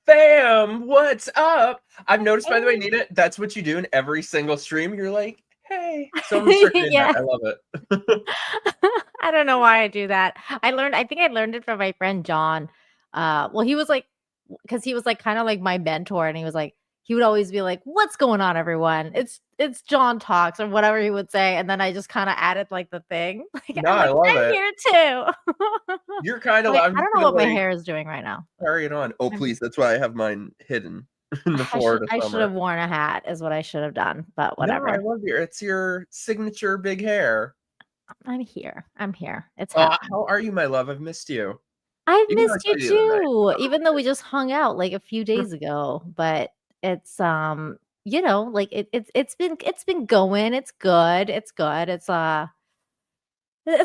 Fam, what's up? I've noticed, by the way, Hey. Nina, that's what you do in every single stream. You're like, hey. So I'm gonna start doing that. Yeah. I love it. I don't know why I do that. I think I learned it from my friend John. Well, he was like, because he was like kind of like my mentor, and he was like, he would always be like, "What's going on, everyone? It's John talks," or whatever he would say, and then I just kind of added like the thing, like No, I'm I like, love I'm it. here too. You're kind of, Like I'm I just don't know gonna what my like hair is doing right now. carry it on. Oh, I'm, please. That's why I have mine hidden in the Florida I should summer. have worn a hat, is what I should have done, but No, I whatever. love it's your signature big hair. I'm here. I'm here. It's How happening. are you, my love? I've missed you. I've Even though I missed saw you you the other too, even though we just hung out like a few night. days ago, but it's like it's been going. It's good. It's good.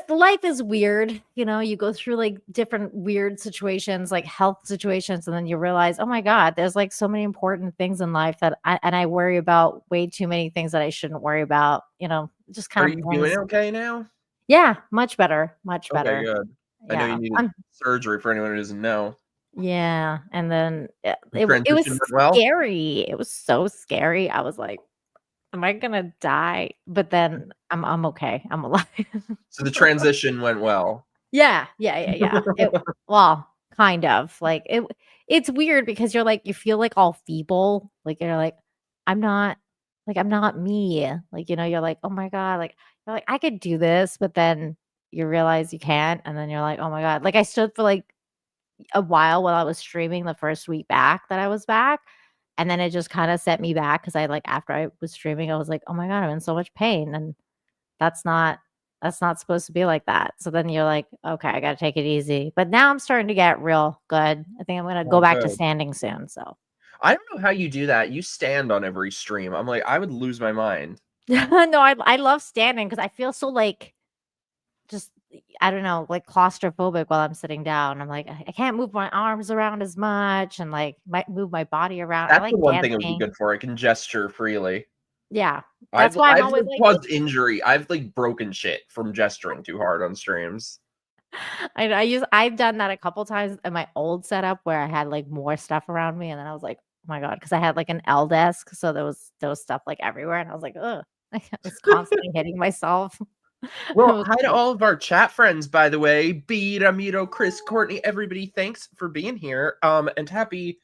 Life is weird, you go through like different weird situations, like health situations, and then you realize, oh my God, there's like so many important things in life that I worry about way too many things that I shouldn't worry about, just kind Are of you doing brings. okay now? Yeah, much better, much Okay, better. good. I know you Yeah. needed surgery for anyone who doesn't know. Yeah, and then The it was transition went well. scary. It was so scary. I was like, "Am I gonna die?" But then I'm okay. I'm alive. So the transition went well. Yeah, yeah, yeah, yeah. Well, kind of. Like it's weird because you're like you feel like all feeble. Like you're like, I'm not I'm not me. Like, you're like, "Oh my God," like you're like, I could do this, but then you realize you can't, and then you're like, "Oh my God." Like I stood for like a while while I was streaming the first week back that I was back, and then it just kinda set me back because I like, after I was streaming, I was like, "Oh my God, I'm in so much pain," and that's not that's not supposed to be like that. So then you're like, "Okay, I gotta take it easy." But now I'm starting to get real good. I think I'm gonna go Oh, back to good. standing soon, so. I don't know how you do that. You stand on every stream. I'm like, I would lose my mind. No, I love standing because I feel so, like, just I don't know, like, claustrophobic while I'm sitting down. I'm like, I can't move my arms around as much and, like, might move my body around. I That's the like one thing it would be dancing. good for. I can gesture freely. Yeah, that's why I'm I've always like like caused injury. I've like broken shit from gesturing too hard on streams. I've done that a couple times in my old setup where I had, like, more stuff around me, and then I was like, "Oh my God," because I had, like, an L desk, so there was stuff, like, everywhere, and I was like, "Ugh." I was constantly hitting myself. It Well, was hi to weird. all of our chat friends, by the way. B, Ramiro, Chris, Courtney, everybody, thanks for being here. And happy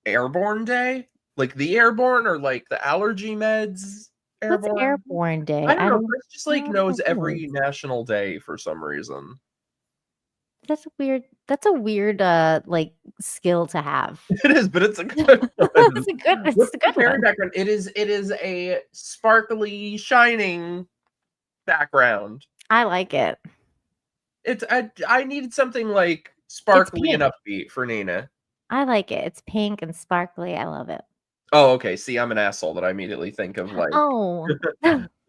Airborne Day. Like the airborne or like the allergy meds What's airborne? Airborne Day? I don't know. Chris just I like don't know knows what that is. every national day for some reason. That's a weird, like, skill to have. It is, but it's a good one. It's What's a the good fairy one. background? It is a sparkly, shining background. I like it. I needed something like It's sparkly and pink. upbeat for Nina. I like it. It's pink and sparkly. I love it. Oh, okay. See, I'm an asshole that I immediately think of like Oh.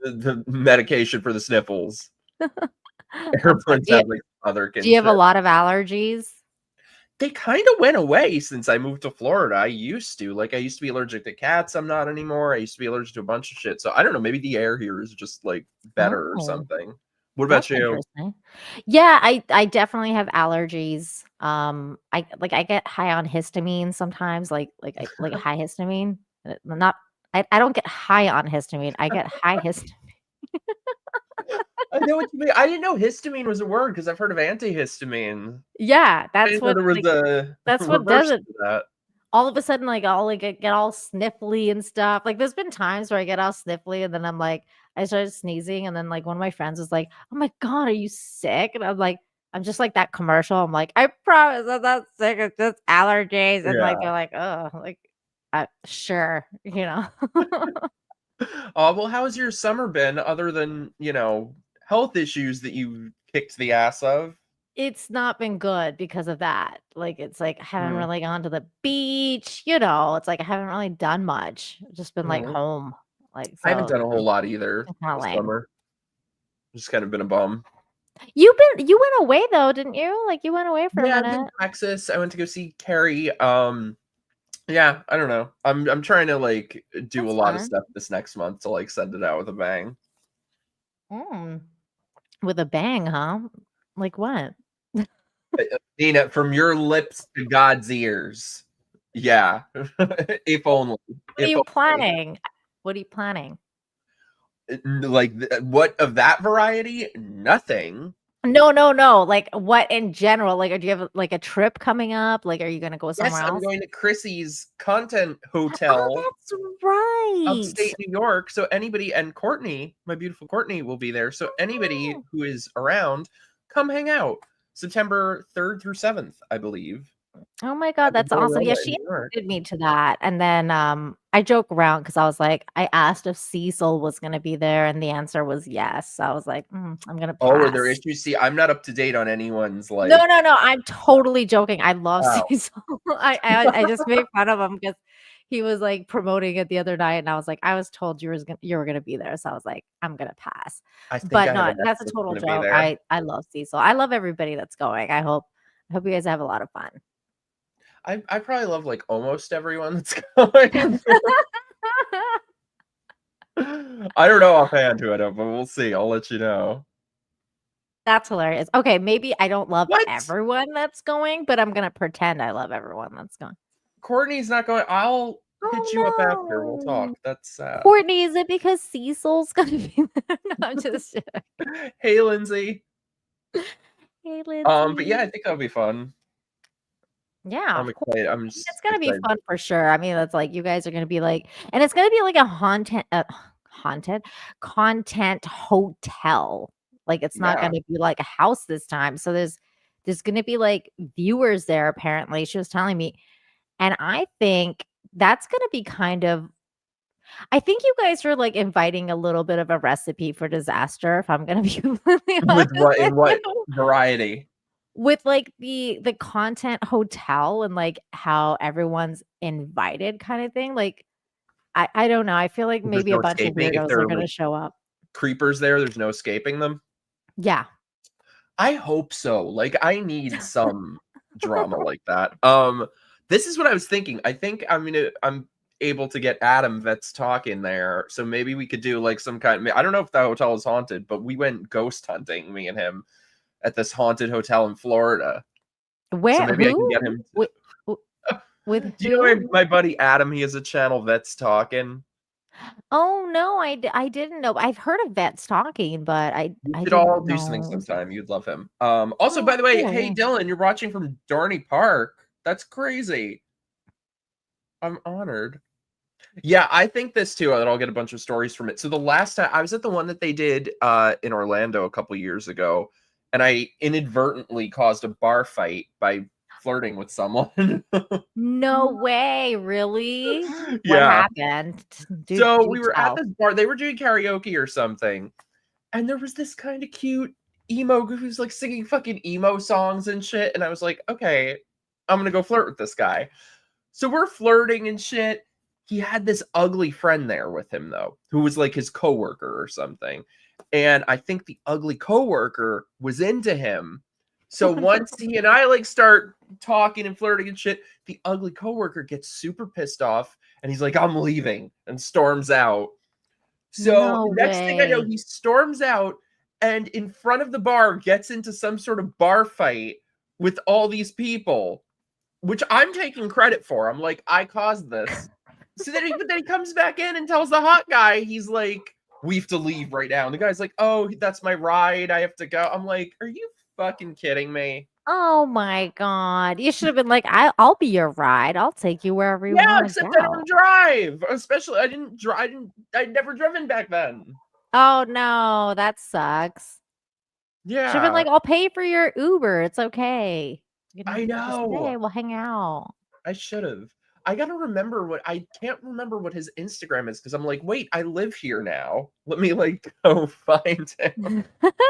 the medication for the sniffles. That's fun. Airborne sounds like other Do you have a kinship. lot of allergies? They kind of went away since I moved to Florida. I used to be allergic to cats. I'm not anymore. I used to be allergic to a bunch of shit. So I don't know. Maybe the air here is just like better or Oh, something. What that's about you? interesting. Yeah, I definitely have allergies. I get high on histamine sometimes, like high histamine. Not I don't get high on histamine. I get high histamine. I know what you mean. I didn't know histamine was a word because I've heard of antihistamine. Yeah, I didn't know there was a that's what does reverse it. to that. All of a sudden, like, I'll, like, get all sniffly and stuff. Like, there's been times where I get all sniffly, and then I'm like I started sneezing, and then, like, one of my friends was like, "Oh my God, are you sick?" And I'm like I'm just like that commercial. I'm like, "I promise I'm not sick, it's just allergies." And, like, Yeah. they're like, "Oh," like, sure, Well, how has your summer been other than, health issues that you kicked the ass of? It's not been good because of that. Like, it's like, I haven't Mm, really gone to the beach, it's like I haven't really done much. I've just been, like, mm. home. Like, I haven't so done a whole lot either it's kinda this lame. summer. Just kind of been a bum. You went away though, didn't you? Like, you went away for a Yeah, I've been minute. to Texas. I went to go see Carrie. Yeah, I don't know. I'm trying to like do a That's lot of fun. stuff this next month to like send it out with a bang. Mm, with a bang, huh? Like what? Nina, from your lips to God's ears. Yeah. If only. What are If you only. planning? What are you planning? Like, what of that variety? Nothing. No, no, no. Like, what in general? Like, do you have like a trip coming up? Like, are you gonna go Yes, somewhere I'm else? going to Chrissy's content Oh, hotel that's right. upstate New York. So anybody, and Courtney, my beautiful Courtney, will be there. So anybody Oh, who is around, come hang out. September 3rd through 7th, I believe, oh my God, at the that's awesome. Yeah, Borrella in she New York. invited me to that. And then I joke around because I was like, I asked if Cecil was gonna be there, and the answer was yes. So I was like, I'm gonna Oh, were there pass. issues? See, I'm not up to date on anyone's like. No, no, no, I'm totally joking. I love Oh, Cecil. I just made fun of him because he was, like, promoting it the other night, and I was like, "I was told you were gonna be there," so I was like, "I'm gonna pass." I think But I have no, an ex that's a that's total going to be joke. there. I love Cecil. I love everybody that's going. I hope you guys have a lot of fun. I probably love like almost everyone that's going. I don't know offhand who I don't, but we'll see. I'll let you know. That's hilarious. Okay, maybe I don't love What? everyone that's going, but I'm gonna pretend I love everyone that's going. Courtney's not going. I'll hit you up after. We'll Oh, talk. no. That's sad. Courtney, is it because Cecil's gonna be there? No, I'm just Hey, Lindsay. Hey, But yeah, I Lindsay. think that'll be fun. Yeah, I'm of course. excited. I'm I mean, it's just gonna be excited. fun for sure. I mean, it's like you guys are gonna be like, and it's gonna be like a haunted content hotel. Like it's not Yeah. gonna be like a house this time. So there's gonna be like viewers there. Apparently, she was telling me, and I think that's gonna be kind of. I think you guys are like inviting a little bit of a recipe for disaster. If I'm gonna be completely With honest what with in what you. variety? With, like, the content hotel and, like, how everyone's invited kinda thing, like, I don't know, I feel like There's maybe a no bunch of escaping if weirdos there are are like gonna show up. creepers there. There's no escaping them. Yeah. I hope so. Like, I need some drama like that. This is what I was thinking. I think I'm able to get Adam Vet's talk in there, so maybe we could do like some kind. I don't know if that hotel is haunted, but we went ghost hunting, me and him, at this haunted hotel in Florida. So Where maybe I can who? get him. With with Do you know who? my buddy Adam? He has a channel Vet's talking. Oh, no, I didn't know. I've heard of vets talking, but We I should all didn't do something know. sometime. You'd love him. Also, Oh, by the way, hey cool. Dylan, you're watching from Darney Park. That's crazy. I'm honored. Yeah, I think this too, that I'll get a bunch of stories from it. So the last time I was at the one that they did in Orlando a couple years ago, and I inadvertently caused a bar fight by flirting with someone. No way, really? What Yeah. happened? So Do we were at tell. this bar. They were doing karaoke or something, and there was this kind of cute emo who's like singing fucking emo songs and shit. And I was like, okay, I'm gonna go flirt with this guy. So we're flirting and shit. He had this ugly friend there with him though, who was like his coworker or something. And I think the ugly coworker was into him. So once he and I like start talking and flirting and shit, the ugly coworker gets super pissed off and he's like, I'm leaving, and storms out. So No next thing I know, way. he storms out and in front of the bar gets into some sort of bar fight with all these people, which I'm taking credit for. I'm like, I caused this. So but then he comes back in and tells the hot guy, he's like, we have to leave right now. And the guy's like, oh, that's my ride. I have to go. I'm like, are you fucking kidding me? Oh my god. You should have been like, I'll be your ride. I'll take you wherever you Yeah, wanna except I go." don't drive. Especially I didn't drive. I'd never driven back then. Oh, no, that sucks. Should've been Yeah, like, "I'll pay for your Uber, it's okay. You I can just stay, know. we'll hang out." I should have. I gotta remember what I can't remember what his Instagram is because I'm like, wait, I live here now. Let me like go find him.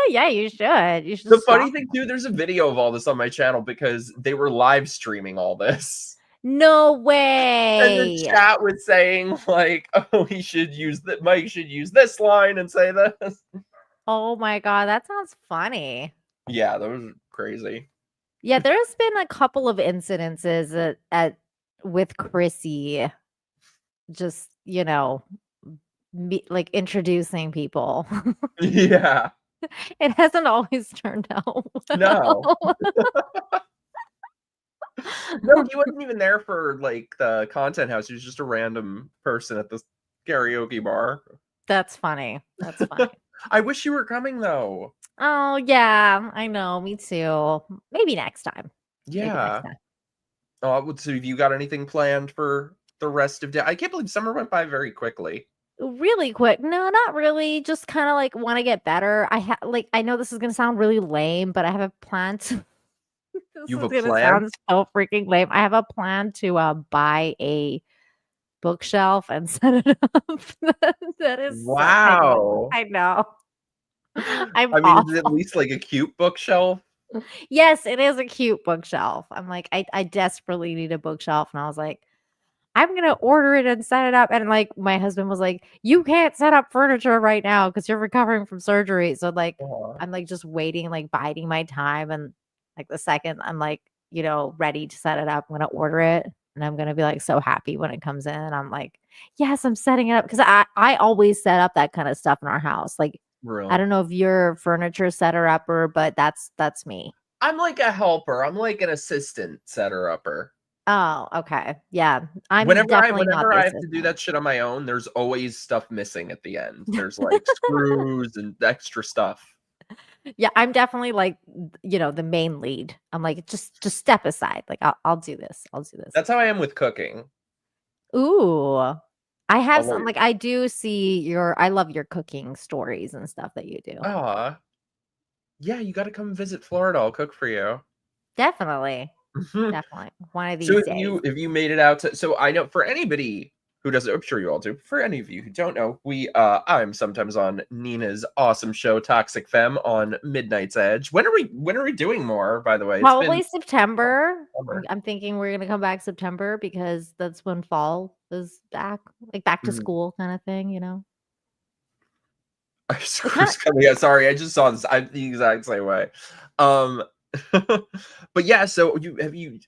Yeah, you should. You should The funny stalk thing him. too, there's a video of all this on my channel because they were live streaming all this. No And the way. chat was saying like, oh, he should use that Mike should use this line and say this. Oh my god, that sounds funny. Yeah, that was crazy. Yeah, there's been a couple of incidences at with Chrissy, just, me like, introducing people. Yeah. It hasn't always turned out No. well. No, he wasn't even there for like the content house. He was just a random person at the karaoke bar. That's funny. That's funny. I wish you were coming though. Oh, yeah, I know, me too. Maybe next time. Maybe next Yeah. time. Oh, so have you got anything planned for the rest of day? I can't believe summer went by very quickly. Really quick. No, not really. Just kind of like want to get better. I know this is gonna sound really lame, but I have a plan to this You is have a gonna plan? sound so freaking lame. I have a plan to buy a bookshelf and set it up. That is so Wow. I know. I'm I mean, is it at awful. least like a cute bookshelf? Yes, it is a cute bookshelf. I'm like, I desperately need a bookshelf. And I was like, I'm gonna order it and set it up. And like my husband was like, you can't set up furniture right now because you're recovering from surgery. So like Aw. I'm like just waiting, like biding my time. And like the second I'm like, ready to set it up, I'm gonna order it. And I'm gonna be like so happy when it comes in. I'm like, yes, I'm setting it up. Cause I always set up that kind of stuff in our house. Like I Really? don't know if you're a furniture setter upper, but that's me. I'm like a helper. I'm like an assistant setter-upper. Oh, okay. Yeah. I'm Whenever I definitely not whenever the I have to do assistant. that shit on my own, there's always stuff missing at the end. There's like screws and extra stuff. Yeah, I'm definitely like, the main lead. I'm like, just step aside. Like, I'll do this. I'll do this. That's how I am with cooking. Ooh. I have I'll some like, like I do see I love your cooking stories and stuff that you do. "Aw, yeah, you gotta come visit Florida. I'll cook for you." Definitely. Mhm. Definitely. One of So these if days. you made it out to so I know for anybody who doesn't, I'm sure you all do. For any of you who don't know, I'm sometimes on Nina's awesome show Toxic Femme on Midnight's Edge. When are we doing more, by the way? It's been Probably September. I'm, summer. I'm thinking we're gonna come back September because that's when fall is back, like back to Mhm. school kind of thing. It kind Screws coming out. Sorry, I just saw this. I'm the exact same way. Um, but yeah, so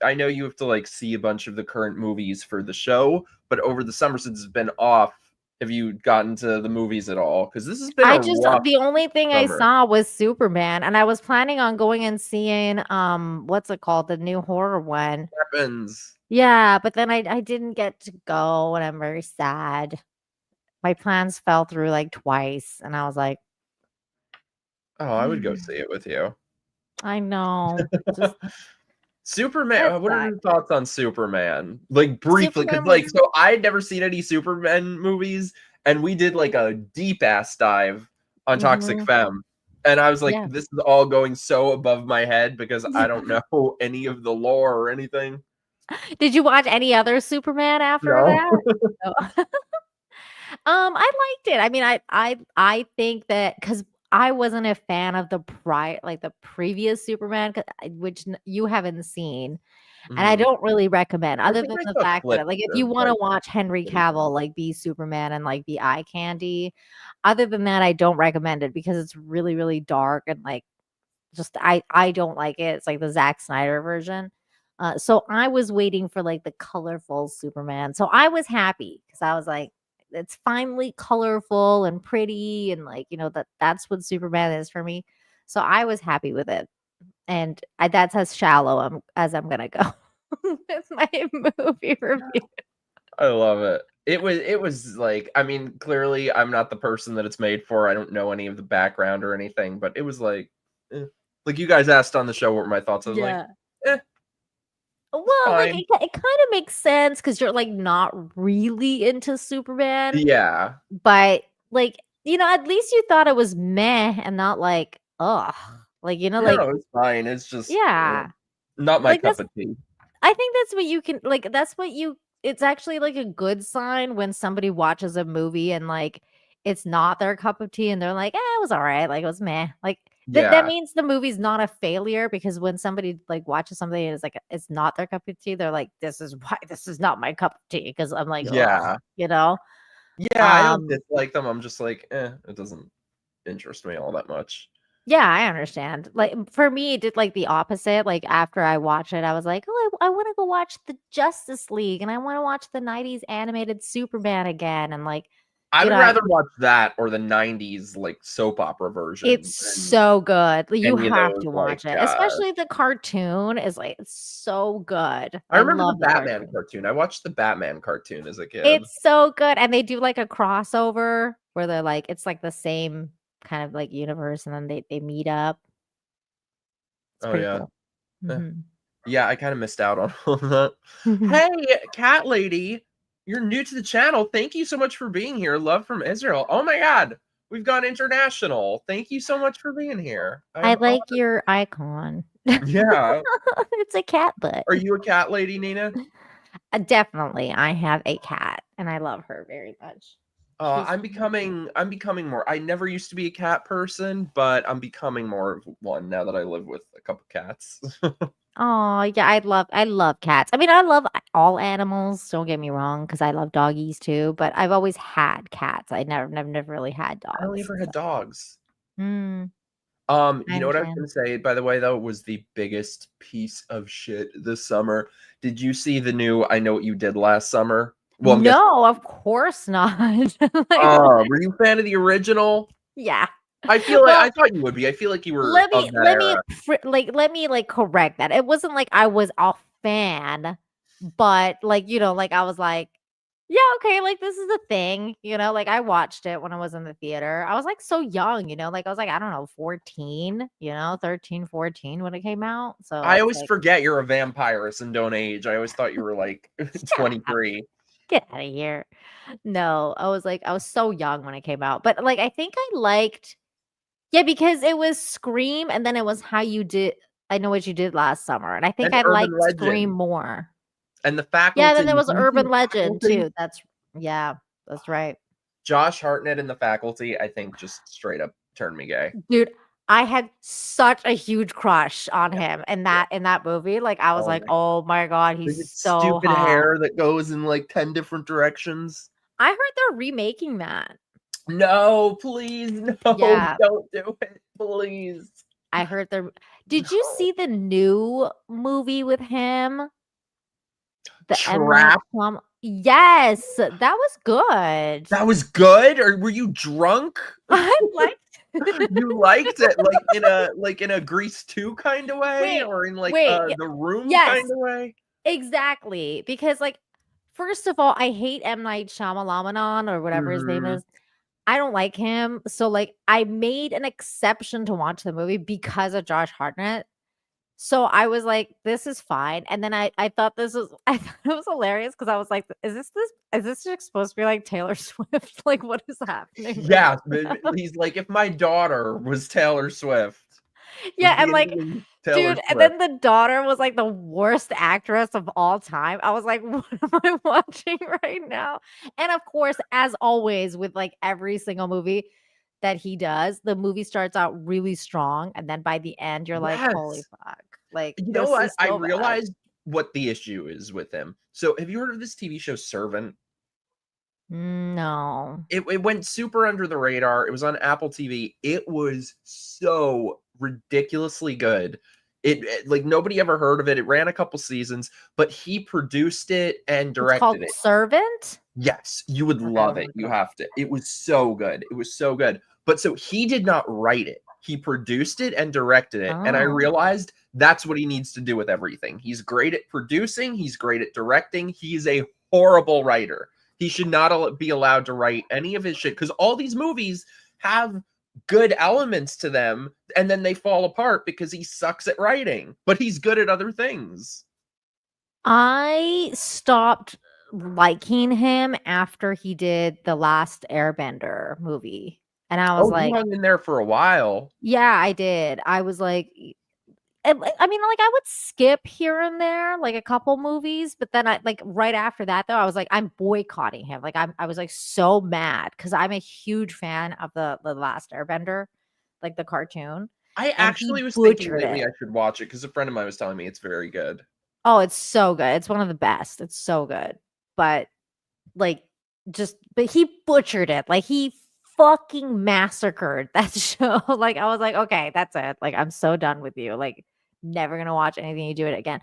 I know you have to like see a bunch of the current movies for the show, but over the summer since it's been off, have you gotten to the movies at all? Because this has been a rough the only thing I summer. saw was Superman, and I was planning on going and seeing, what's it called? The new horror one. Happens. Yeah, but then I didn't get to go, and I'm very sad. My plans fell through, like, twice, and I was like, Oh, I would go see it with you. I know. Just Superman. it What are your sucked. thoughts on Superman? Like briefly, because Superman like was so I'd never seen any Superman movies, and we did like a deep ass dive on Toxic Mhm. Femme, and I was like, Yeah. this is all going so above my head because I don't know any of the lore or anything. Did you watch any other Superman after No. that? No. I liked it. I mean, I think that because I wasn't a fan of the previous Superman, which you haven't seen, and I Mhm. don't really recommend, I other think than I the saw fact that, clips like, if you of want to like watch Henry what he did. Cavill like be Superman and like be eye candy, other than that, I don't recommend it because it's really really dark and like just I don't like it. It's like the Zack Snyder version. So I was waiting for like the colorful Superman. So I was happy because I was like, it's finally colorful and pretty, and like that's what Superman is for me. So I was happy with it, and that's as shallow as I'm gonna go. It's my movie review. I love it. It was like, I mean, clearly I'm not the person that it's made for. I don't know any of the background or anything, but it was like, eh. Like you guys asked on the show what were my thoughts. I was like, Yeah. eh, it's Well, like fine. it kind of makes sense because you're like not really into Superman. Yeah. But, like, at least you thought it was meh and not like, ugh. Like, like No, it's fine. It's just yeah. not my Like, cup of tea. I think that's what you can like, that's what you it's actually, like, a good sign when somebody watches a movie and, like, it's not their cup of tea and they're like, it was alright, like, it was meh." Like, that Yeah. means the movie's not a failure because when somebody, like, watches something and it's like, it's not their cup of tea, they're like, "This is why this is not my cup of tea," because 'cause I'm like, "Ugh," Yeah. you know? Yeah, I don't Um dislike them. I'm just like, it doesn't interest me all that much. Yeah, I understand. Like, for me, it did, like, the opposite, like, after I watched it, I was like, "Oh, I wanna go watch the Justice League, and I wanna watch the '90s animated Superman again," and, like, I You would know, rather watch that or the 90s, like, soap opera version it's than so good. Like, you any of have those, to like, watch it, especially the cartoon is, like, it's so good. I I remember the love the Batman cartoon. cartoon. I watched the Batman cartoon as a kid. It's so good, and they do, like, a crossover where they're, like it's, like, the same kind of, like, universe, and then they meet up. It's Oh, pretty yeah. cool. Eh. Mhm. Yeah, I kinda missed out on all of that. Hey, cat lady, you're new to the channel. Thank you so much for being here. Love from Israel. Oh my god, we've gone international. Thank you so much for being here. I I am like your icon. Yeah. It's a cat butt. Are you a cat lady, Nina? Definitely, I have a cat, and I love her very much. She's I'm becoming more. I never used to be a cat person, but I'm becoming more of one now that I live with a couple cats. Oh, yeah, I love cats. I mean, I love all animals, don't get me wrong, because I love doggies too, but I've always had cats. I never really had I only dogs, ever had so dogs. Mm, I You know what I was understand. gonna say, by the way, though, was the biggest piece of shit this summer. Did you see the new I Know What You Did Last Summer? Well, I'm guessing. No, of course not. Like, what? Were you a fan of the original? Yeah. I feel like Well, I thought you would be. I feel like you were of that era. let me correct that. It wasn't like I was a fan, but, like, like, I was like, "Yeah, okay, like, this is a thing," like, I watched it when I was in the theater. I was, like, so young, like, I was, like, I don't know, 14, 13, 14 when it came out, so I it's always like, forget you're a vampirist and don't age. I always thought you were, like, "Shut up. 23. Get out of here." No, I was so young when it came out, but, like, I think I liked yeah, because it was Scream, and then it was How You Did I Know What You Did Last Summer, and I think And I Urban liked Scream Legend more. and The Yeah, then Faculty. there Did was you see Urban The Legend Faculty? too. Yeah, that's right. Josh Hartnett and The Faculty, I think, just straight up turned me gay. Dude, I had such a huge crush on Yeah, him in yeah. that movie, like, I was Oh like, my "Oh my god, he's With its so stupid hot." hair that goes in, like, 10 different directions. I heard they're remaking that. No, please, no, Yeah, don't do it, please. I heard they're Did you No. see the new movie with him? The M. Night Trap? Shyam Yes, that was good. That was good? Or were you drunk? I liked You liked it, like in a Grease 2 kinda way? Wait, Or in, like, yeah, The Room yes, kinda way? exactly, because, like, first of all, I hate M. Night Shyamalan or whatever his name Mhm. is. I don't like him, so, like, I made an exception to watch the movie because of Josh Hartnett. So I was like, "This is fine," and then I thought this was I thought it was hilarious because I was like, is this just supposed to be like Taylor Swift? Like, what is happening right Yeah, but now?" he's like, "If my daughter was Taylor Swift, Yeah, would and, be like, anything Taylor dude, and Swift." then the daughter was, like, the worst actress of all time. I was like, "What am I watching right now?" And, of course, as always with, like, every single movie that he does, the movie starts out really strong, and then by the end, you're like, "Holy Yes. fuck." Like, You know this what? is I so bad. realized what the issue is with him. So, have you heard of this TV show Servant? No. It went super under the radar. It was on Apple TV. It was so ridiculously good. Like, nobody ever heard of it. It ran a couple seasons, but he produced it and It's called directed it. Servant? Yes, you would Okay, love let me it. look it You up. have to. It was so good. It was so good. But so he did not write it. He produced it and directed it. And I Oh. realized that's what he needs to do with everything. He's great at producing, he's great at directing. He's a horrible writer. He should not be allowed to write any of his shit because all these movies have good elements to them and then they fall apart because he sucks at writing, but he's good at other things. I stopped liking him after he did the last Airbender movie, and I was Oh, he like, hung in there for a while. "Yeah, I did." I was like I mean, like, I would skip here and there, like, a couple movies, but then right after that, though, I was like, "I'm boycotting him." Like, I was, like, so mad because 'cause I'm a huge fan of the last Airbender, like, the cartoon, I and he actually was thinking butchered lately it. I should watch it because a friend of mine was telling me it's very good. Oh, it's so good. It's one of the best. It's so good. But, like, but he butchered it. Like, he fucking massacred that show. Like, I was like, "Okay, that's it. Like, I'm so done with you. Like, never gonna watch anything you do it again."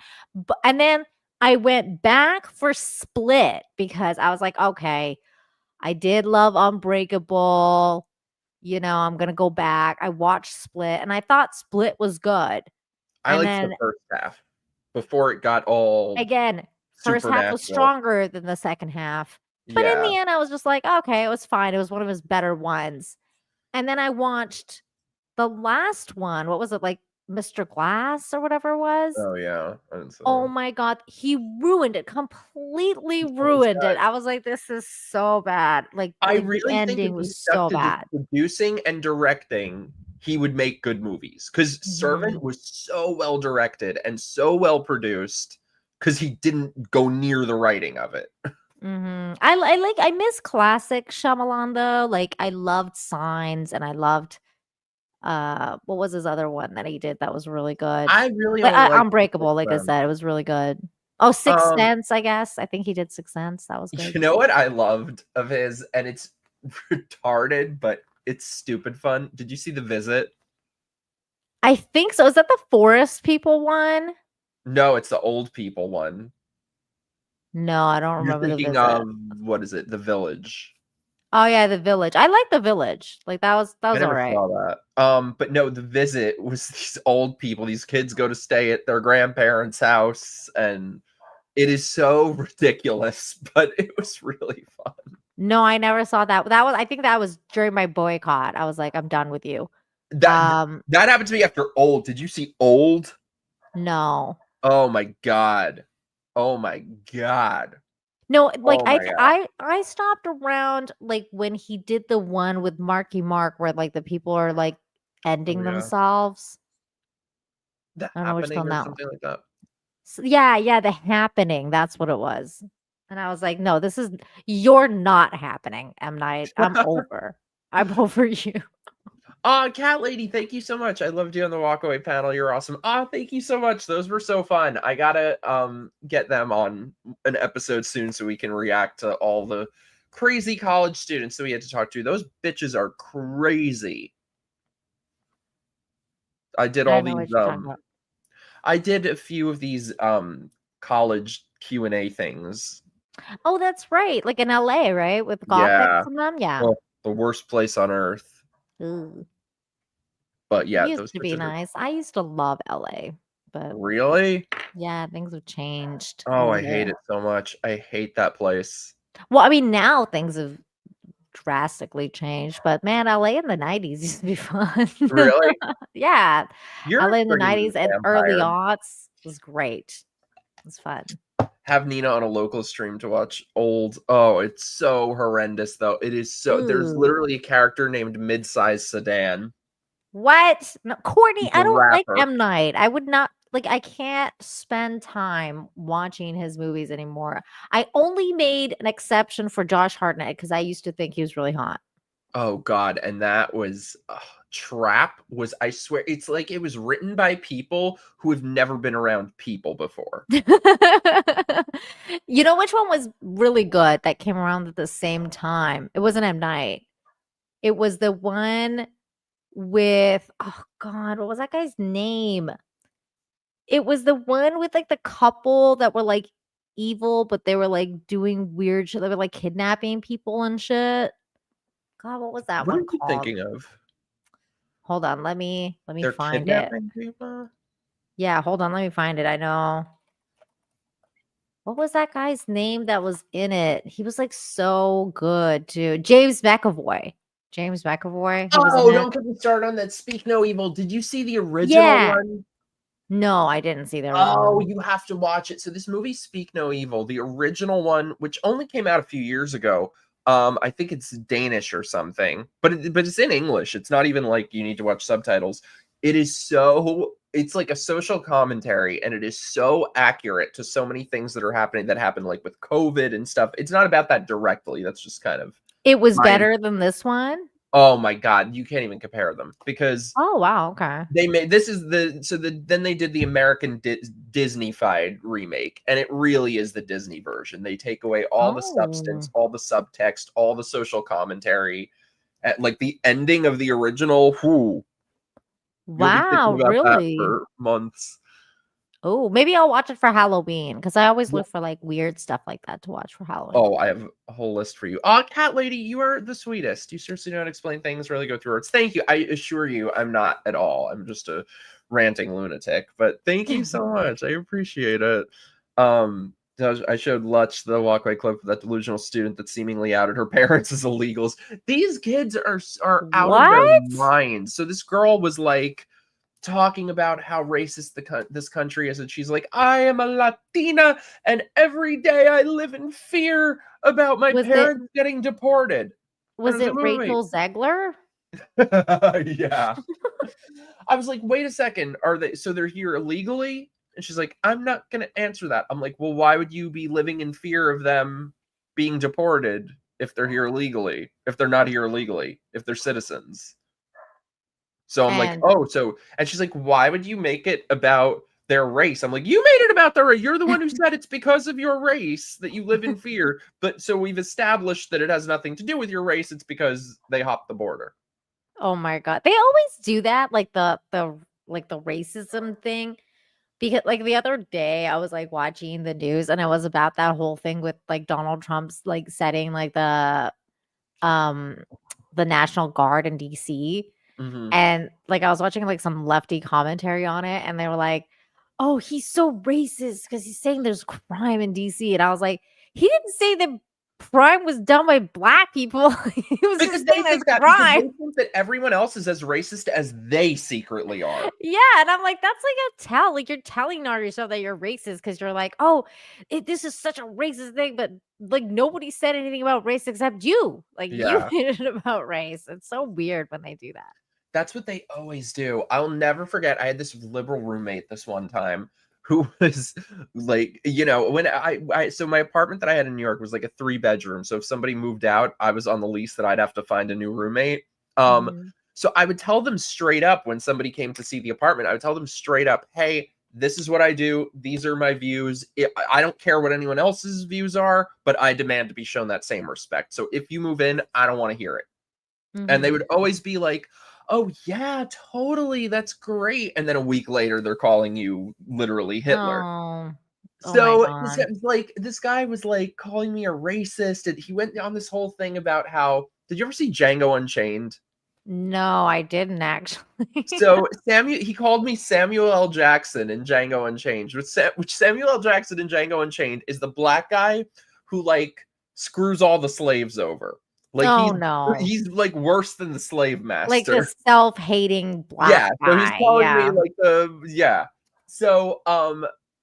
And then I went back for Split because I was like, "Okay, I did love Unbreakable. You know, I'm gonna go back. I watched Split, and I thought Split was good. I And liked the then first half before it got all again, first half was supernatural. stronger than the second half. But in Yeah. the end, I was just like, okay, it was fine. It was one of his better ones. And then I watched the last one. What was it, like Mr. Glass or whatever it was? Oh yeah. I didn't see Oh that. my god, he ruined it, completely That was ruined it. bad. I was like, "This is so bad." I The really think if ending he was stuck so to just bad. producing and directing, he would make good movies. Because Servant Mhm, was so well directed and so well produced because he didn't go near the writing of it. mhm. I miss classic Shyamalan though, like, I loved Signs and I loved, what was his other one that he did that was really good? I really Like, only like Unbreakable, like I them. said, it was really good. Oh, Sixth Um, Sense, I guess. I think he did Sixth Sense, that was good you know too. what I loved of his, and it's retarded, but it's stupid fun. Did you see The Visit? I think so. Is that the Forest People one? No, it's the old people one. No, I don't You're remember The thinking Visit. of what is it? The Village. Oh, yeah, The Village. I like The Village. Like, that I was never alright. saw that. But no, The Visit was these old people. These kids go to stay at their grandparents' house, and it is so ridiculous, but it was really fun. No, I never saw that. I think that was during my boycott. I was like, "I'm done with you." That Um, that happened to me after Old. Did you see Old? no. Oh my god. Oh my god. No, like, Oh my god. I stopped around, like, when he did the one with Marky Mark where, like, the people are, like, Oh ending yeah. themselves. The I don't know which Happening one or that one. something like that. Yeah, yeah, The Happening, that's what it was. And I was like, "No, this is you're not happening, M. Night. I'm over. I'm over you." Cat Lady, thank you so much. I loved you on the walkaway panel. You're awesome. Thank you so much. Those were so fun. I gotta get them on an episode soon so we can react to all the crazy college students that we had to talk to. Those bitches are crazy. I did I all know these what you're talking about. I did a few of these college Q&A things. Oh, that's right, like in LA, right? With Gothic Yeah. and them? Yeah. Oh, the worst place on earth. Ooh. But It yeah, used those to be bitches are nice. I used to love LA, but really. yeah, things have changed Oh, over I hate there. it so much. I hate that place. Well, I mean, now things have drastically changed, but man, LA in the 90s used to be fun. Really? Yeah. You're a LA in the pretty 90s and early vampire. aughts was great. It was fun. Have Nina on a local stream to watch Old. Oh, it's so horrendous though. It is so there's Ooh. literally a character named Midsize Sedan. What? No, Courtney, He's a I don't like rapper. M. Night. I would not like I can't spend time watching his movies anymore. I only made an exception for Josh Hartnett because I used to think he was really hot. Oh god, and that was Trap was, I swear, it's like it was written by people who have never been around people before. You know which one was really good that came around at the same time? It wasn't M. Night. It was the one with oh god, what was that guy's name? It was the one with, like, the couple that were, like, evil, but they were, like, doing weird shit. They were, like, kidnapping people and shit. God, what was that What are one you called? thinking of? Hold on, let me They're find it. kidnapping people? Yeah, hold on, let me find it. I know. What was that guy's name that was in it? He was, like, so good too. James McAvoy. James McAvoy, he was in Oh, it. don't get me started on that Speak No Evil. Did you see the original Yeah. one? No, I didn't see the original Oh, one. you have to watch it. So this movie, Speak No Evil, the original one, which only came out a few years ago. I think it's Danish or something, but it's in English. It's not even like you need to watch subtitles. It's like a social commentary, and it is so accurate to so many things that are happening that happen like with COVID and stuff. It's not about that directly. That's just kind of It was my better than this one? oh my god, you can't even compare them because Oh, wow, okay. they made this is then they did the American Disney-fied remake, and it really is the Disney version. They take away all the Oh. substance, all the subtext, all the social commentary. At like the ending of the original, whoo, you'll be thinking Wow, about that really? for months. Oh, maybe I'll watch it for Halloween because I always Yeah. look for like weird stuff like that to watch for Halloween. Oh, I have a whole list for you. Cat lady, you are the sweetest. You seriously don't explain things, really go through words. Thank you. I assure you, I'm not at all. I'm just a ranting lunatic. But thank you so much. I appreciate it. I showed Lutch the walkway clip of that delusional student that seemingly outed her parents as illegals. These kids are out of their What? minds. So this girl was like talking about how racist this country is, and she's like, I am a Latina and every day I live in fear about my Was it parents getting deported. And I was was like, it wait, Rachel Zegler? wait. Yeah. I was like, wait a second, are they so they're here illegally? And she's like, I'm not gonna answer that. I'm like, well, why would you be living in fear of them being deported if they're here illegally, if they're not here illegally, if they're citizens? So I'm like, And oh, and she's like, why would you make it about their race? I'm like, you made it about their race. You're the one who said it's because of your race that you live in fear. But so we've established that it has nothing to do with your race. It's because they hopped the border. oh my god, they always do that, like the racism thing. Because like the other day, I was like watching the news, and it was about that whole thing with like Donald Trump's like setting like um the National Guard in DC. Hmm. And, like, I was watching, like, some lefty commentary on it, and they were like, "Oh, he's so racist because he's saying there's crime in DC." And I was like, "He didn't say that crime was done by black people. He was Because just they saying there's think that because crime." they think that everyone else is as racist as they secretly are. Yeah, and I'm like, "That's like a tell, like, you're telling on yourself that you're racist because 'cause you're like, 'Oh, this is such a racist thing,' but, like, nobody said anything about race except you. Like, you Yeah. made it about race." It's so weird when they do that. That's what they always do. I'll never forget, I had this liberal roommate this one time who was like, when so my apartment that I had in New York was like a 3 bedroom. So if somebody moved out, I was on the lease that I'd have to find a new roommate. Mhm. So I would tell them straight up when somebody came to see the apartment, I would tell them straight up, hey, this is what I do. These are my views. I don't care what anyone else's views are, but I demand to be shown that same respect. So if you move in, I don't want to hear it. And they Mhm. would always be like, "Oh, yeah, totally, that's great." And then a week later, they're calling you literally Hitler. Oh. Oh my So god. this guy was like calling me a racist, and he went on this whole thing about how did you ever see Django Unchained? No, I didn't actually. So he called me Samuel L. Jackson in Django Unchained, which Samuel L. Jackson in Django Unchained is the black guy who like screws all the slaves over. Like Oh, no. he's like worse than the slave Like the master. self-hating black Yeah, so he's guy, calling me yeah. like the yeah. So,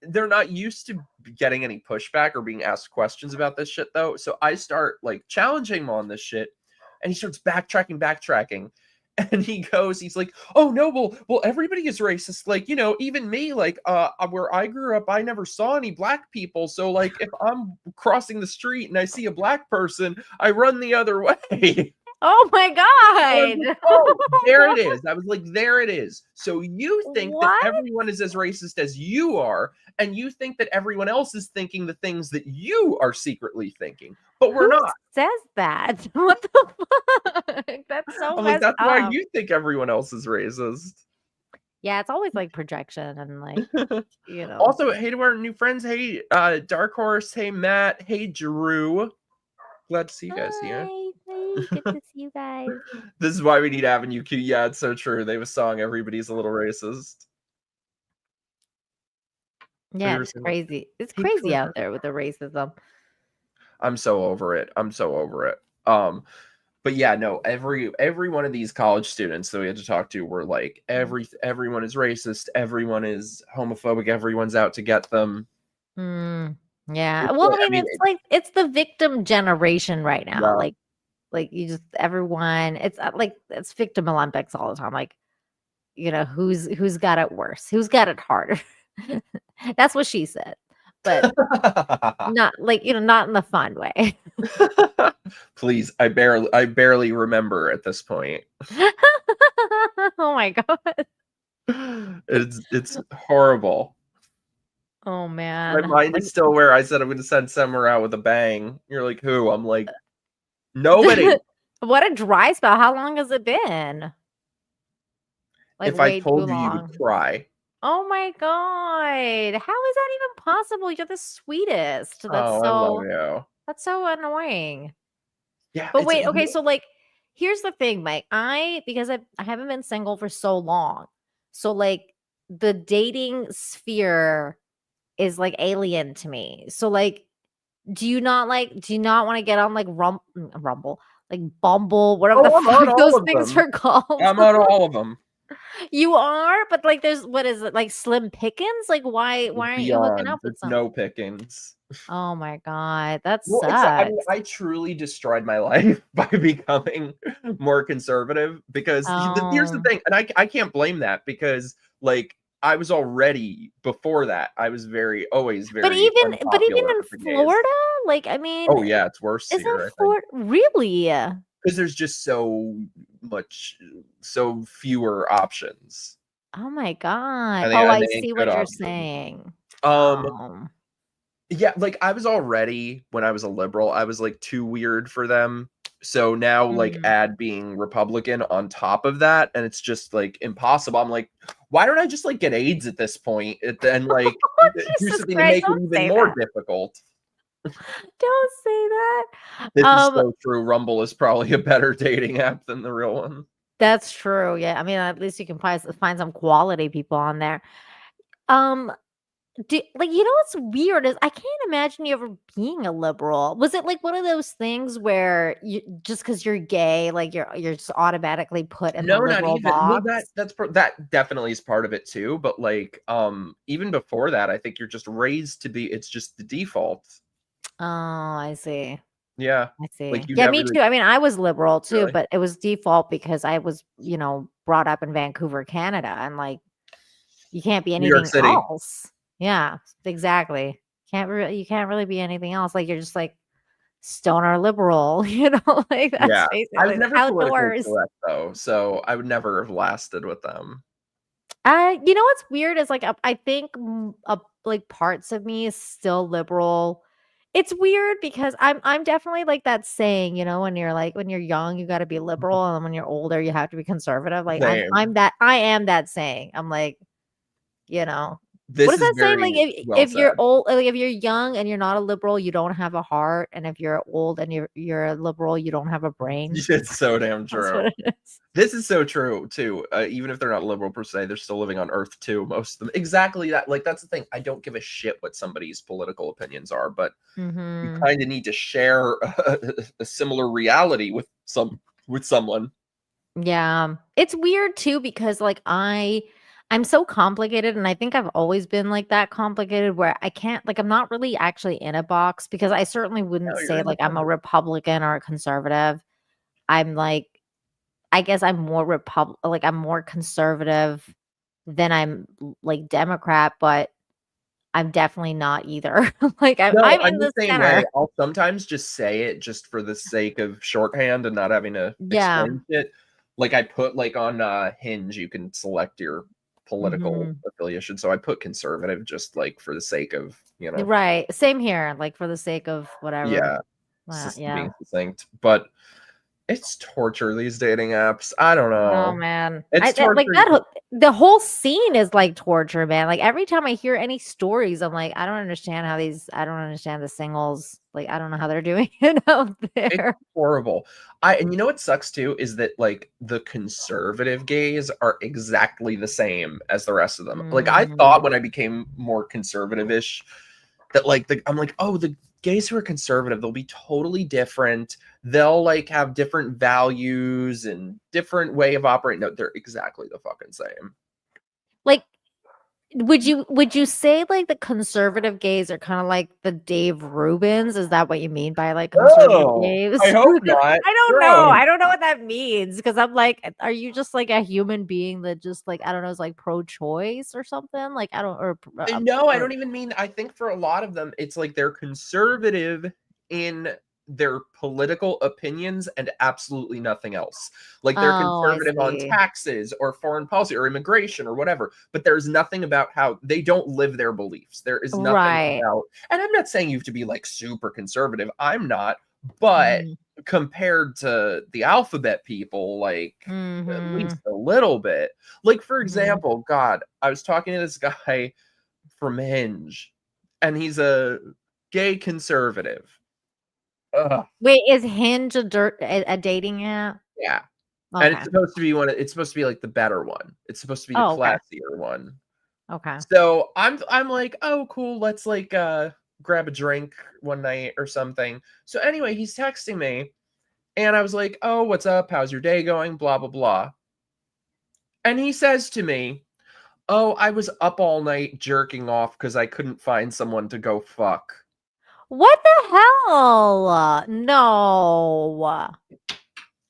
they're not used to getting any pushback or being asked questions about this shit though. So I start like challenging him on this shit, and he starts backtracking. And he's like, "Oh no, well, everybody is racist. Like, even me, like, where I grew up, I never saw any black people. So, like, if I'm crossing the street and I see a black person, I run the other way." Oh my And I was like, god. "Oh, there it is." I was like, "There it is." So you think that What? everyone is as racist as you are, and you think that everyone else is thinking the things that you are secretly thinking, but we're Who not. says that? What the fuck? That's so I'm like, messed "That's why up. you think everyone else is racist." Yeah, it's always, like, projection and, like, you know. Also, hey to our new friends. Hey, Dark Horse. Hey, Matt. Hey, Drew. Glad to see you guys here. Hi, hi, good to see you guys. This is why we need Avenue Q. Yeah, it's so true. They have a song, Everybody's a Little Racist. Have you Yeah, ever it's seen that? crazy. It's Hey, crazy Twitter. out there with the racism. I'm so over it. I'm so over it. But yeah, no, every one of these college students that we had to talk to were like, everyone is racist, everyone is homophobic, everyone's out to get them. Mm, yeah. It's Well, like, I I mean, mean, it's like it's the victim generation right now. yeah. Like you just everyone. It's like it's victim Olympics all the time. Like who's got it worse? Who's got it harder? That's what she said, but not like not in the fun way. Please, I barely remember at this point. Oh my god. It's horrible. Oh My man. mind Like is still where I said I'm going to send Summer out with a bang. You're like, who? I'm like, nobody. what a dry spell. How long has it been? Like If I way too told you, you would long. cry. Oh my god. How is that even possible? You're the sweetest. Oh, I love you. That's so annoying. Yeah, But it's wait, okay, so like here's the thing, Mike. Because I haven't been single for so long. So like the dating sphere is like alien to me. So like do you not want to get on like Rumble, like Bumble, whatever the oh, I'm on fuck all those of things them. are called? I'm on all of them. You are, but like there's what is it, like slim pickings? Like why aren't you hooking Beyond, up with there's some? no pickings. Oh my god, that Well, I mean, sucks. I truly destroyed my life by becoming more conservative because here's the Oh. thing, and I can't blame that because like I was already before that. I was always But very even unpopular in with the gays. Florida, like I mean, Oh yeah, it's worse isn't here, I think, Florida really? because there's just so fewer options, Oh my god. and Oh, and I they ain't see good what you're options. saying. Um, Oh. Yeah, like, I was already when I was a liberal, I was, like, too weird for them. So now, like, Mhm. add being Republican on top of that, and it's just, like, impossible. I'm like, "Why don't I just, like, get AIDS at this point and then, like, Oh, do Jesus something to Christ, make it don't even say more that. difficult?" Don't say that. This is Um, so true. Rumble is probably a better dating app than the real one. that's true. Yeah, I mean, at least you can find some quality people on there. Um, like you know what's weird is I can't imagine you ever being a liberal. Was it like one of those things where you just because you're gay, like you're just automatically put in the No, not liberal even. Well, box? that definitely is part of it too, but, like, even before that, I think you're just raised to be it's just the default. Oh, I see. Yeah. I see. Like, you Yeah, me never too. I mean, I was liberal too, really? but it was default because I was, brought up in Vancouver, Canada, and like you can't be New York anything City. else. Yeah, exactly. You can't really be anything else. Like you're just like stoner liberal, like that's Yeah. I was basically never politically outdoors. correct, though, so I would never have lasted with them. You know what's weird is like I think like parts of me is still liberal. It's weird because I'm definitely like that saying, when you're young you got to be liberal, and when you're older you have to be conservative. Like Same. I am that saying. I'm like, you know, what This is is that saying? Like very well if you're said. old, like if you're young and you're not a liberal, you don't have a heart, and if you're old and you're a liberal, you don't have a brain. It's so damn That's what true. it is. This is so true, too. Even if they're not liberal per se, they're still living on Earth, too, most of them. Exactly that. Like, that's the thing. I don't give a shit what somebody's political opinions are, but you Mhm. kinda need to share a similar reality with someone. Yeah. It's weird too because like I'm so complicated, and I think I've always been like that complicated where I can't, like, I'm not really actually in a box because I certainly wouldn't No, you're say like I'm a independent. Republican or a conservative. I'm like I guess I'm more conservative than like Democrat, but I'm definitely not either. Like No, I'm I'm in the the same way. center. I'll sometimes just say it just for the sake of shorthand and not having to Yeah. explain it. Like I put like on Hinge, you can select your political Mhm. affiliation. So I put conservative just like for the sake of, Right. Same here, like for the sake of whatever. yeah, Yeah. being succinct. But it's torture, these dating apps. I don't Oh, know. man. It's Like, torture. the whole scene is like torture, man. Like, every time I hear any stories, I'm like, I don't understand the singles. Like, I don't know how they're doing it out It's there. horrible. And you know what sucks too is that like the conservative gays are exactly the same as the rest of them. Like I thought Mm. when I became more conservative-ish that like I'm like, oh, the gays who are conservative, they'll be totally different. They'll like have different values and different way of operating. No, they're exactly the fucking same. Like, would you say, like, the conservative gays are kinda like the Dave Rubens? Is that what you mean by, like, conservative Oh, I gays? hope not. I don't know. Gross. I don't know what that means because 'cause I'm like, are you just, like, a human being that just, like, I don't know, is, like, pro-choice or something? Like, I don't No, I or don't even mean I think for a lot of them, it's like they're conservative in their political opinions and absolutely nothing else. Like they're Oh, I conservative on see. taxes or foreign policy or immigration or whatever, but there's nothing about how they don't live their beliefs. There is nothing Right. about, and I'm not saying you have to be like super conservative. I'm not, but Mhm. compared to the alphabet people, like at least Mhm. a little bit. Like, for Mhm. example, God, I was talking to this guy from Hinge, and he's a gay conservative. Ugh, Wait, is Hinge a dating app? yeah. And it's Okay. supposed to be it's supposed to be like the better one. It's supposed to be the Oh, okay. classier one. Okay. So I'm like, oh cool, let's like grab a drink one night or something. So anyway, he's texting me and I was like, oh, what's up? How's your day going? Blah blah blah. And he says to me, oh, I was up all night jerking off because I couldn't find someone to go fuck. What the hell? No.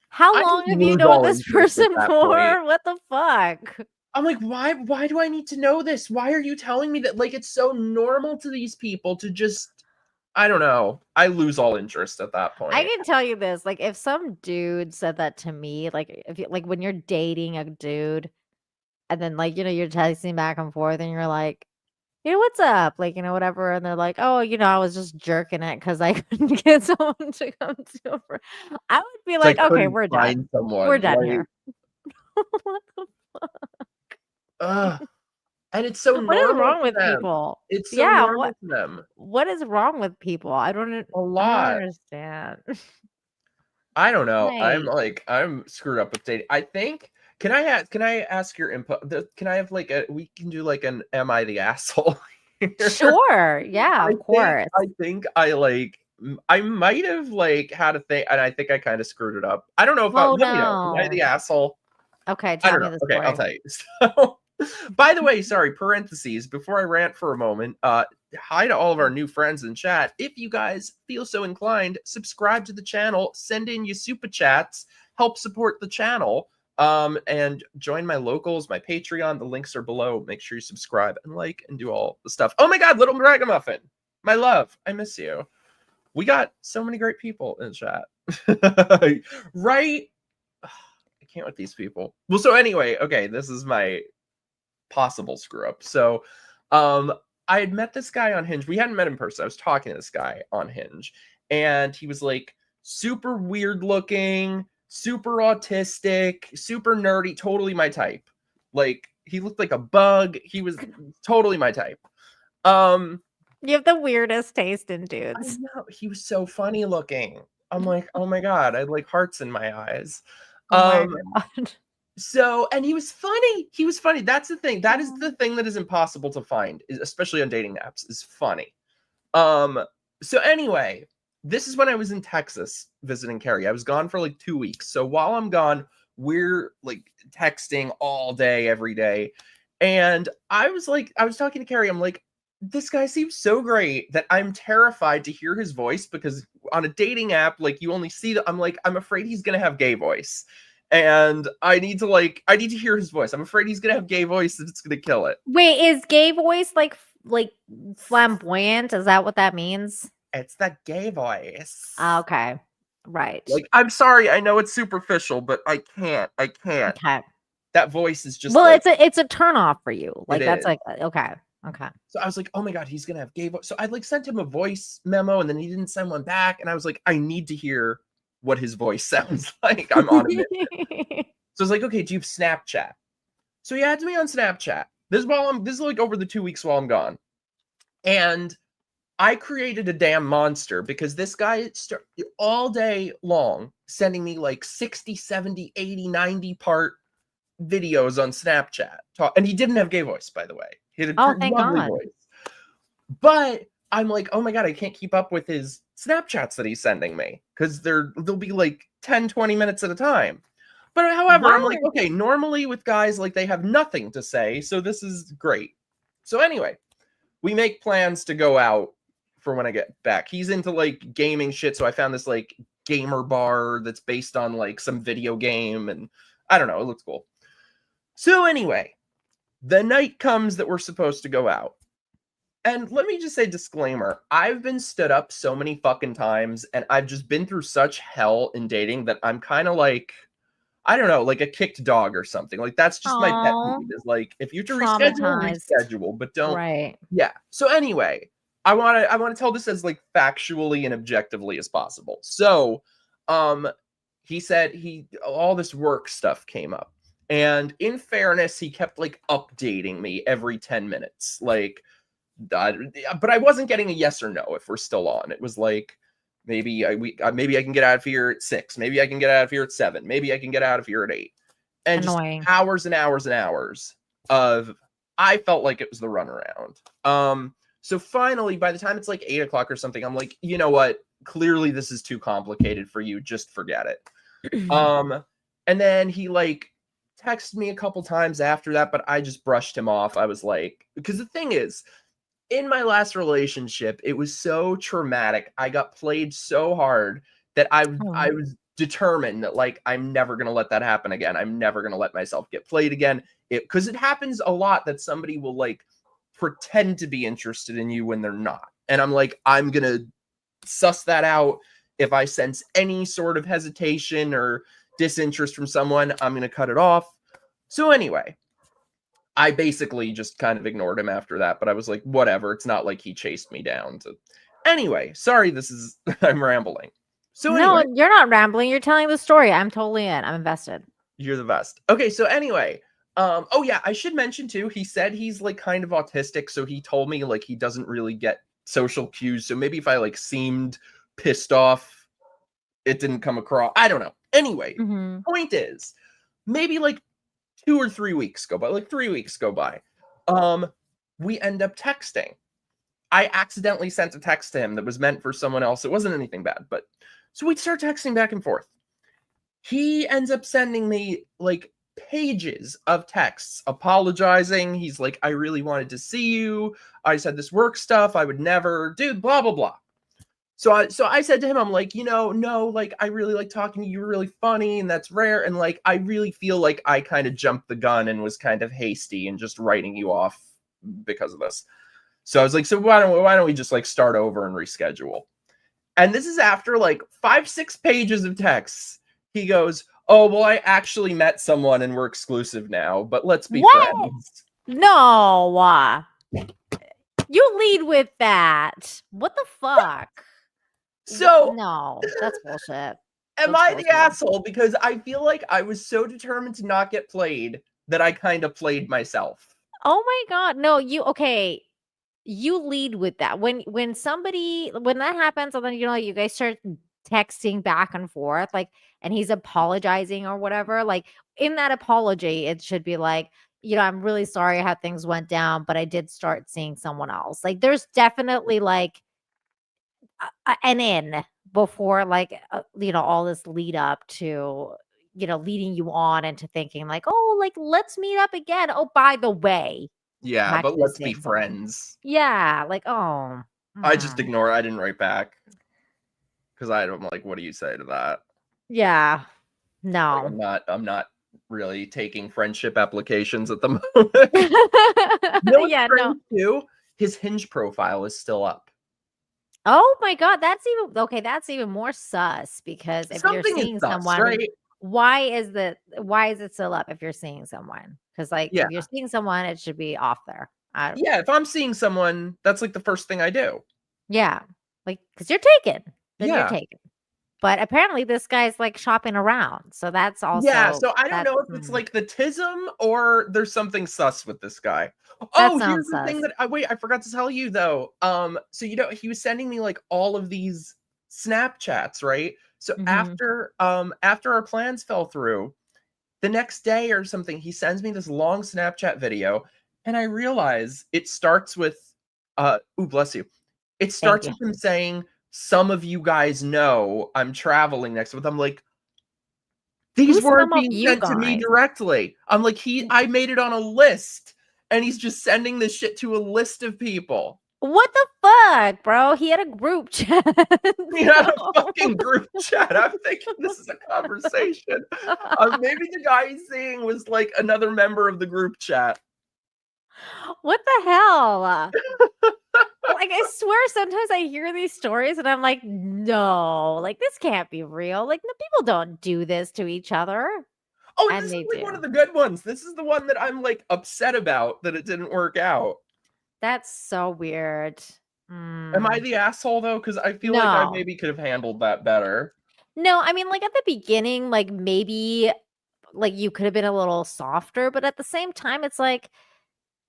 How I just long have you lose known all this interest at person that point. for? What the fuck? I'm like, why do I need to know this? Why are you telling me that? Like, it's so normal to these people to just, I don't know. I lose all interest at that I point. can tell you this, like, if some dude said that to me, like, if you like, when you're dating a dude and then, like, you're texting back and forth and you're like, "Hey, what's up?" Like, whatever, and they're like, "Oh, I was just jerking it because I couldn't get someone to come to a fr." I would be So I like, "Okay, couldn't we're done. find We're someone. done Like, here." What the ugh. And it's so what is normal wrong to with them. people? It's so Yeah, normal to them. what is wrong with people? A I don't lot. understand. I don't know. Like, I'm screwed up with dating. I think can I ask your input? Can I have like we can do like an am I the asshole here? sure, yeah, of course. I think I like I might have like had a thing and I think I kind of screwed it up. I don't know if I Oh, let me know. Am I no. the asshole? Okay, I tell don't me know. the Okay, I'll story. tell you. So, by the way, sorry, parentheses, before I rant for a moment, hi to all of our new friends in chat. If you guys feel so inclined, subscribe to the channel, send in your super chats, help support the channel, and join my locals, my Patreon. The links are below. Make sure you subscribe and like and do all the stuff. Oh my God, Little Ragamuffin, my love, I miss you. We got so many great people in chat. Right? I can't with these people. Well, so anyway, okay, this is my possible screw up. So, um, I had met this guy on Hinge. We hadn't met in person. I was talking to this guy on Hinge, and he was like super weird looking, super autistic, super nerdy, totally my type. Like he looked like a bug. He was totally my type. Um, You have the weirdest taste in I dudes. know he was so funny looking. I'm like, oh my God, I had like hearts in my eyes. Oh my Um, god. So, and he was funny. He was funny. That's the thing. That is the Um, thing that is impossible to find, especially on dating apps, is funny. Um, so anyway, this is when I was in Texas visiting Carrie. I was gone for like 2 weeks. So while I'm gone, we're like texting all day, every day. And I was talking to Carrie. I'm like, this guy seems so great that I'm terrified to hear his voice because on a dating app, like you only see that. I'm like, I'm afraid he's gonna have gay voice. And I need to hear his voice. I'm afraid he's gonna have gay voice and it's gonna kill it. Wait, is gay voice like flamboyant? Is that what that means? It's that gay voice. Okay. Right. Like, I'm sorry, I know it's superficial, but I can't. I can't. Okay. That voice is just Well, like it's a turn off for you. it Like that's is. like okay. Okay. So I was like, oh my God, he's gonna have gay voice. So I like sent him a voice memo and then he didn't send one back. And I was like, I need to hear what his voice sounds like. I'm on a mission. So I was like, okay, do you have Snapchat? So he adds me on Snapchat. This is like over the 2 weeks while I'm gone. And I created a damn monster because this guy all day long sending me like 60, 70, 80, 90 part videos on Snapchat. And he didn't have gay voice, by the way. He had a Oh, thank lovely God. voice. But I'm like, oh my God, I can't keep up with his Snapchats that he's sending me because they'll be like 10, 20 minutes at a time. But however, I'm like, What? okay, normally with guys, like they have nothing to say. So this is great. So anyway, we make plans to go out for when I get back. He's into like gaming shit. So I found this like gamer bar that's based on like some video game. And I don't know, it looks cool. So anyway, the night comes that we're supposed to go out. And let me just say, disclaimer, I've been stood up so many fucking times, and I've just been through such hell in dating that I'm kind of like, I don't know, like a kicked dog or something. Like, that's just my pet Oh, peeve, is like, if you have to reschedule, traumatized. reschedule, but don't. Right. Yeah. So anyway, I want to tell this as like factually and objectively as possible. So, he said all this work stuff came up. And in fairness, he kept like updating me every 10 minutes. Like, but I wasn't getting a yes or no if we're still on. It was like, maybe maybe I can get out of here at 6. Maybe I can get out of here at 7. Maybe I can get out of here at 8. And Annoying. just hours and hours and hours of, I felt like it was the runaround. So finally, by the time it's like 8 o'clock or something, I'm like, you know what? Clearly this is too complicated for you. Just forget it. And then he like texted me a couple times after that, but I just brushed him off. I was like, because the thing is, in my last relationship, it was so traumatic. I got played so hard that I was determined that like I'm never gonna let that happen again. I'm never gonna let myself get played again. Because it happens a lot that somebody will like pretend to be interested in you when they're not. And I'm like, I'm gonna suss that out. If I sense any sort of hesitation or disinterest from someone, I'm gonna cut it off. So anyway, I basically just kind of ignored him after that, but I was like, whatever. It's not like he chased me down to. Anyway, sorry, I'm rambling. So No, anyway, you're not rambling. You're telling the story. I'm totally in. I'm invested. you're the best. Okay, so anyway, oh yeah, I should mention too, he said he's like kind of autistic, so he told me like he doesn't really get social cues. So maybe if I like seemed pissed off, it didn't come across. I don't know. Anyway, point is, maybe like 2 or 3 weeks go by, like 3 weeks go by. We end up texting. I accidentally sent a text to him that was meant for someone else. It wasn't anything bad, but so we'd start texting back and forth. He ends up sending me like pages of texts apologizing. He's like, I really wanted to see you. I said this work stuff. I would never, dude, blah, blah, blah. So I said to him, I'm like, no, like, I really like talking to you. You're really funny, and that's rare. And like, I really feel like I kind of jumped the gun and was kind of hasty and just writing you off because of this. So I was like, so why don't we just like start over and reschedule? And this is after like 5-6 pages of texts. He goes, oh, well, I actually met someone and we're exclusive now, but let's be friends. No. You lead with that. What the fuck? So no, that's bullshit. Am I the asshole? Because I feel like I was so determined to not get played that I kind of played myself. Oh my God. No, okay. You lead with that. When that happens, and then you guys start texting back and forth, like, and he's apologizing or whatever, like in that apology, it should be like, I'm really sorry how things went down, but I did start seeing someone else. Like there's definitely like an in before like all this lead up to leading you on into thinking like, oh, like let's meet up again. Oh, by the way, yeah, but let's be friends. Yeah, like, oh, I just ignore it. I didn't write back because I'm like, what do you say to that? Yeah, no, like, I'm not really taking friendship applications at the moment. Yeah, no. Too, his Hinge profile is still up. Oh my God, that's even more sus, because if you're seeing someone, right? why is it still up if you're seeing someone? Because like if you're seeing someone, it should be off there. Yeah, if I'm seeing someone, that's like the first thing I do. Yeah, like because you're taken. Then you're taken. But apparently this guy's like shopping around. So that's also so I don't know if it's like the tism or there's something sus with this guy. Oh, here's the thing that I forgot to tell you though. So he was sending me like all of these Snapchats, right? So after our plans fell through, the next day or something, he sends me this long Snapchat video, and I realize it starts with ooh, bless you. It starts with him saying, some of you guys know I'm traveling next month. I'm like, these weren't being sent to me directly. I'm like, I made it on a list, and he's just sending this shit to a list of people. What the fuck, bro? He had a group chat. He had a fucking group chat. I'm thinking this is a conversation. Maybe the guy he's seeing was like another member of the group chat. What the hell? Like, I swear sometimes I hear these stories and I'm like, "No, like, this can't be real. Like, no, people don't do this to each other." Oh, and And this is they like one of do. the good ones. This is the one that I'm like upset about that it didn't work out. That's so weird. Am I Mm. the asshole though? Because I feel like I No. maybe could have handled that better. No, I mean, like, at the beginning, like, maybe, like, you could have been a little softer, but at the same time, it's like,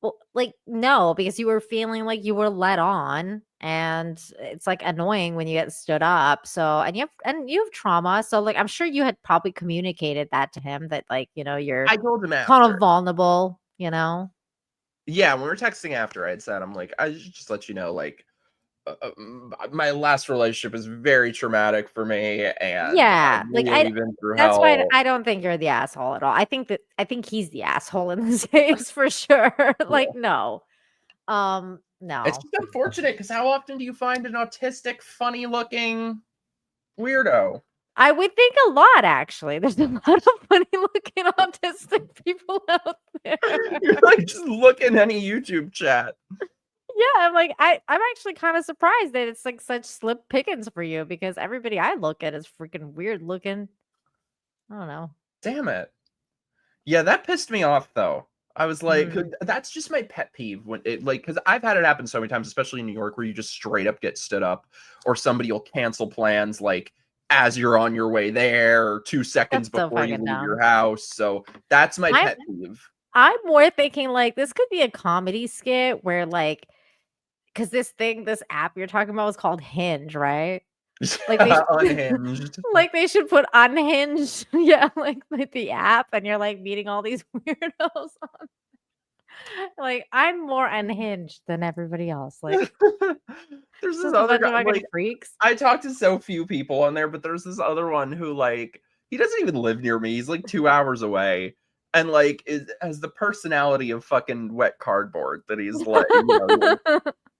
well, like, no, because you were feeling like you were led on, and it's, like, annoying when you get stood up, so and you have trauma, so, like, I'm sure you had probably communicated that to him that, like, you're I told him kind of after. vulnerable, you know? Yeah, when we were texting after, I had said, I'm like, I should just let you know, like, my last relationship is very traumatic for me, and Yeah, I've like, I really been through that's why hell. I don't think you're the asshole at all. I think he's the asshole in this case for sure. Like, no. It's No. just unfortunate because how often do you find an autistic, funny looking weirdo? I would think a lot, actually. There's a lot of funny looking autistic people out there. You're like, just look in any YouTube chat. Yeah, I'm actually kind of surprised that it's like such slim pickings for you because everybody I look at is freaking weird looking. I don't know. Damn it. Yeah, that pissed me off though. I was like, Mm. that's just my pet peeve when it like because I've had it happen so many times, especially in New York, where you just straight up get stood up, or somebody will cancel plans like as you're on your way there, or 2 seconds That's so before you fucking leave your dumb. house. So that's my I'm pet peeve. I'm more thinking like this could be a comedy skit where like because this app you're talking about was called Hinge, right? Like they Unhinged. like they should put unhinged, yeah, like the app, and you're like meeting all these weirdos. Like I'm more unhinged than everybody else. Like There's this just a other bunch guy, of fucking like freaks. I talked to so few people on there, but there's this other one who like he doesn't even live near me. He's like 2 hours away. And like has the personality of fucking wet cardboard that he's like, he like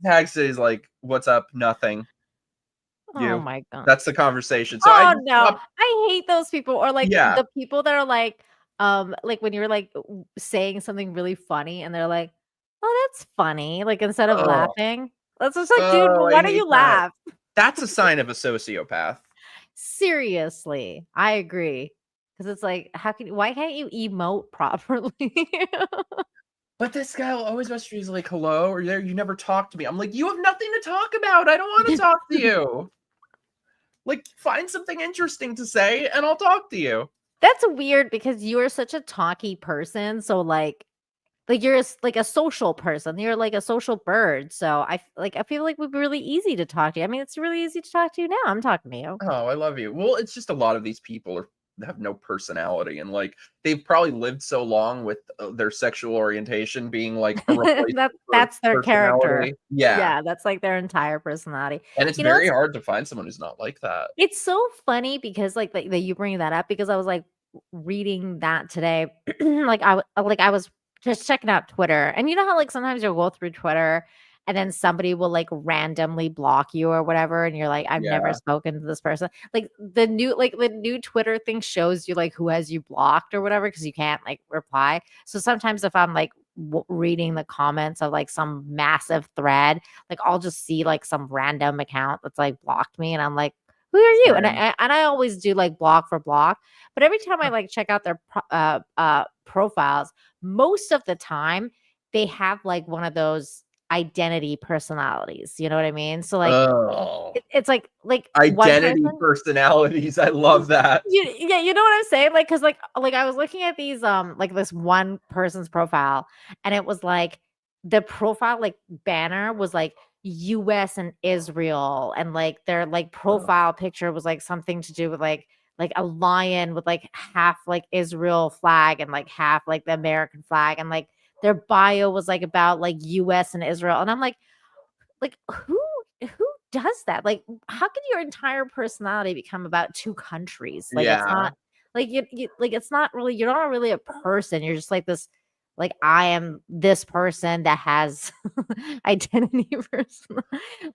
tags it, he's like, what's up? Nothing. Oh You. my god. That's the conversation. So I Oh just no, stopped. I hate those people or like Yeah. the people that are like when you're like saying something really funny and they're like, "Oh, that's funny." Like instead of Oh, laughing. That's just like, dude, oh, well, I why don't hate you that. laugh? That's a sign of a sociopath. Seriously, I agree. Because it's like, why can't you emote properly? But this guy will always message me. He's like, "Hello, are you there? You never talk to me." I'm like, "You have nothing to talk about. I don't want to talk to you. Like, find something interesting to say, and I'll talk to you." That's weird because you are such a talky person. So like you're like a social person. You're like a social bird. So I feel like it would be really easy to talk to you. I mean, it's really easy to talk to you now. I'm talking to you. Oh, I love you. Well, it's just a lot of these people have no personality, and like they've probably lived so long with their sexual orientation being like a That replacement for that's their character. personality. Yeah, Yeah, that's like their entire personality. and it's You know, very hard to find someone who's not like that. it's so funny because like that you bring that up because I was like reading that today. I was just checking out Twitter, and you know how like sometimes you'll go through Twitter and then somebody will like randomly block you or whatever, and you're like, I've never Yeah, spoken to this person. Like the new Twitter thing shows you like who has you blocked or whatever because you can't like reply. So sometimes if I'm like reading the comments of like some massive thread, like I'll just see like some random account that's like blocked me, and I'm like, who are you? And same. I always do like block for block, but every time I like check out their profiles, most of the time they have like one of those identity personalities. You know what I mean? So like Oh, it's like one identity person. personalities. I love that. Yeah, you know what I'm saying? Like, cause like I was looking at these like this one person's profile, and it was like the profile like banner was like US and Israel, and like their like profile picture was like something to do with like a lion with like half like Israel flag and like half like the American flag, and like their bio was like about like US and Israel. And I'm like who does that? Like, how can your entire personality become about 2 countries? Like, it's Yeah. not like you like it's not really you're not really a person. You're just like this like I am this person that has identity person.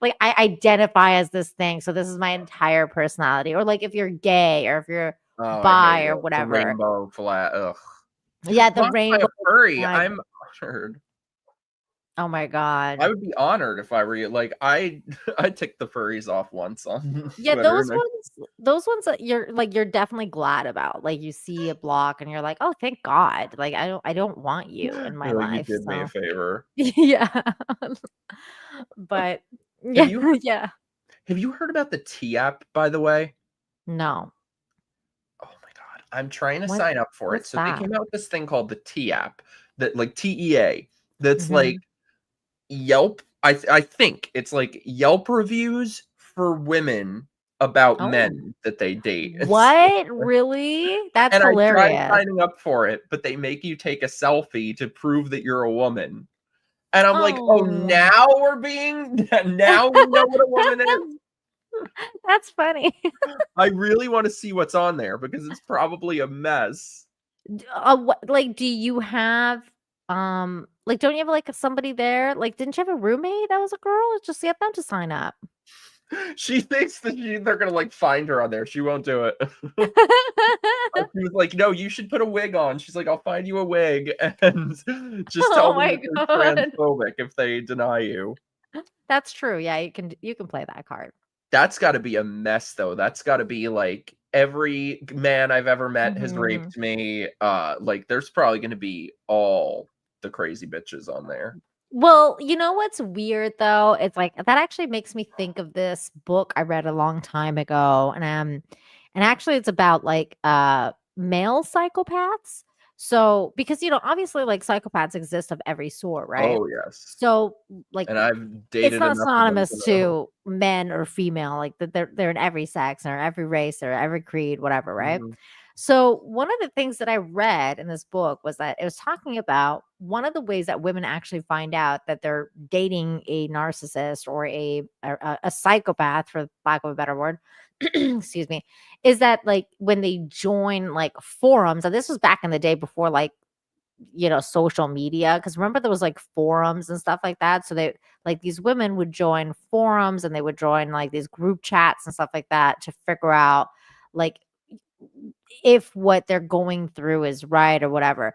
Like I identify as this thing. So this is my entire personality. Or like if you're gay or if you're Oh, I hate bi or it. The whatever. rainbow flat. Ugh. Yeah, the Blocked by a rainbow furry. flag. I'm honored. Oh my I god. would be honored if I were you. Like, I I ticked the furries off once on Yeah, Twitter, and those ones that you're definitely glad about. Like, you see a block and you're like, "Oh, thank God." Like, I don't want you in my you're like, "You life, did me a so favor." yeah. But Have yeah, you yeah. have you heard about the T app, by the way? No. Oh my god, I'm trying to What sign up for it. what's So they that? came out with this thing called the T app that like TEA. That's like Mhm. Yelp. I think it's like Yelp reviews for women about Oh. men that they date. It's What? Really? That's and I tried hilarious. signing up for it, but they make you take a selfie to prove that you're a woman. And I'm like, "Oh, Oh. now we're being now we know what a woman is?" That's funny. I really wanna see what's on there because it's probably a mess. What like, do you have, like, don't you have, like, somebody there? Like, didn't you have a roommate that was a girl? Just get them to sign up. She thinks that they're gonna, like, find her on there. She won't do it. She was like, "No, you should put a wig on." She's like, "I'll find you a wig and just tell Oh them my that they're god. transphobic if they deny you." That's true, yeah, you can play that card. That's gotta be a mess, though. That's gotta be, like, every man I've ever met has Mhm. raped me. Like, there's probably gonna be all the crazy bitches on there. Well, you know what's weird though? It's like that actually makes me think of this book I read a long time ago, and actually it's about like male psychopaths. So because obviously like psychopaths exist of every sort, right? Oh, yes. So like And I've it's dated not enough of them to synonymous know. to men or female, like that they're in every sex or every race or every creed, whatever, right? Mhm. So one of the things that I read in this book was that it was talking about one of the ways that women actually find out that they're dating a narcissist or a psychopath, for lack of a better word, excuse me, is that like when they join like forums, and this was back in the day before like social media, because remember there was like forums and stuff like that. So they like these women would join forums and they would join like these group chats and stuff like that to figure out like if what they're going through is right or whatever.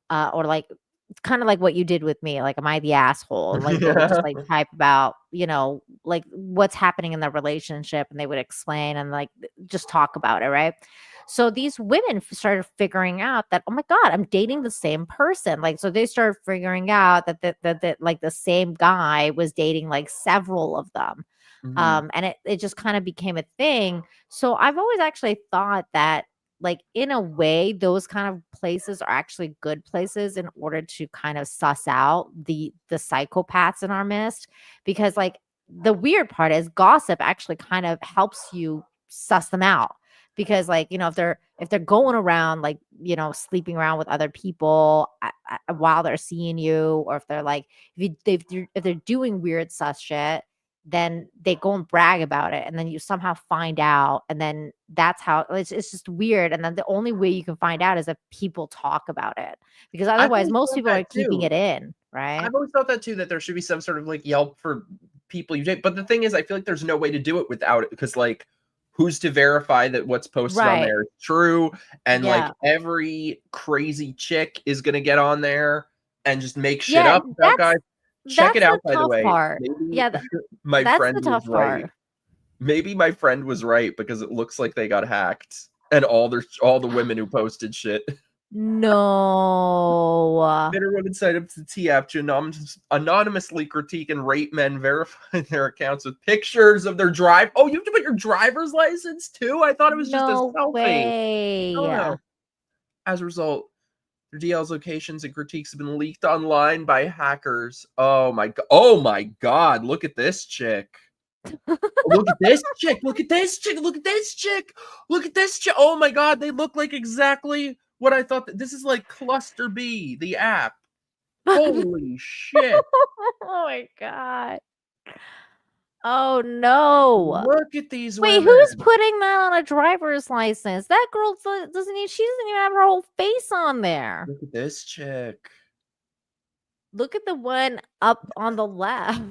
Or like it's kind of like what you did with me. Like, am I the asshole? And like they would just like type about, like what's happening in their relationship and they would explain and like just talk about it, right? So these women started figuring out that, oh my God, I'm dating the same person. Like, so they started figuring out that like the same guy was dating like several of them. Mhm. And it just kind of became a thing. So I've always actually thought that like in a way those kind of places are actually good places in order to kind of suss out the psychopaths in our midst, because like the weird part is gossip actually kind of helps you suss them out, because like if they're going around like sleeping around with other people while they're seeing you, or if they're like if they're doing weird sus shit, then they go and brag about it and then you somehow find out, and then that's how it's just weird, and then the only way you can find out is if people talk about it, because I've otherwise always most thought people that are keeping too. it in, right? I've always thought that too, that there should be some sort of like Yelp for people you date. But the thing is, I feel like there's no way to do it without it because, like, who's to verify that what's posted on Right. there is true? And Yeah. like every crazy chick is gonna get on there and just make shit Yeah, up about guys. Check it that's the out, by the tough way. part. Maybe Yeah, my that's friend the was tough right. part. Maybe my friend was right because it looks like they got hacked and all the women who posted shit. No. Men or women sign up to the T app to anonymously critique and rate men, verify their accounts with pictures of their drive. Oh, you have to put your driver's license too? I thought it was just a No selfie. Oh way. no. As a result, their DL's locations and critiques have been leaked online by hackers. Oh my god, look at this chick. Look at this chick. Look at this chick. Look at this chick. Look at this chick. Oh my god, they look like exactly what I thought. This is like Cluster B, the app. Holy shit. Oh my god. Oh, no. Look at these Wait, who's women. putting that on a driver's license? That girl doesn't even she doesn't even have her whole face on there. Look at this chick. Look at the one up on the left.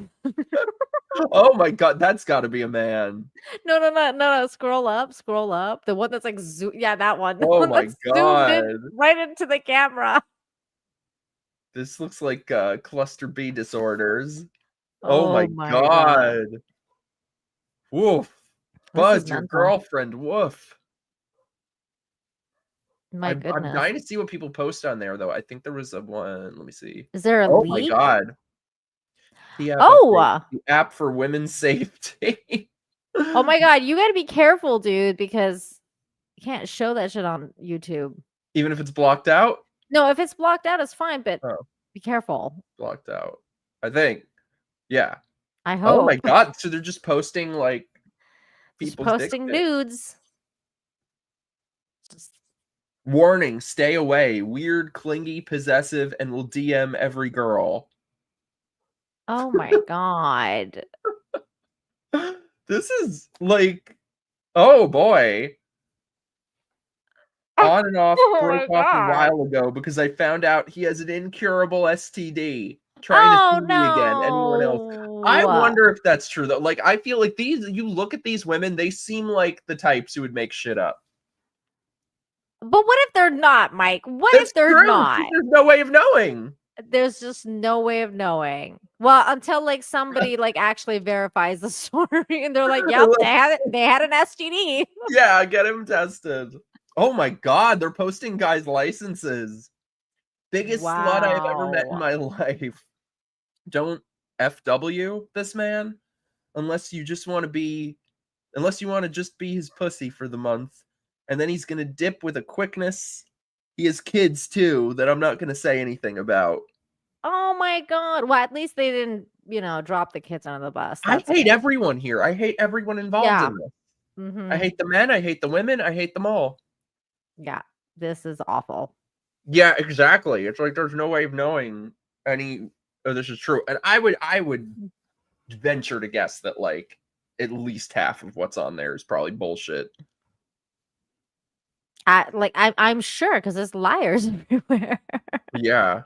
Oh my god, that's gotta be a man. No, no, no, no, no, scroll up, scroll up. The one that's like yeah, that one. The Oh one my that's zoomed in god. right into the camera. This looks like cluster B disorders. Oh Oh my my god. god. Woof. This is Buzz, your mental. girlfriend. Woof. My I'm goodness. dying to see what people post on there, though. I think there was a one. Let me see. Is there a Oh my leak? god. The app update. Oh! The app for women's safety. Oh my god, you gotta be careful, dude, because you can't show that shit on YouTube. Even if it's blocked out? No, if it's blocked out, it's fine, but Oh, be careful. blocked out. I think. Yeah. I Oh my hope. god. So they're just posting like Just people's dick posting pics. nudes. Just Warning, stay away. Weird, clingy, possessive, and will DM every girl. oh my god. This is like, oh boy. On and off, Oh broke my off a god. while ago because I found out he has an incurable STD. Trying to Oh see me again. Anyone else? I no. wonder if that's true though. Like, I feel like you look at these women, they seem like the types who would make shit up. But what if they're not, Mike? What That's if they're true. not? There's no way of knowing. There's just no way of knowing. Well, until like somebody like actually verifies the story and they're like, "Yep, they had an STD." Yeah, get him tested. Oh my god, they're posting guys' licenses. Biggest slut I have ever met in Wow. my life. Don't FW this man unless you want to just be his pussy for the month. And then he's gonna dip with a quickness. He has kids too that I'm not gonna say anything about. Oh my god. Well, at least they didn't, drop the kids under the bus. I That's hate good. everyone here. I hate everyone involved Yeah. in this. I Mhm. hate the men, I hate the women, I hate them all. Yeah. This is awful. Yeah, exactly. It's like there's no way of knowing this is true. And I would venture to guess that like at least half of what's on there is probably bullshit. I'm sure because there's liars everywhere. Yeah.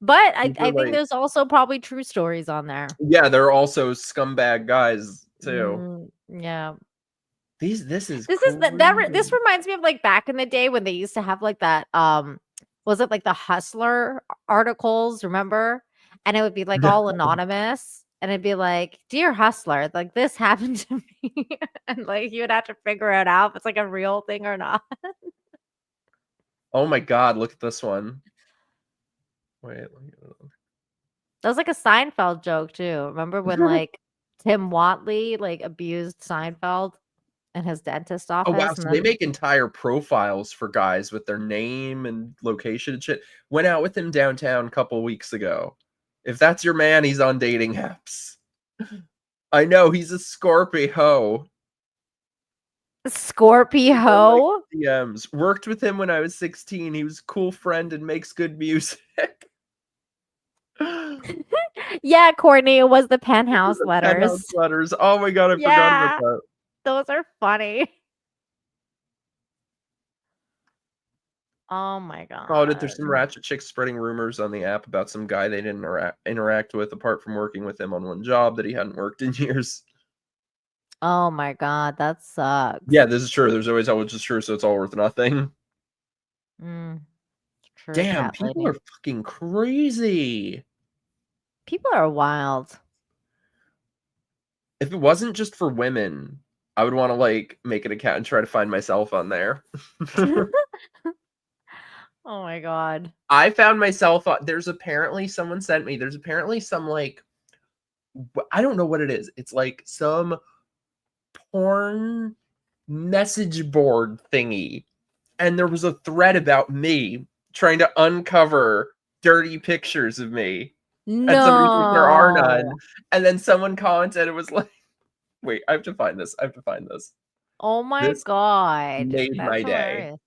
But These I are, think like, there's also probably true stories on there. yeah, they're also scumbag guys too. Yeah. This is This crazy. reminds me of like back in the day when they used to have like that was it like the Hustler articles, remember? And it would be like all anonymous and it'd be like, "Dear Hustler, like this happened to me." And like you would have to figure it out if it's like a real thing or not. Oh my god, look at this one. Wait. That was like a Seinfeld joke too. Remember when like Tim Watley like abused Seinfeld in his dentist Oh wow, office and so they then make entire profiles for guys with their name and location and shit. Went out with him downtown a couple weeks ago. If that's your man, he's on dating apps. I know, he's a Scorpio. Scorpio. Like DMs. Worked with him when I was 16. He was a cool friend and makes good music. Yeah, Courtney, it was the penthouse letters. Penthouse letters. Oh my god, I forgot about Yeah, that. those are funny. Oh my Oh, there's some god. ratchet chicks spreading rumors on the app about some guy they didn't interact with apart from working with him on one job that he hadn't worked in years. Oh my god, that sucks. Yeah, this is true. There's always how it's just true, so it's all worth nothing. True, Damn, cat people lady. are fucking crazy. People are wild. If it wasn't just for women, I would want to like make an account and try to find myself on there. Oh my god. I found myself there's apparently someone sent me. There's apparently some like I don't know what it is. It's like some porn message board thingy. And there was a thread about me trying to uncover dirty pictures of me. And somebody's like, there are none. No. And then someone commented, it was like, wait, I have to find this. Oh my This god. made That's my day. hilarious.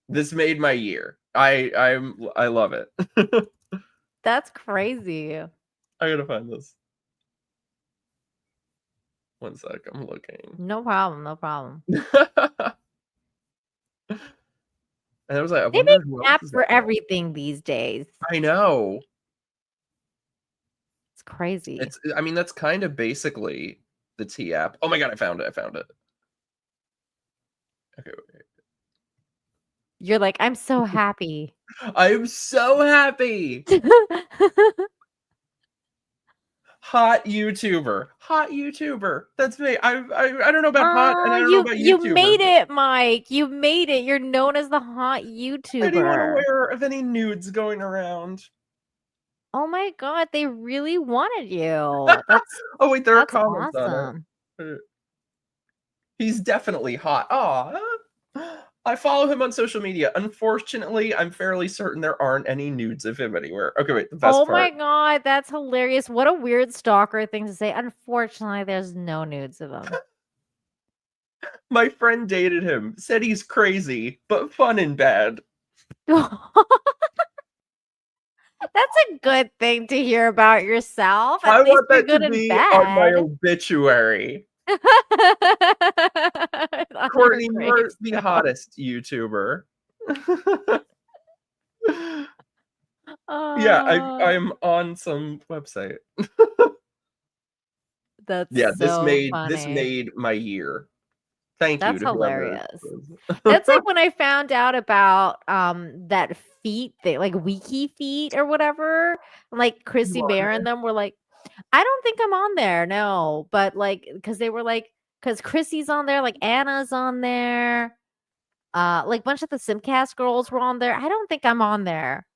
This made my year. I love it. That's crazy. I gotta find this. One sec, I'm looking. No problem, no problem. And I was like, I They make wonder who an else app is for that. everything these days. I know. It's crazy. I mean, that's kind of basically the T app. Oh my god, I found it. Okay, wait. You're like, I'm so happy. I'm so happy. Hot YouTuber. That's me. I don't know about hot, and I don't know about You YouTuber. made it, Mike. You made it. You're known as the hot Anyone YouTuber. aware of any nudes going around? Oh my god, they really wanted you. That's Oh wait, there are that's comments on awesome. it. He's definitely hot. Aw. I follow him on social media. Unfortunately, I'm fairly certain there aren't any nudes of him anywhere. Okay, wait, the best Oh part. my god, that's hilarious. What a weird stalker thing to say. Unfortunately, there's no nudes of him. My friend dated him, said he's crazy, but fun and bad. That's a good thing to hear about yourself. I At least want you're that to good and be on my bad. obituary. On your Courtney, you are the gravestone. hottest YouTuber. Yeah, Oh, I'm on some website. that's Yeah, this so funny. made my year. Thank you That's to whoever. hilarious. That's like when I found out about that feet thing, like Wiki Feet or whatever. Like You Chrissy on Bear and them were like, I don't think I'm on there, no. But like, because they were like, because Chrissy's on there, like Anna's on there, like a bunch of the Simcast girls were on there. I don't think I'm on there.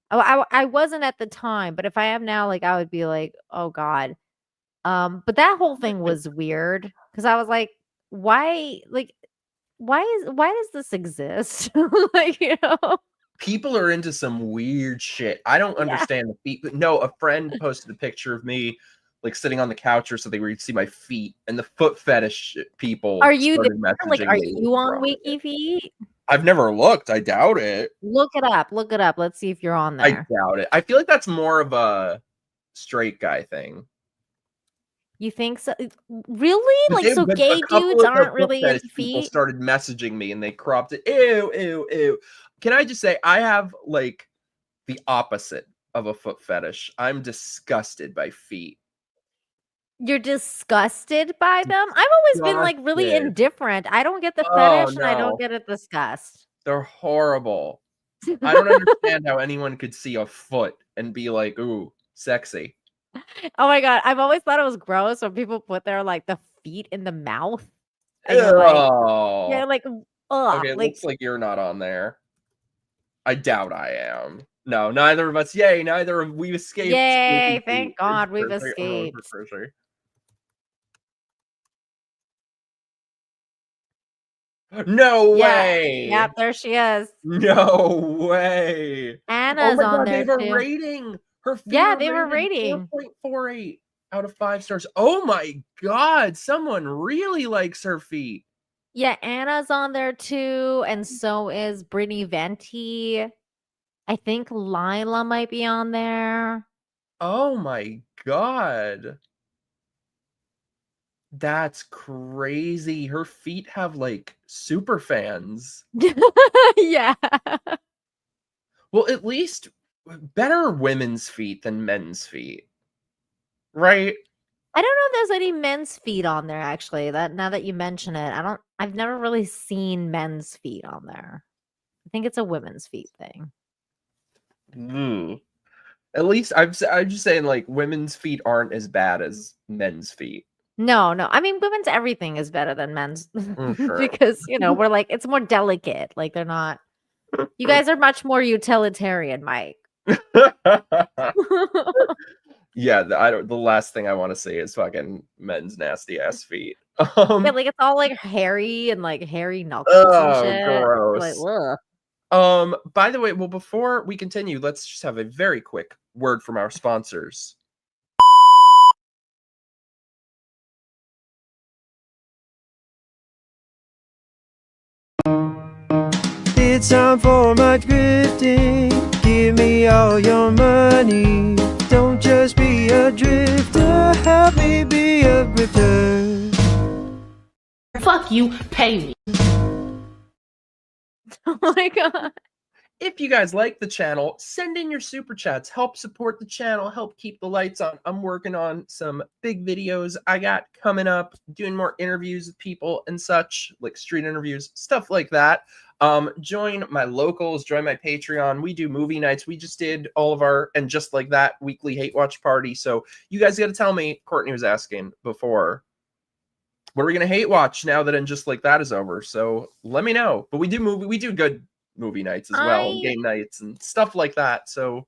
Oh, I wasn't at the time, but if I am now, like I would be like, oh God. But that whole thing was weird because I was like, why like why does this exist? Like, you know? People are into some weird shit. I don't Yeah. understand the feet. But no, a friend posted a picture of me like sitting on the couch or something where you'd see my feet, and the foot fetish people Are you there? started Like, messaging are me you on from it. Wiki Feet? I've never looked. I doubt it. Look it up. Look it up. Let's see if you're on I there. doubt it. I feel like that's more of a straight guy thing. You think so? Really? Like, so But a gay couple dudes of the aren't foot really fetish into people feet? started messaging me and they cropped it. Ew, ew, ew. Can I just say I have like the opposite of a foot fetish. I'm disgusted by feet. You're disgusted by them? I've always been like really Disgusted. indifferent. I don't get the Oh fetish and I don't no. get a disgust. They're horrible. I don't understand how anyone could see a foot and be like, ooh, sexy. Oh my god, I've always thought it was gross when people put their like the feet in the mouth and Ew. you're like, ugh, Okay, it like looks like you're not on there. I doubt I am. No, neither of us. Yay, neither of we escaped. yay, Wiki feet. thank God we've Perfect. I'm going for escaped. Chrissy. No Yeah, way. yep, there she is. No way. Oh Anna's my on god, they there have a too. rating. Her feet Yeah, are they have a rated rating. 4.48 out of 5 stars. Oh my god, someone really likes her feet. Yeah, Anna's on there too, and so is Brittany Venti. I think Lila might be on there. Oh my god. That's crazy. Her feet have like super fans. Yeah. Well, at least better women's feet than men's feet. Right? I don't know if there's any men's feet on there actually. That now that you mention it, I've never really seen men's feet on there. I think it's a women's feet thing. Mm. At least I'm just saying like women's feet aren't as bad as men's feet. No, no. I mean, women's everything is better than men's Sure. because, we're like it's more delicate. Like they're not you guys are much more utilitarian, Mike. Yeah, the last thing I want to see is fucking men's nasty ass feet. Yeah, like it's all like hairy and like hairy knuckles and Oh, shit. Like, gross. ugh. By the way, well, before we continue, let's just have a very quick word from our sponsors. It's time for my grifting. Give me all your money. Don't just be a drifter. Help me be a grifter. Fuck you, pay me. Oh my god. if you guys like the channel, send in your super chats. Help support the channel. Help keep the lights on. I'm working on some big videos I got coming up, doing more interviews with people and such, like street interviews, stuff like that. Join my locals, join my Patreon. We do movie nights. We just did all of our, and just like that, weekly hate watch party. So you guys got to tell me, Courtney was asking before, what are we going to hate watch now that And Just Like That is over? So let me know. But we do good movie nights as well, game nights and stuff like that. So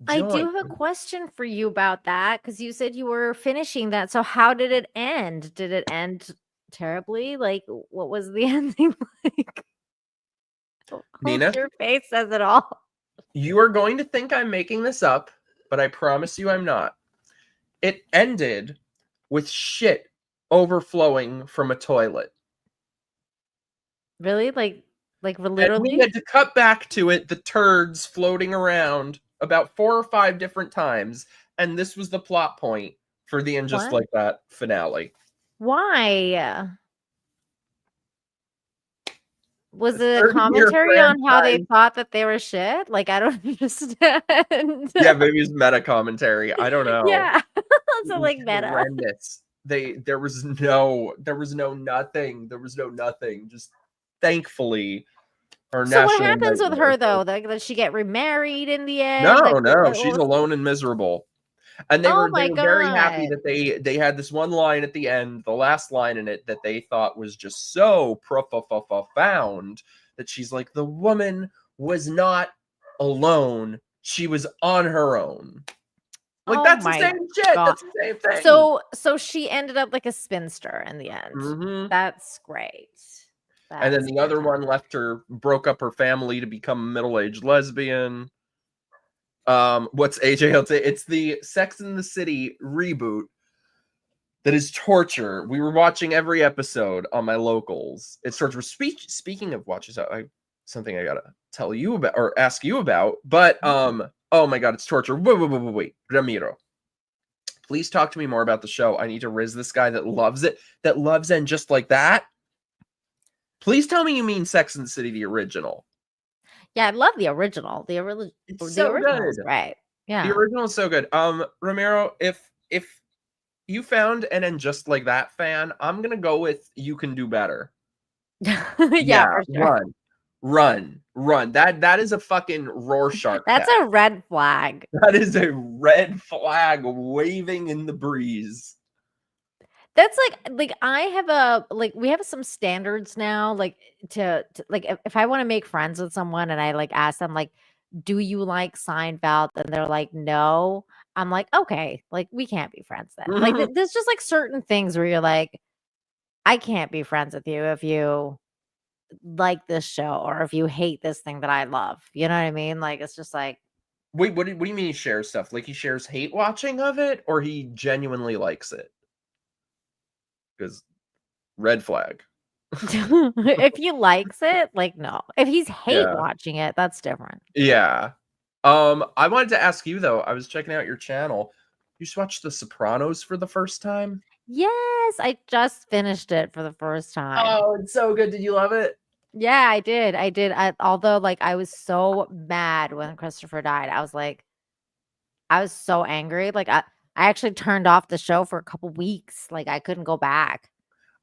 I do have a question for you about that, because you said you were finishing that. So how did it end? Did it end terribly? Like, what was the ending like? Nina, your face says it all. You are going to think I'm making this up, but I promise you I'm not. It ended with shit overflowing from a toilet. Really? Like literally? And we had to cut back to it, the turds floating around about 4 or 5 different times, and this was the plot point for the And Just Like That finale. Why? Was it a commentary on how they thought that they were shit? Like, I don't understand. Yeah, maybe it's meta commentary. I don't know. Yeah. So like meta. Horrendous. There was no nothing. Just thankfully, her so what happens with her though? Like, does she get remarried in the end? No, she's alone and miserable. And they were very happy that they had this one line at the end, the last line in it, that they thought was just so profound, that she's like, the woman was not alone, she was on her own. Like, that's the same shit. That's the same thing. So she ended up like a spinster in the end. Mm-hmm. That's great. And then the other one broke up her family to become a middle-aged lesbian. What's AJ? It's the Sex and the City reboot that is torture. We were watching every episode on my locals. It's torture. Speaking of watches, something I gotta tell you about or ask you about. But oh my god, it's torture. Wait, Ramiro, please talk to me more about the show. I need to riz this guy that loves it, that loves And Just Like That. Please tell me you mean Sex and the City, the original. Yeah, I love the original. The original is right. Yeah, the original is so good. Ramiro, if you found an And Just Like That fan, I'm gonna go with You Can Do Better. Yeah, for sure. Run. That is a fucking Rorschach. That's a red flag. That is a red flag waving in the breeze. That's like I have we have some standards now, like to like if I want to make friends with someone and I like ask them like, do you like Seinfeld? And they're like, no. I'm like, okay, like we can't be friends then. Mm-hmm. Like there's just like certain things where you're like, I can't be friends with you if you like this show or if you hate this thing that I love. You know what I mean? Like it's just like, wait, what do you mean he shares stuff? Like he shares hate watching of it, or he genuinely likes it? Because red flag. If he likes it, like no. If he's hate watching it, that's different. Yeah. I wanted to ask you though. I was checking out your channel. You just watched The Sopranos for the first time? Yes, I just finished it for the first time. Oh, it's so good. Did you love it? Yeah, I did. Although like I was so mad when Christopher died. I was so angry. Like I actually turned off the show for a couple weeks. Like I couldn't go back.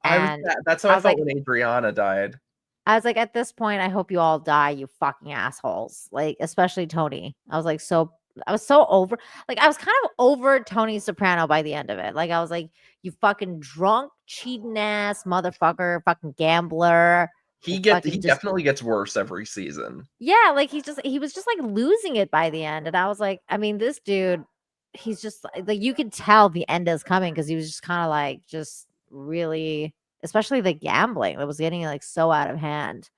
That's how I felt when Adriana died. I was like, at this point, I hope you all die, you fucking assholes. Like, especially Tony. I was so over. Like, I was kind of over Tony Soprano by the end of it. Like, I was like, you fucking drunk, cheating ass motherfucker, fucking gambler. He definitely gets worse every season. Yeah, like he was just like losing it by the end. And I was like, I mean, this dude, he's just like you could tell the end is coming because he was just kind of like just really, especially the gambling that was getting like so out of hand.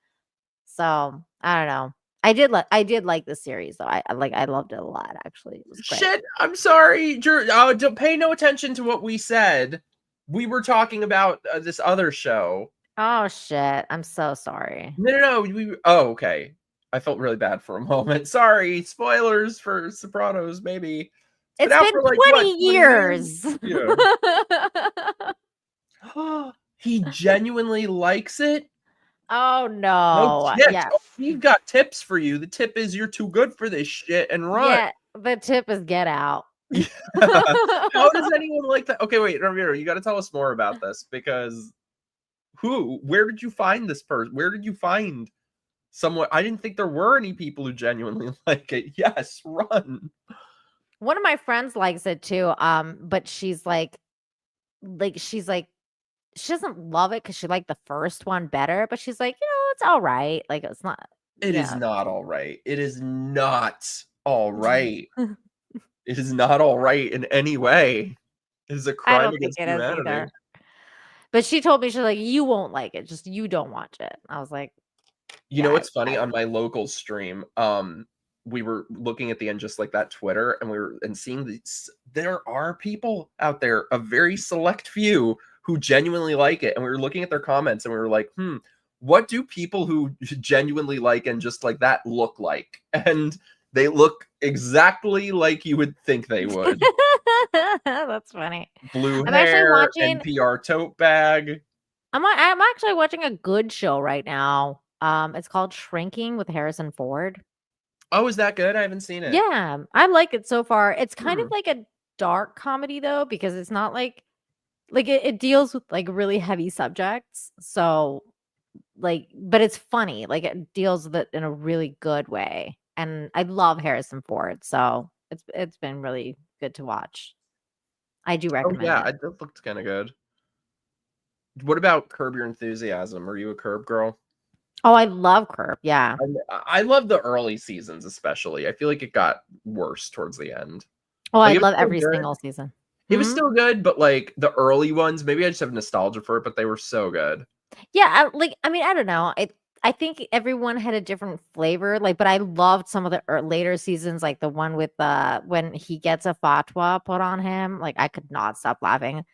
So I don't know. I did like the series though. I loved it a lot actually. It was great. Shit, I'm sorry, Drew. Don't pay no attention to what we said. We were talking about this other show. Oh shit! I'm so sorry. No. Oh, okay. I felt really bad for a moment. Sorry. Spoilers for Sopranos, maybe. It's been like, 20 years. Yeah. He genuinely likes it? Oh No no. tips. Yeah. Oh, we've got tips for you. The tip is you're too good for this shit and run. Yeah. The tip is get out. How does anyone like that? Okay, wait, Ramiro, you got to tell us more about this because where did you find this person? Where did you find someone? I didn't think there were any people who genuinely like it. Yes, run. One of my friends likes it too. But she's like she doesn't love it because she liked the first one better, but she's like, it's all right. Like it's not. It is not all right. It is not all right. It is not all right in any way. It is a I crime don't think against it is humanity. either. But she told me, she's like, you won't like it. Just you don't watch it. I was like, You know what's funny? On my local stream, we were looking at the end just like that Twitter, and we were seeing these. There are people out there, a very select few, who genuinely like it, and we were looking at their comments, and we were like, what do people who genuinely like and just like that look like? And they look exactly like you would think they would. That's funny. Blue I'm hair, actually watching. NPR tote bag. I'm actually watching a good show right now. It's called Shrinking with Harrison Ford. Oh, is that good? I haven't seen it. Yeah, I like it so far. It's kind of like a dark comedy though, because it's not like it deals with like really heavy subjects. So but it's funny. Like it deals with it in a really good way. And I love Harrison Ford, so it's been really good to watch. I do recommend it. That looked kind of good. What about Curb Your Enthusiasm? Are you a Curb girl? Oh, I love Curb. Yeah. I love the early seasons, especially. I feel like it got worse towards the end. Oh, Like, I love every single season. It was still good, but like the early ones, maybe I just have nostalgia for it, but they were so good. Yeah, I don't know. I think everyone had a different flavor. But I loved some of the later seasons, like the one with when he gets a fatwa put on him. Like I could not stop laughing.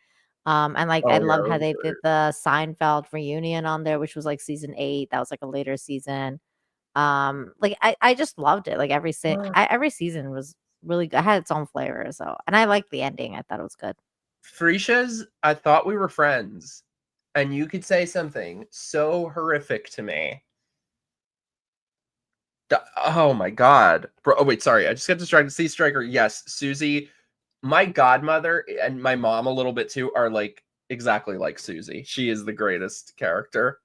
And I loved how they did the Seinfeld reunion on there, which was like season 8. That was like a later season. I just loved it. Like every season was really good. It had its own flavor. So, and I liked the ending. I thought it was good. Frishas, I thought we were friends, and you could say something so horrific to me. Oh my god, bro! Oh wait, sorry, I just got distracted. See, Striker, yes, Susie. My godmother and my mom a little bit too are like exactly like Susie. She is the greatest character.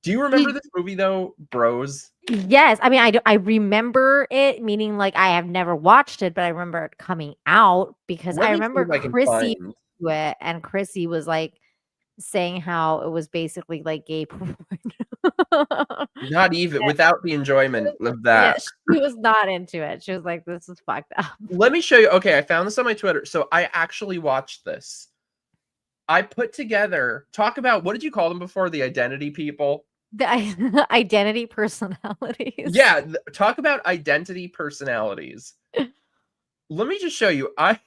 Do you remember this movie though, Bros? Yes, I mean I remember it, meaning like I have never watched it, but I remember it coming out because I remember Chrissy to it, and Chrissy was like saying how it was basically like gay porn. Not even without the enjoyment of that. Yeah, she was not into it. She was like, "This is fucked up." Let me show you. Okay, I found this on my Twitter. So I actually watched this. I put together. Talk about what did you call them before? The identity people. The identity personalities. Yeah, talk about identity personalities. Let me just show you. I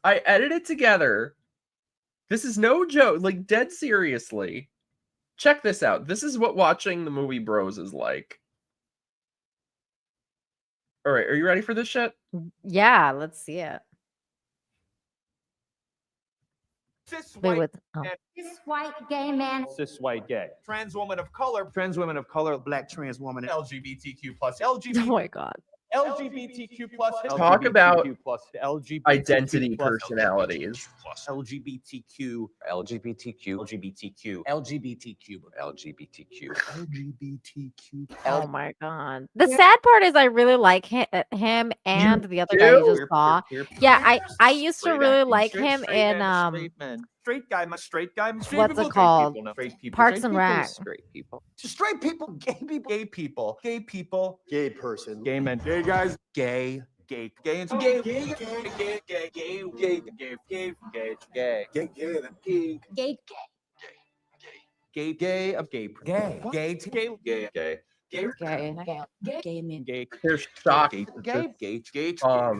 edited together. This is no joke. Like dead seriously. Check this out. This is what watching the movie Bros is like. All right, are you ready for this shit? Yeah, let's see it. Cis white, cis white gay man, cis white gay, trans woman of color, black trans woman, LGBTQ plus, Oh my god. LGBTQ plus. Talk about LGBT identity personalities. LGBTQ. Oh my god. The sad part is I really like him and the other guy you just saw. Yeah, I used to really like him in straight guy. What's it called? Parks and Rec. Straight people, gay people, gay person, gay men, gay guys, gay, and gay, men. They're shocked. It's all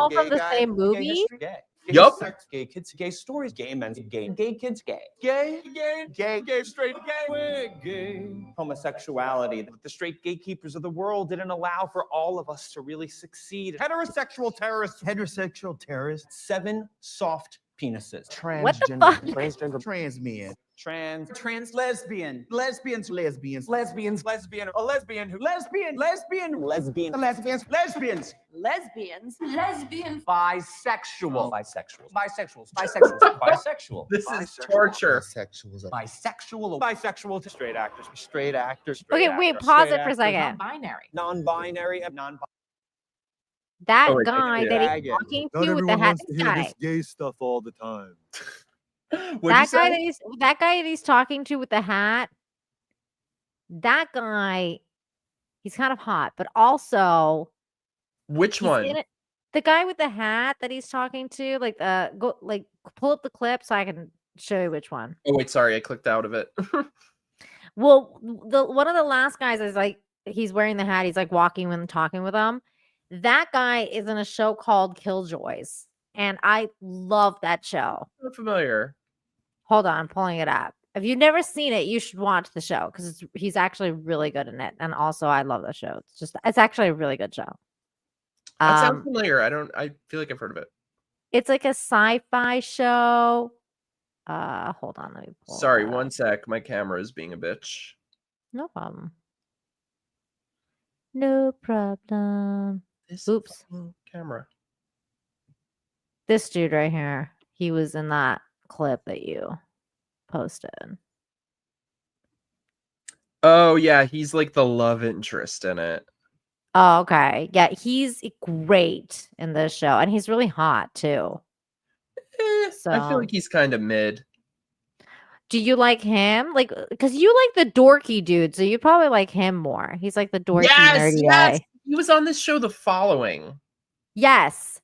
from the same movie. Yup. Gay kids, gay stories, gay men, gay kids, gay, straight, gay. Homosexuality. The straight gatekeepers of the world didn't allow for all of us to really succeed. Heterosexual terrorists. 7 soft penises. What the fuck? Transgender. Trans men. Trans lesbian. Lesbians. Lesbians. Lesbians. Lesbian. A lesbian who. Lesbian. Lesbian. Lesbian. Lesbians. Lesbians. Lesbians. Lesbians. Bisexual. Bisexuals. Bisexuals. Bisexuals. Bisexual. This is torture. Bisexuals. Bisexual. Bisexual. Straight actors. Straight actors. Okay, wait, pause it for a second. Binary. Non-binary. That Oh, wait, guy that he's yeah. talking Not to with the everyone hat. wants to This hear guy. this gay stuff all the time. What'd you That guy say? that guy that he's talking to with the hat. That guy, he's kind of hot, but also Which he's one? in it. The guy with the hat that he's talking to, like go like pull up the clip so I can show you which one. Oh wait, sorry, I clicked out of it. Well, the one of the last guys is like he's wearing the hat. He's like walking and talking with them. That guy is in a show called Killjoys, and I love that show. Not familiar. Hold on, I'm pulling it up. If you've never seen it, you should watch the show because he's actually really good in it. And also, I love the show. It's actually a really good show. That sounds familiar. I feel like I've heard of it. It's like a sci-fi show. Hold on, let me pull. Sorry, it up. one sec. My camera is being a bitch. No problem. No problem. This Oops. fucking camera. This dude right here. He was in that clip that you posted. Oh yeah, he's like the love interest in it. Oh, okay. Yeah, he's great in this show, and he's really hot too. I feel So- like he's kind of mid. Do you like him? Like, because you like the dorky dude, so you probably like him more. He's like the dorky, nerdy guy. He was on this show The Following. Yes.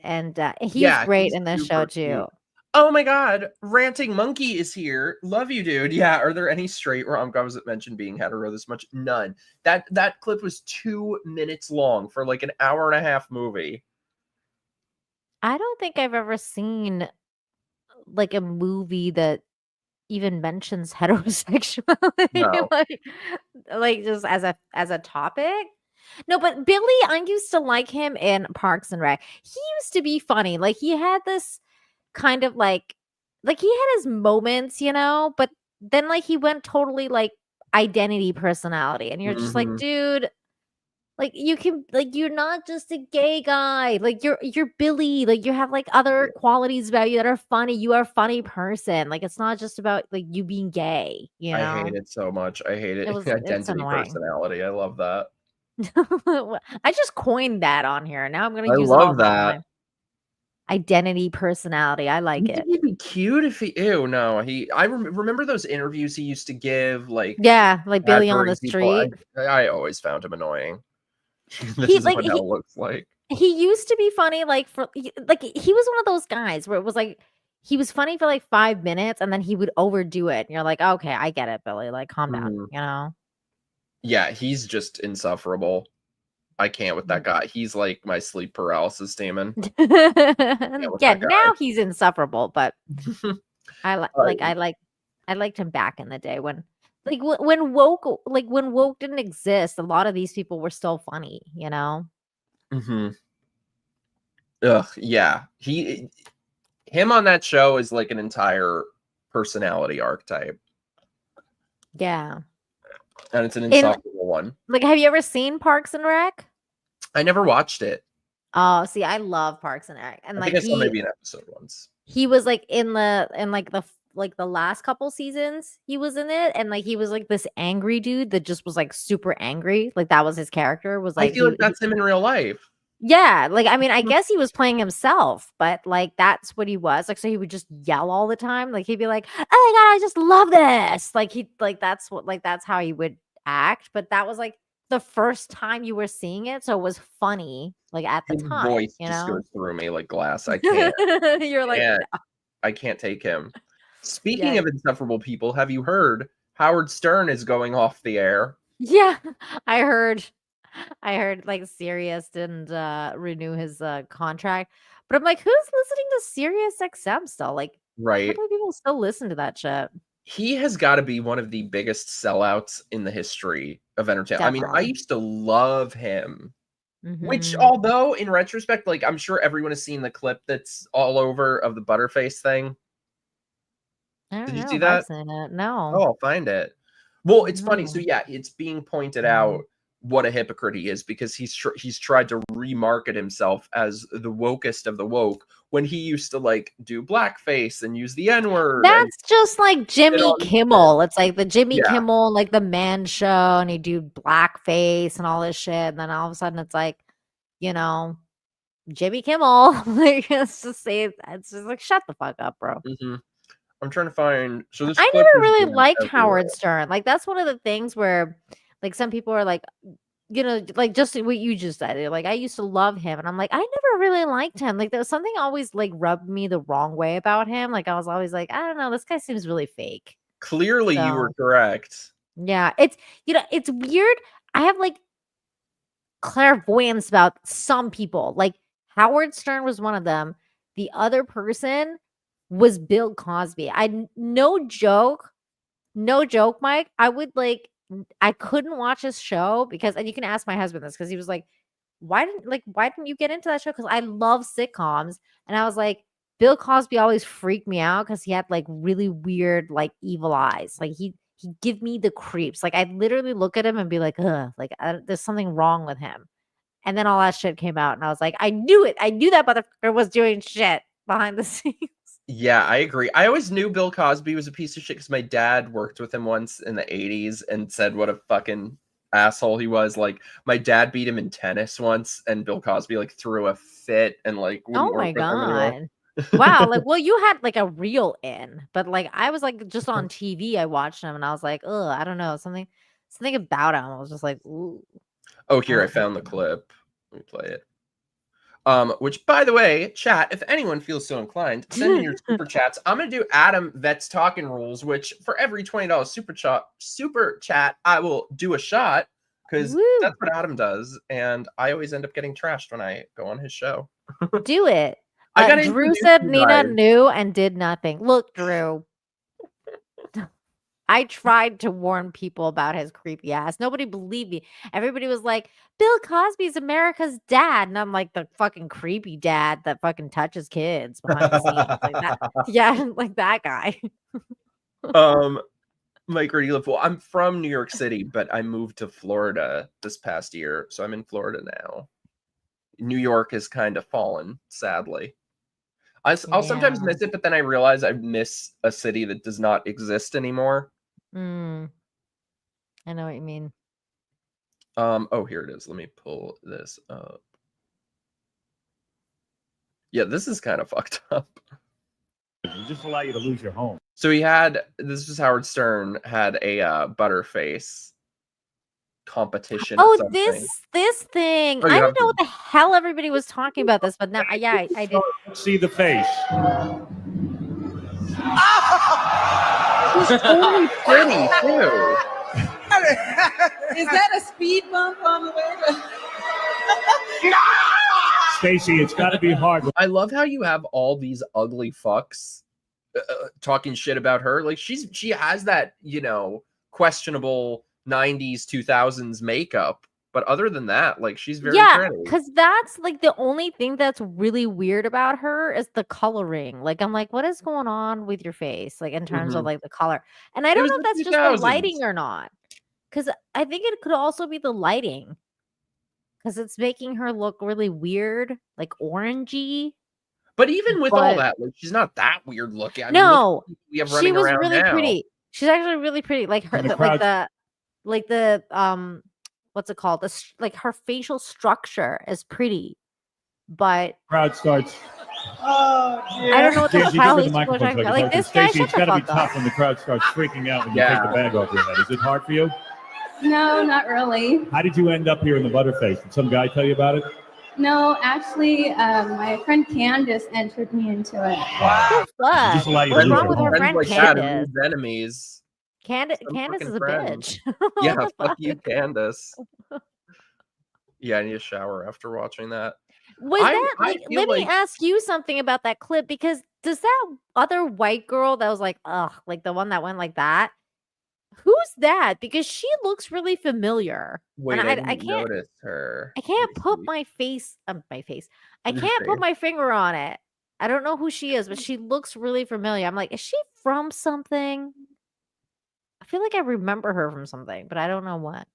And he's Yeah, great he's in this show super too. cute. Oh my god, Ranting Monkey is here. Love you, dude. Yeah, are there any straight rom-coms that mention being hetero this much? None. That clip was 2 minutes long for like an hour and a half movie. I don't think I've ever seen like a movie that even mentions heterosexuality, No. like just as a topic. No, but Billy, I used to like him in Parks and Rec. He used to be funny. Like he had this kind of like he had his moments, you know, but then like he went totally like identity personality, and you're just like, Mhm. dude, like you can like you're not just a gay guy. Like you're Billy. Like you have like other qualities about you that are funny. You are a funny person. Like it's not just about like you being gay, you know. I hate it so much. I hate it. It's Identity annoying. personality. I love that. I just coined that on here. Now I'm gonna I use it all love the that. time. Identity personality. I like Wouldn't it. he be cute if he? Ew, no. I remember those interviews he used to give, like Yeah, like Billy on the advertising people. street. I always found him annoying. This He- is like, what he- hell looks like. He used to be funny, like he was one of those guys where it was like he was funny for like 5 minutes and then he would overdo it. And you're like, okay, I get it, Billy. Like, calm down, Mhm. you know? Yeah, he's just insufferable. I can't with Mm. that guy. He's like my sleep paralysis demon. with Yeah, that guy. now he's insufferable, but I Uh, I liked him back in the day when when woke didn't exist. A lot of these people were still funny, you know? Mhm. Ugh, yeah. Him on that show is like an entire personality archetype, Yeah. and it's an insufferable one. Like, have you ever seen Parks and Rec? I never watched it. Oh, see, I love Parks and Rec, and I like think I saw maybe an episode once. he was like in the last couple seasons he was in it, and like he was like this angry dude that just was like super angry. Like that was his character. Was like I feel like that's him in real life. yeah. Like I mean, I guess he was playing himself, but like that's what he was. Like so he would just yell all the time. Like he'd be like, "Oh my god, I just love this!" That's how he would act. But that was like the first time you were seeing it, so it was funny. Like at the His time, voice you just know. goes through me like glass. I can't. You're like, I can't take him. Speaking Yeah. of insufferable people, have you heard Howard Stern is going off the air? yeah, I heard like Sirius didn't renew his contract, but I'm like, who's listening to Sirius XM still? Like, Right. how many people still listen to that shit? He has got to be one of the biggest sellouts in the history of entertainment. I mean, I Definitely. used to love him Which, Mhm. although in retrospect, like I'm sure everyone has seen the clip that's all over of the Butterface thing. I don't Did you know see if I've that? seen it. No. Oh, I'll find it. Well, it's funny. So No. yeah, it's being pointed out what a hypocrite he is because he's tried to remarket himself as the wokest of the woke when he used to like do blackface and use the N-word and That's just like Jimmy on- Kimmel. It's like the Jimmy Yeah. Kimmel, like the Man Show, and he do blackface and all this shit. And then all of a sudden, it's like, you know, Jimmy Kimmel. Like it's just like shut the fuck up, bro. Mhm. I'm trying to find. So this I clip never is really going liked everywhere. Howard Stern. Like that's one of the things where, like, some people are like, you know, like just what you just said. They're like, I used to love him, and I'm like, I never really liked him. Like there was something always like rubbed me the wrong way about him. Like I was always like, I don't know, this guy seems really fake. Clearly, you were So correct. yeah, it's it's weird. I have like clairvoyance about some people. Like Howard Stern was one of them. The other person was Bill Cosby. No joke, Mike. I would like I couldn't watch his show because, and you can ask my husband this because he was like, why didn't you get into that show? Because I love sitcoms. And I was like, Bill Cosby always freaked me out because he had like really weird, like evil eyes. Like he'd give me the creeps. Like I'd literally look at him and be like, ugh, like there's something wrong with him. And then all that shit came out, and I was like, I knew it. I knew that motherfucker was doing shit behind the scenes. Yeah, I agree. I always knew Bill Cosby was a piece of shit because my dad worked with him once in the 80s and said what a fucking asshole he was. Like, my dad beat him in tennis once, and Bill Cosby, like, threw a fit and, like, wouldn't Oh work my with him anymore. god. Wow, like, well, you had like a real in, but like I was like just on TV, I watched him and I was like, ugh, I don't know, something about him. I was just like, ooh. Oh, here, I don't found the know. clip. Let me play it. Which, by the way, chat, if anyone feels so inclined, send in your super chats. I'm gonna do Adam Vet's talking rules, which for every $20 super chat, I will do a shot because Woo. that's what Adam does, and I always end up getting trashed when I go on his show. Do it. I gotta Drew introduce said you Nina guys. knew and did nothing. Look, Drew. I tried to warn people about his creepy ass. Nobody believed me. Everybody was like, Bill Cosby's America's dad. And I'm like the fucking creepy dad that fucking touches kids behind the scenes. Like that. Yeah, like that guy. Mike, where do you live? Well, I'm from New York City, but I moved to Florida this past year, so I'm in Florida now. New York has kind of fallen, sadly. I'll sometimes miss it, but then I realize I miss a city that does not exist anymore. I know what you mean. Oh, here it is. Let me pull this up. Yeah, this is kind of fucked up. It'll just allow you to lose your home. So this was Howard Stern had a Butterface competition. Oh, or this thing. Oh, I don't know what the hell everybody was talking about this, but now, yeah, I did. See the face. She's totally pretty too. Is that a speed bump on the way to? Stacy, it's got to be hard. I love how you have all these ugly fucks talking shit about her. Like she has that, questionable 90s 2000s makeup, but other than that, like she's very pretty. Because that's like the only thing that's really weird about her is the coloring. Like I'm like, what is going on with your face? Like in terms of like the color. And I don't know if that's just the lighting or not. Because I think it could also be the lighting. Because it's making her look really weird, like orangey. But even with all that, like she's not that weird looking. I mean, No, we have running she was around really now. pretty. She's actually really pretty. Like her, like the what's it called? Like her facial structure is pretty, but Crowd starts. Oh, dear. I don't know what the Daisy, hell give he's her the talking microphone so I about. can Like talk to this guy, Stacy, shut it's the got to be fuck tough up. when the crowd starts freaking out when you take the bag off your head. Is it hard for you? No, not really. How did you end up here in the Butterface? Did some guy tell you about it? No, actually, my friend Candace entered me into it. Wow. Fuck. Just allow you to What's lose wrong your with her home. friend Friends like that who Candace? lose enemies. Candace fucking is a friends. bitch. Yeah, What the fuck you, Candace. Yeah, I need a shower after watching that. Was that like? Let me ask you something about that clip, because does that other white girl that was like, ugh, like the one that went like that? Who's that? Because she looks really familiar. Wait, and I I didn't can't notice her. I can't Let put me my face I Your can't put face. my finger on it. I don't know who she is, but she looks really familiar. I'm like, is she from something? I feel like I remember her from something, but I don't know what.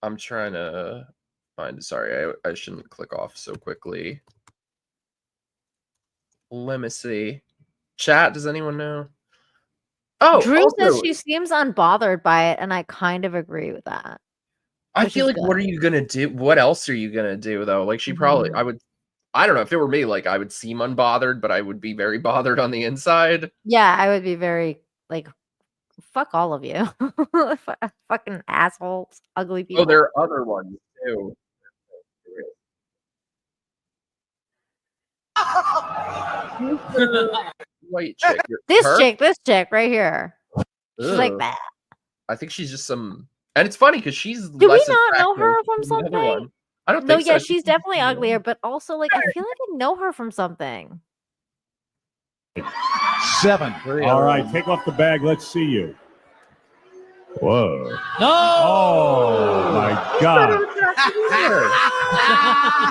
I'm trying to find. Sorry, I shouldn't click off so quickly. Let me see. Chat, does anyone know? Oh, Drew says also, she seems unbothered by it, and I kind of agree with that. I which feel is like, what are good. you gonna do? What else are you gonna do though? Like, she probably, Mhm. I don't know, if it were me, like, I would seem unbothered, but I would be very bothered on the inside. Yeah, I would be very like, fuck all of you. Fucking assholes, ugly Oh, people. there are other ones too. White chick. This Her? chick right here. She's like Ugh. that. I think she's just some, and it's funny because she's Do we less not know attractive her from than the other something? one. I don't No, think yeah, so. she's definitely uglier, but also like I feel like I know her from something. 7. All right, take off the bag. Let's see you. Whoa. No! Oh, my God.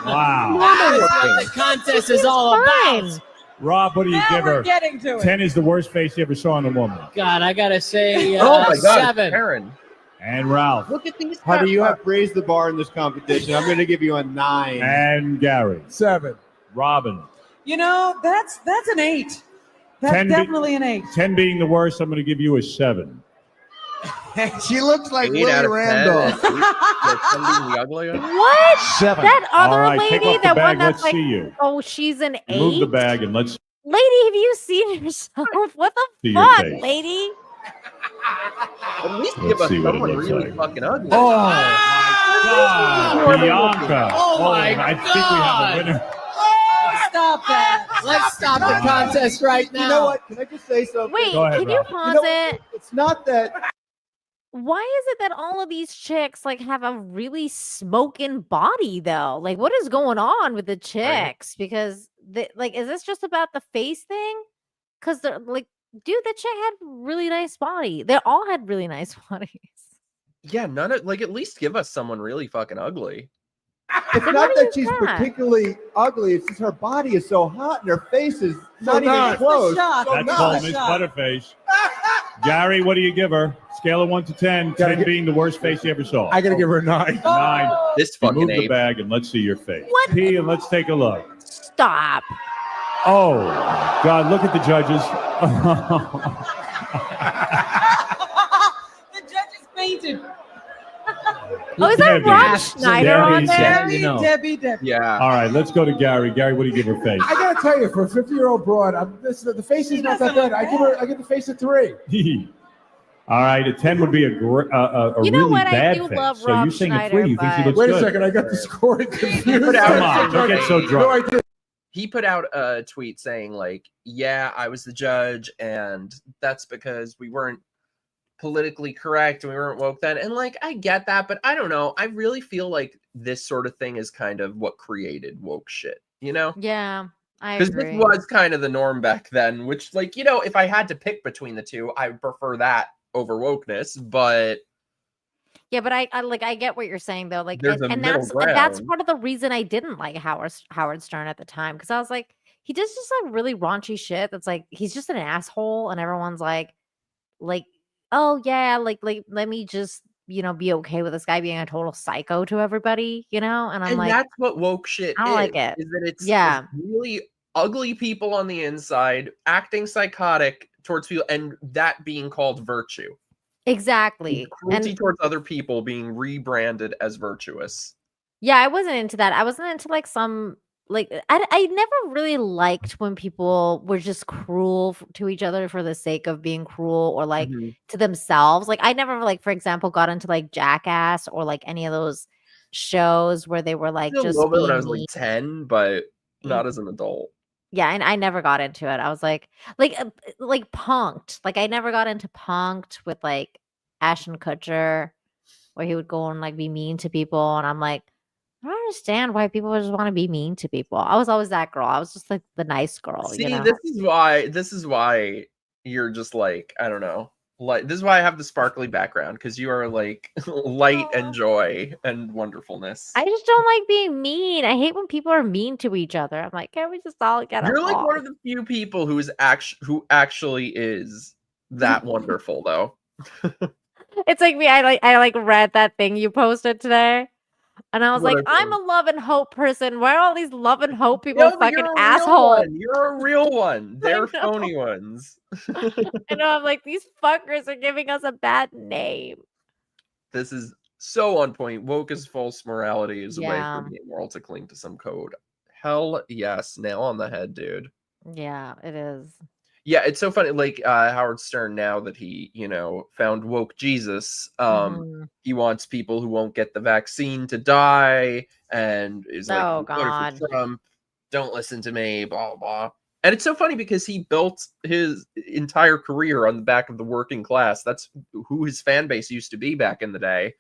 Wow. That's what the contest is all about. Rob, what do you Now give we're her? getting to it. 10 is the worst face you ever saw in a woman. God, I gotta say, Oh my God, 7. Karen. And Ralph. Look at these. Honey, you have raised the bar in this competition. I'm going to give you a 9. And Gary. 7. Robin. You know, that's an 8. That's 10 definitely an 8. 10 being the worst, I'm going to give you a 7. She looks like 8 Willie out of 10, Randolph. and 8, like, something the ugly. What? 7. That other All right, take lady, off the that bag. one that's Let's like, see you. oh, she's an 8. Move the bag and let's Lady, have you seen yourself? What See the your fuck, face. lady? At least Let's give us see what it someone looks really like. fucking ugly. Oh, my God. Bianca. Oh, my I think we have a winner. Stop that. Let's stop the contest right now. You know what? Can I just say something? Wait, Go ahead, can you Rob. pause know, it? It's not that. Why is it that all of these chicks like have a really smoking body though? Like, what is going on with the chicks? Because like, is this just about the face thing? Because they're like, dude, the chick had really nice body. They all had really nice bodies. Yeah, none of, like, at least give us someone really fucking ugly. It's Then not what do that you she's got? particularly ugly. It's just her body is so hot and her face is not even not. close. Shot. So That's not. called Miss Butterface. Gary, what do you give her? Scale of 1 to 10. 10 being the worst face you ever saw. I got to give her a 9. 9. This You fucking move the ape. bag and let's see your face. What? P, and let's take a look. Stop. Oh, God, look at the judges. The judge is fainted. Oh, is that Debbie. Rob Schneider on Debbie's- there? Yeah, you know. Debbie. Yeah. All right, let's go to Gary. Gary, what do you give her face? I got to tell you, for a 50-year-old broad, the face is not that bad. I give the face a 3. All right, a 10 would be a You know really what? I bad do face. love So Rob you're saying a Schneider, 3. You think she but- looks Wait good? a second. I got the scoring confused. Put out- Come on, don't get so No, drunk. I did. He put out a tweet saying, like, yeah, I was the judge, and that's because we weren't politically correct and we weren't woke then. And, like, I get that, but I don't know. I really feel like this sort of thing is kind of what created woke shit, you know? Yeah, I Because agree. this was kind of the norm back then, which, like, you know, if I had to pick between the two, I would prefer that over wokeness, but Yeah, but I get what you're saying though. Like, There's a and middle that's ground. part of the reason I didn't like Howard Stern at the time, because I was like, he does just like really raunchy shit. That's like he's just an asshole, and everyone's like, oh yeah, like let me just be okay with this guy being a total psycho to everybody, and I'm and like, that's what woke shit I don't like it. is that it's Yeah. really ugly people on the inside acting psychotic towards people, and that being called virtue. exactly. And cruelty And towards other people being rebranded as virtuous. yeah, I wasn't into that. I wasn't into like some like I never really liked when people were just cruel to each other for the sake of being cruel, or like Mhm. to themselves. Like I never, like, for example, got into like Jackass or like any of those shows where they were like I did a just little bit when I being was mean. like 10, but not as an adult. Yeah, and I never got into it. I was like Punked. Like I never got into Punked with like Ashton Kutcher, where he would go and like be mean to people, and I'm like, I don't understand why people just want to be mean to people. I was always that girl. I was just like the nice girl. See, this is why you're just like, I don't know. Like, this is why I have the sparkly background, because you are like light and joy and wonderfulness. I just don't like being mean. I hate when people are mean to each other. I'm like, can't we just all get You're along? like one of the few people who actually is that wonderful, though. It's like me. I read that thing you posted today, and I was What like, I I'm a love and hope person. Why are all these love and hope people No, but fucking you're a real assholes? one. You're a real one. They're know. phony ones. I know. I'm like, these fuckers are giving us a bad name. This is so on point. Woke as false morality is a way Yeah. for the immoral to cling to some code. Hell yes. Nail on the head, dude. Yeah, it is. Yeah, it's so funny. Like Howard Stern, now that he, found woke Jesus, Mhm. he wants people who won't get the vaccine to die, and is like, Oh, "Vote for God. Trump, don't listen to me, blah blah." And it's so funny because he built his entire career on the back of the working class. That's who his fan base used to be back in the day.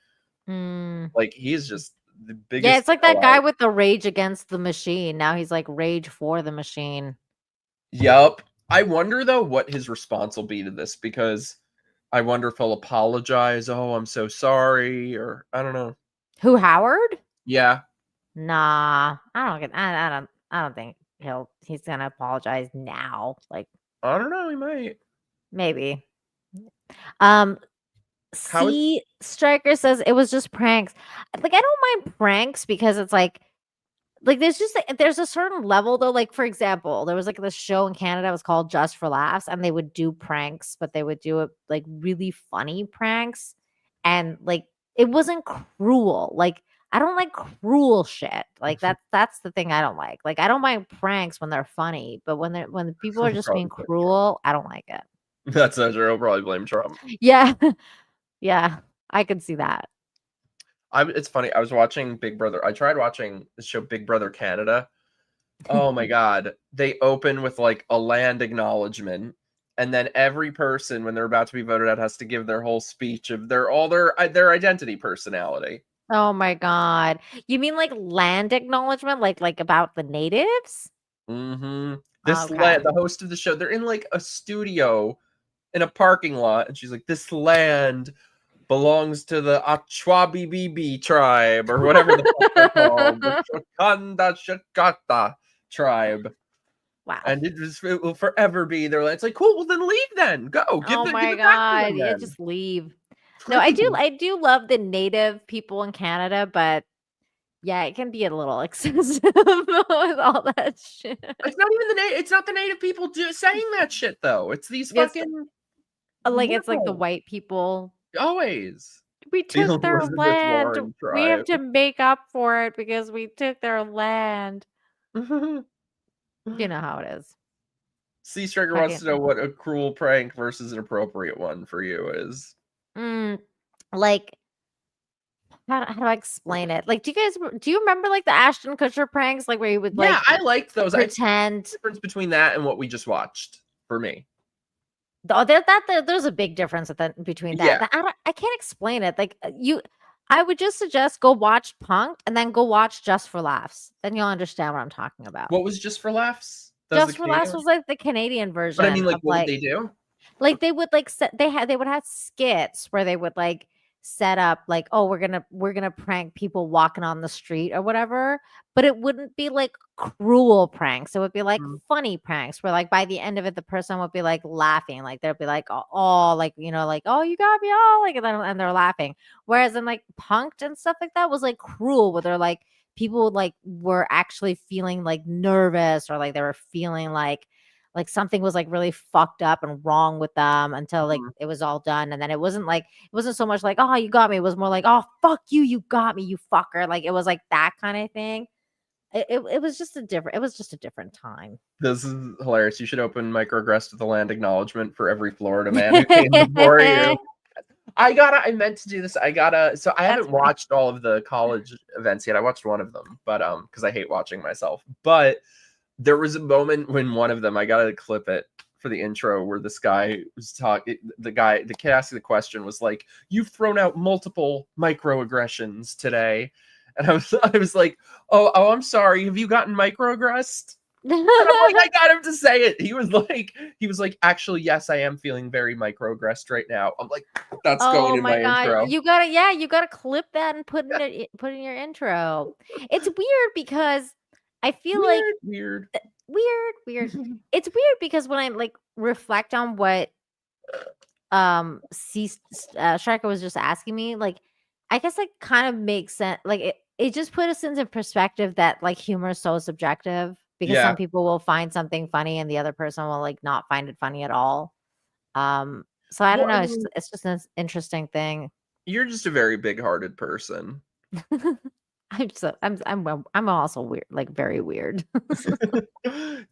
Mm. Like, he's just the biggest. Yeah, it's like that guy sellout. with the Rage Against the Machine. Now he's like Rage for the Machine. Yup. I wonder though what his response will be to this, because I wonder if he'll apologize. Oh, I'm so sorry, or I don't know. Who, Howard? Yeah. Nah, I don't think he's gonna apologize now. Like, I don't know, he might. maybe. How is- C Striker says it was just pranks. Like, I don't mind pranks because it's like there's a certain level though. Like, for example, there was like this show in Canada, it was called Just for Laughs, and they would do pranks, but they would do it like really funny pranks, and like it wasn't cruel. Like, I don't like cruel shit. Like, that's the thing I don't like. Like, I don't mind pranks when they're funny, but when the people are just being Probably cruel, I don't like it. That's not true. I'll probably blame Trump. Yeah. Yeah, I could see that. It's funny. I was watching Big Brother. I tried watching the show Big Brother Canada. Oh my god. They open with like a land acknowledgement, and then every person, when they're about to be voted out, has to give their whole speech of their identity personality. Oh my god. You mean like land acknowledgement, like about the natives? Mm-hmm. This Okay. land, the host of the show, they're in like a studio in a parking lot, and she's like, "This land belongs to the Achwabibibi tribe," or whatever the fuck they're called, the Shakanda Shakata tribe. Wow. And it will forever be their land. It's like, cool, well then leave then. Go. Give Oh the, my give it back to god. them Yeah, then. just leave. No, I do love the native people in Canada, but yeah, it can be a little excessive with all that shit. It's not even it's not the native people saying that shit though. It's these It's fucking it's like the No. white people. always. We Dealing took their with this land. Warren We have tribe. to make up for it because we took their land. You know how it is. Sea Striker Fucking- wants to know what a cruel prank versus an appropriate one for you is. Like, how do I explain it? Like, do you remember like the Ashton Kutcher pranks, like where he would like Yeah, I liked those. pretend? The difference between that and what we just watched for me. Oh, there's a big difference between that. Yeah. I can't explain it. Like, I would just suggest go watch Punk'd and then go watch Just for Laughs. Then you'll understand what I'm talking about. What was Just for Laughs? That was Just the for Laughs Canadian was like the Canadian version. But I mean, like, of, what would they do? Like, they would like they would have skits where they would like set up like, oh, we're gonna prank people walking on the street or whatever, but it wouldn't be like cruel pranks. It would be like funny pranks where like by the end of it the person would be like laughing, like they'll be like, oh, like, you know, like, oh, you got me all, like, and they're laughing. Whereas in like Punk'd and stuff like that was like cruel, where they're like people like were actually feeling like nervous, or like they were feeling like something was like really fucked up and wrong with them until like it was all done. And then it wasn't so much like, oh, you got me. It was more like, oh, fuck you, you got me, you fucker. Like, it was like that kind of thing. It was just a different time. This is hilarious. You should open MIKEroaggress'd with a land acknowledgement for every Florida man who came before you. I meant to do this. So I haven't watched all of the college events yet. I watched one of them, but because I hate watching myself. But there was a moment when one of them, I gotta clip it for the intro, where this guy was talking. The kid asking the question was like, "You've thrown out multiple microaggressions today," and I was like, "Oh, I'm sorry. Have you gotten microaggressed?" And I'm like, I got him to say it. He was like, actually, yes, I am feeling very microaggressed right now. I'm like, that's going Oh in my my god, intro. you gotta clip that and put in your intro. It's weird because I feel like Weird. weird. It's weird because when I like reflect on what Striker was just asking me, like I guess like kind of makes sense. Like it just put us into perspective that like humor is so subjective because some Yeah. people will find something funny and the other person will like not find it funny at all. So I don't Well, know. I It's, mean, it's just an interesting thing. you're just a very big-hearted person. I'm also weird, like very weird.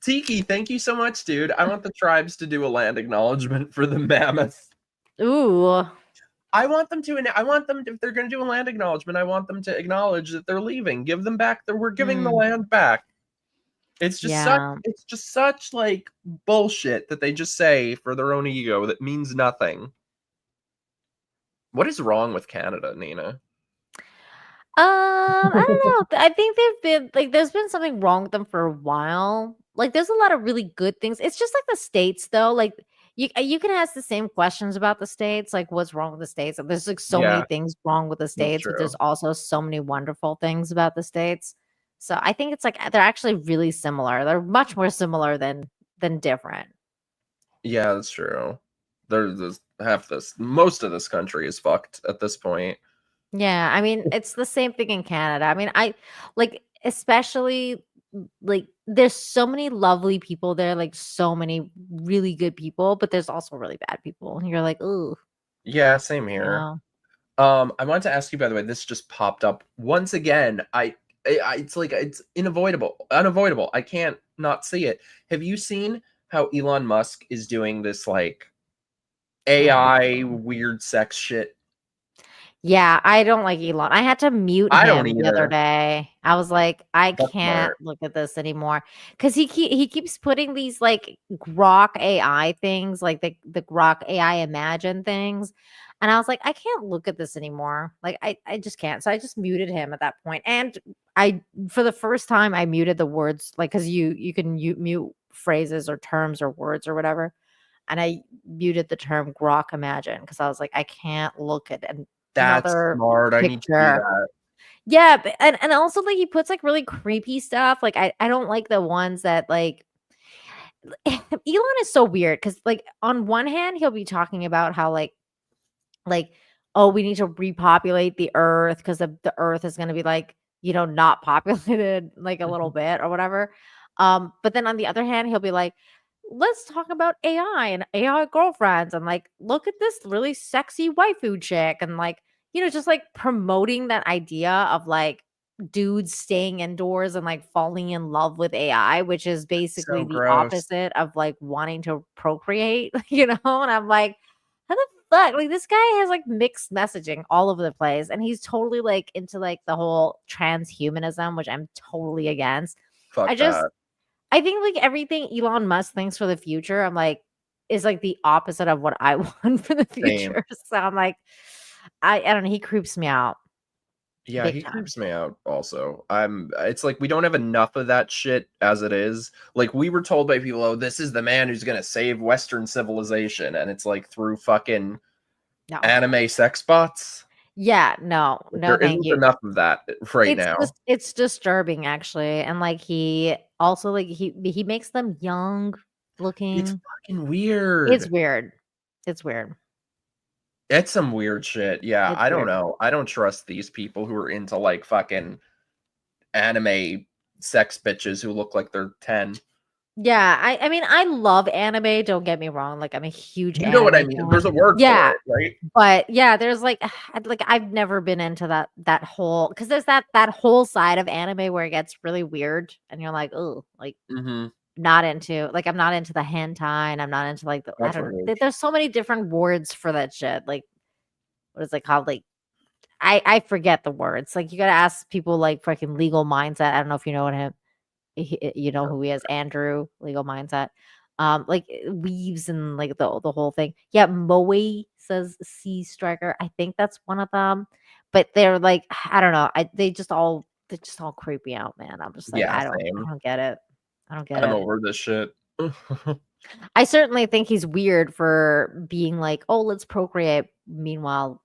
Tiki, thank you so much, dude. I want the tribes to do a land acknowledgement for the mammoth. Ooh, I want them, if they're going to do a land acknowledgement, I want them to acknowledge that they're leaving. Give them back. We're giving the land back. It's just yeah. such like bullshit that they just say for their own ego that means nothing. What is wrong with Canada, Nina? I don't know. I think they've been like there's been something wrong with them for a while. Like there's a lot of really good things. It's just like the states though. Like you can ask the same questions about the states, like what's wrong with the states. There's like so many Yeah, things wrong with the that's states, but true. there's also so many wonderful things about the states. So I think it's like they're actually really similar. They're much more similar than different. Yeah, that's true. There's most of this country is fucked at this point. Yeah, I mean, it's the same thing in Canada. I mean, I like especially like there's so many lovely people there, like so many really good people, but there's also really bad people. And you're like, "Ooh, Yeah, same here. no." I wanted to ask you, by the way, this just popped up once again. It's like it's unavoidable. I can't not see it. Have you seen how Elon Musk is doing this like AI weird sex shit? Yeah, I don't like Elon. I had to mute I don't him the other either. day. I was like, I That's can't smart. look at this anymore because he keeps putting these like Grok AI things, like the Grok AI Imagine things, and I was like, I can't look at this anymore. Like I just can't. So I just muted him at that point, and I for the first time I muted the words like because you can mute phrases or terms or words or whatever, and I muted the term Grok Imagine because I was like, I can't look at That's another smart. I need to do picture. that. Yeah, but, and also like he puts like really creepy stuff. Like I don't like the ones that like Elon is so weird because like on one hand he'll be talking about how like oh we need to repopulate the earth because the earth is going to be like not populated like a little bit or whatever. But then on the other hand he'll be like let's talk about AI and AI girlfriends and like look at this really sexy waifu chick and like just like promoting that idea of like dudes staying indoors and like falling in love with AI, which is basically So the gross. opposite of like wanting to procreate, and I'm like, how the fuck? Like this guy has like mixed messaging all over the place, and he's totally like into like the whole transhumanism, which I'm totally against. I Fuck just that. I think like everything Elon Musk thinks for the future, I'm like, is like the opposite of what I want for the Same. future. So I'm like, I don't know. He creeps me out Yeah, big he time. creeps me out also. It's like we don't have enough of that shit as it is. Like we were told by people, oh, this is the man who's gonna save Western civilization, and it's like through fucking No. anime sex bots. Yeah, no, Like, no, there thank isn't you. enough of that right It's now. just it's disturbing actually. And like he also like he makes them young It's looking. fucking weird. It's weird. It's weird. It's some weird shit. Yeah, It's I don't weird. know. I don't trust these people who are into like fucking anime sex bitches who look like they're 10. Yeah, I mean I love anime, don't get me wrong. Like I'm a huge You know what I anime mean? fan. There's a word for Yeah. it, right? But yeah, there's like I've never been into that whole because there's that whole side of anime where it gets really weird and you're like, oh, like Mm-hmm. not into like I'm not into the hentai and I'm not into like the I That's don't know. right. There's so many different words for that shit. Like what is it called? Like I forget the words. Like you gotta ask people like freaking legal mindset. I don't know if you know what you know who he is, Andrew, legal mindset. Like weaves and like the whole thing. Yeah, Moe says Sea Striker. I think that's one of them. But they're like, I don't know. They just all creep me out, man. I'm just like, Yeah, I same. don't get it. I don't I'm get it. over this shit. I certainly think he's weird for being like, oh, let's procreate. Meanwhile,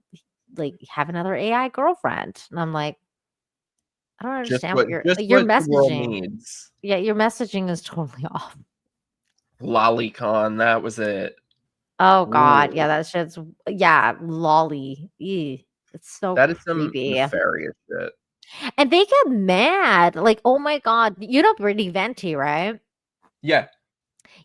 like have another AI girlfriend. And I'm like, I don't understand what your the world messaging. needs. Yeah, your messaging is totally off. Lolicon, that was it. Oh God, yeah, Ooh. that shit's lolly. Ew. It's so That is some creepy. nefarious shit. And they get mad. Like, oh my God. You know Brittany Venti, right? Yeah.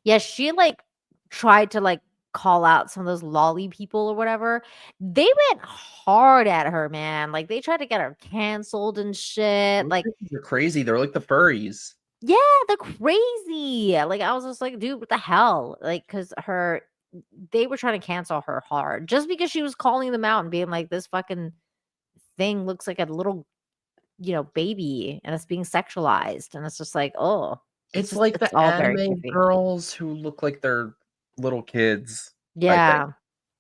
Yeah, she like tried to like call out some of those lolly people or whatever. They went hard at her, man. Like they tried to get her canceled and shit. Like, They're crazy. They're like the furries. yeah, they're crazy. Like I was just like, dude, what the hell? Like, cause they were trying to cancel her hard just because she was calling them out and being like, this fucking thing looks like a little, baby and it's being sexualized. And it's just like, oh, It's just, like it's the all very anime creepy. girls who look like they're little kids. Yeah.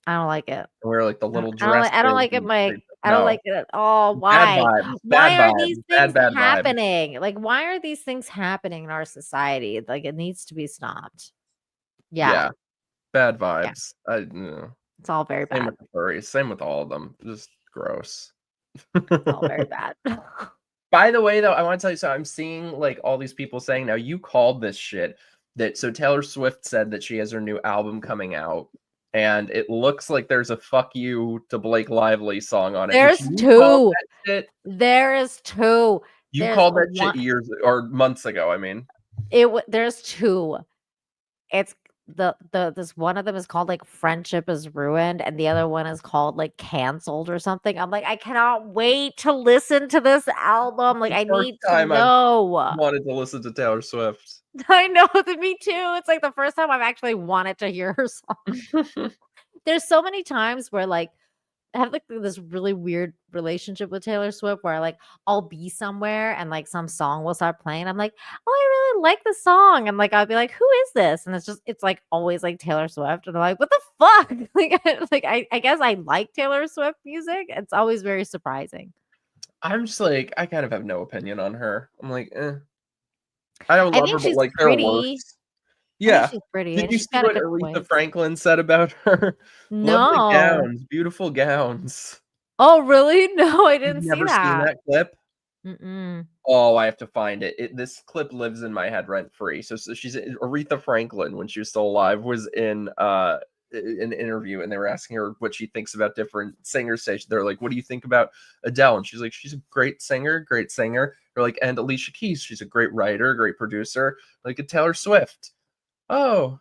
I don't like it. Wear like the little I don't like, dresses. I don't like it, and Mike. shit. I don't No. like it at all. Bad Why? vibes. Why Bad are vibes. these things Bad vibes. happening? Like, why are these things happening in our society? Like, it needs to be stopped. Yeah. Bad vibes. It's all very Same bad. with the furries. Same with all of them. Just gross. It's all very bad. By the way, though, I want to tell you, so I'm seeing like all these people saying now you called this shit so Taylor Swift said that she has her new album coming out, and it looks like there's a "fuck you" to Blake Lively song on it. There's You two. called that shit? There is two. You There's called that one. shit years or months ago. I mean, There's two. It's this one of them is called like Friendship is Ruined, and the other one is called like Canceled or something. I'm like, I cannot wait to listen to this album. Like, I need to know. Wanted to listen to Taylor Swift. I know, me too. It's like the first time I've actually wanted to hear her song. There's so many times where like I have like this really weird relationship with Taylor Swift where like I'll be somewhere and like some song will start playing. I'm like, oh, I really like the song. And like I'll be like, who is this? And it's like always like Taylor Swift. And I'm like, what the fuck? I guess I like Taylor Swift music. It's always very surprising. I'm just like, I kind of have no opinion on her. I'm like, I don't I love think her, but she's like there are pretty. worse. Yeah. She's pretty. Did and you she's see got a what good Aretha voice. Franklin said about her? Lovely No. gowns, beautiful gowns. Oh, really? No, I You've didn't see never seen that. that clip? Mm-mm. Oh, I have to find it. This clip lives in my head rent free. So she's Aretha Franklin when she was still alive was in an interview, and they were asking her what she thinks about different singer stations. They're like, "What do you think about Adele?" And she's like, "She's a great singer, great singer." They're like, "And Alicia Keys, she's a great writer, great producer." Like a Taylor Swift. Oh,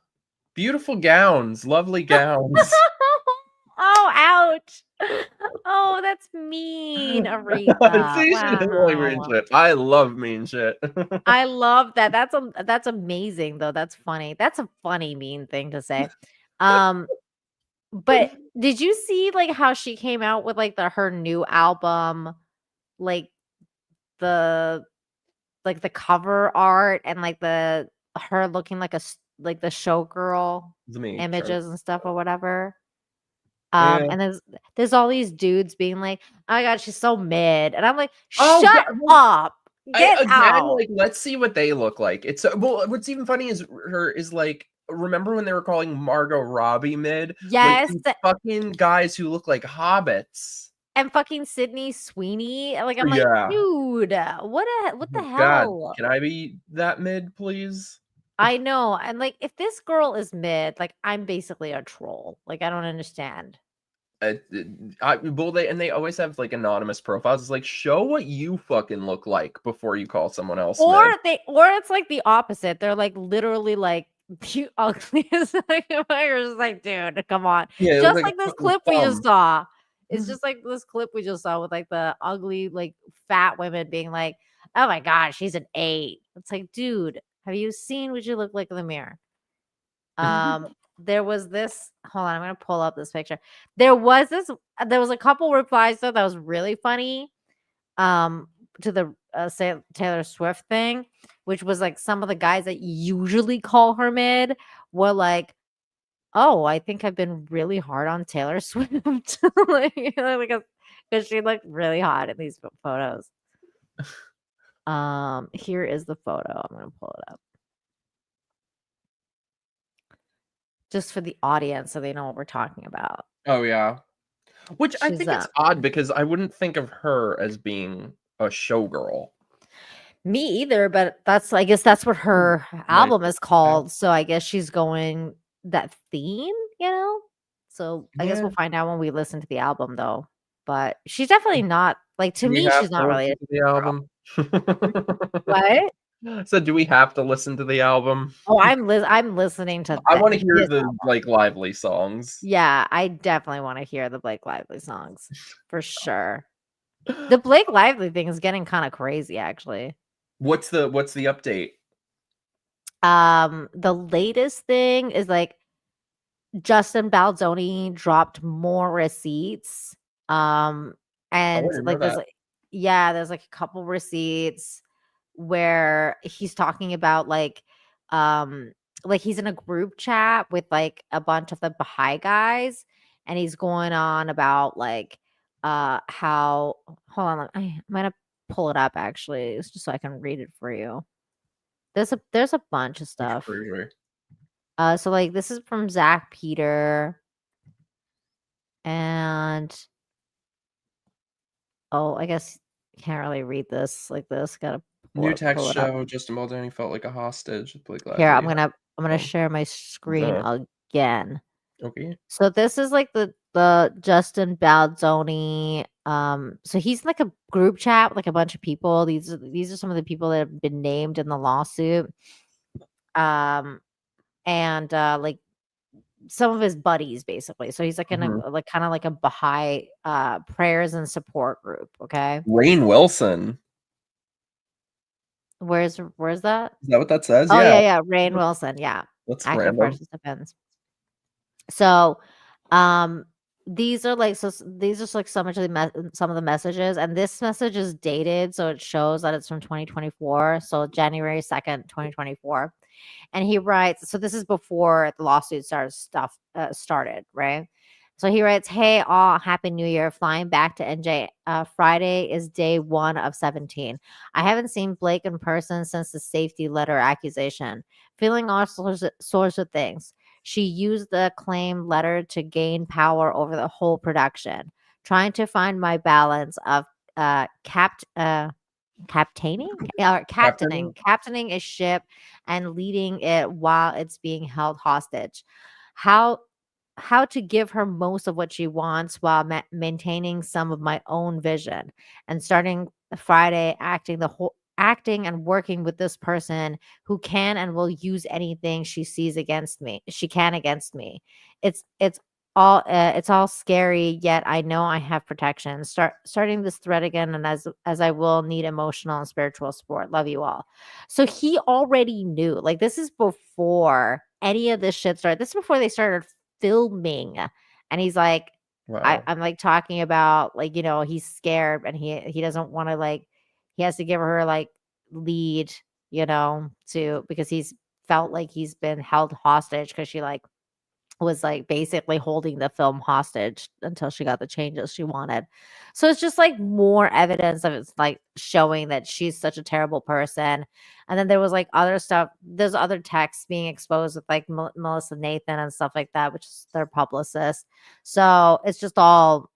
beautiful gowns, lovely gowns. Oh, ouch. Oh, that's mean, Aretha. See, she didn't really mean Wow. shit. I love mean shit. I love that. That's amazing though. That's funny. That's a funny mean thing to say. But did you see like how she came out with like her new album, like the cover art and like her looking like like the showgirl images and stuff or whatever. And there's all these dudes being like, "Oh my god, she's so mid," and I'm like, "Shut up, get out!" Like, let's see what they look like. It's well, what's even funny is like, remember when they were calling Margot Robbie mid? Yes, like, fucking guys who look like hobbits. And fucking Sydney Sweeney. Like, I'm like, dude, what the hell? God, can I be that mid, please? I know. And like, if this girl is mid, like, I'm basically a troll. Like, I don't understand. They always have like anonymous profiles. It's like, show what you fucking look like before you call someone else or mid. Or it's like the opposite. They're like literally like the ugliest. Like, you're just like, dude, come on. Yeah, just like this clip we just saw. It's Mm-hmm. just like this clip we just saw with like the ugly, like fat women being like, oh my God, she's an 8. It's like, dude, have you seen what you look like in the mirror? There was this, hold on, I'm going to pull up this picture. There was a couple replies though that was really funny to the Taylor Swift thing, which was like some of the guys that usually call her mid were like, oh, I think I've been really hard on Taylor Swift. Because she looked really hot in these photos. Here is the photo. I'm going to pull it up. just for the audience so they know what we're talking about. Oh yeah. Which I She's, think it's odd because I wouldn't think of her as being a showgirl. Me either, but I guess that's what her album is called. So I guess she's going that theme, you know? So I guess Yeah. we'll find out when we listen to the album though. But she's definitely not like to Do we me, have she's to not listen related to the album? What? So do we have to listen to the album? Oh, I'm listening to I want to hear his the album. like lively songs. Yeah, I definitely want to hear the Blake Lively songs for sure. The Blake Lively thing is getting kind of crazy actually. What's the update? The latest thing is like Justin Baldoni dropped more receipts. And didn't know like there's that. there's like a couple receipts where he's talking about like he's in a group chat with like a bunch of the Baha'i guys and he's going on about like how hold on, I'm gonna pull it up actually just so I can read it for you. There's a bunch of stuff. So like this is from Zach Peter and I guess you can't really read this like this. Gotta New text pull it up. show. Justin Baldoni felt like a hostage with Blake Lively. Here, I'm gonna share my screen again. Okay. So this is like the Justin Baldoni. So he's like a group chat with like a bunch of people. These are some of the people that have been named in the lawsuit. And like some of his buddies basically. So he's like in a like kind of like a Baha'i prayers and support group. Okay. Rainn Wilson. Where's that? Is that what that says? Oh yeah. Rainn Wilson. Yeah. That's active random. participants. So these are like these are like some of the messages, and this message is dated, so it shows that it's from 2024, so January 2nd, 2024. And he writes, so this is before the lawsuit started, right? So he writes, "Hey, all, happy New Year. Flying back to NJ. Friday is day 1 of 17. I haven't seen Blake in person since the safety letter accusation. Feeling all sorts of things. She used the claim letter to gain power over the whole production. Trying to find my balance of captaining a ship and leading it while it's being held hostage. How to give her most of what she wants while maintaining some of my own vision, and starting Friday acting and working with this person who can and will use anything she sees against me. It's all scary, yet I know I have protection. Starting this thread again, and as I will need emotional and spiritual support. Love you all." So he already knew. Like this is before any of this shit started. This is before they started filming, and he's like, wow. I'm like talking about like, you know, he's scared and he doesn't want to, like, he has to give her like lead, you know, because he's felt like he's been held hostage because she like was like basically holding the film hostage until she got the changes she wanted. So it's just like more evidence of it's like showing that she's such a terrible person. And then there was like other stuff. There's other texts being exposed with like Melissa Nathan and stuff like that, which is their publicist. So it's just all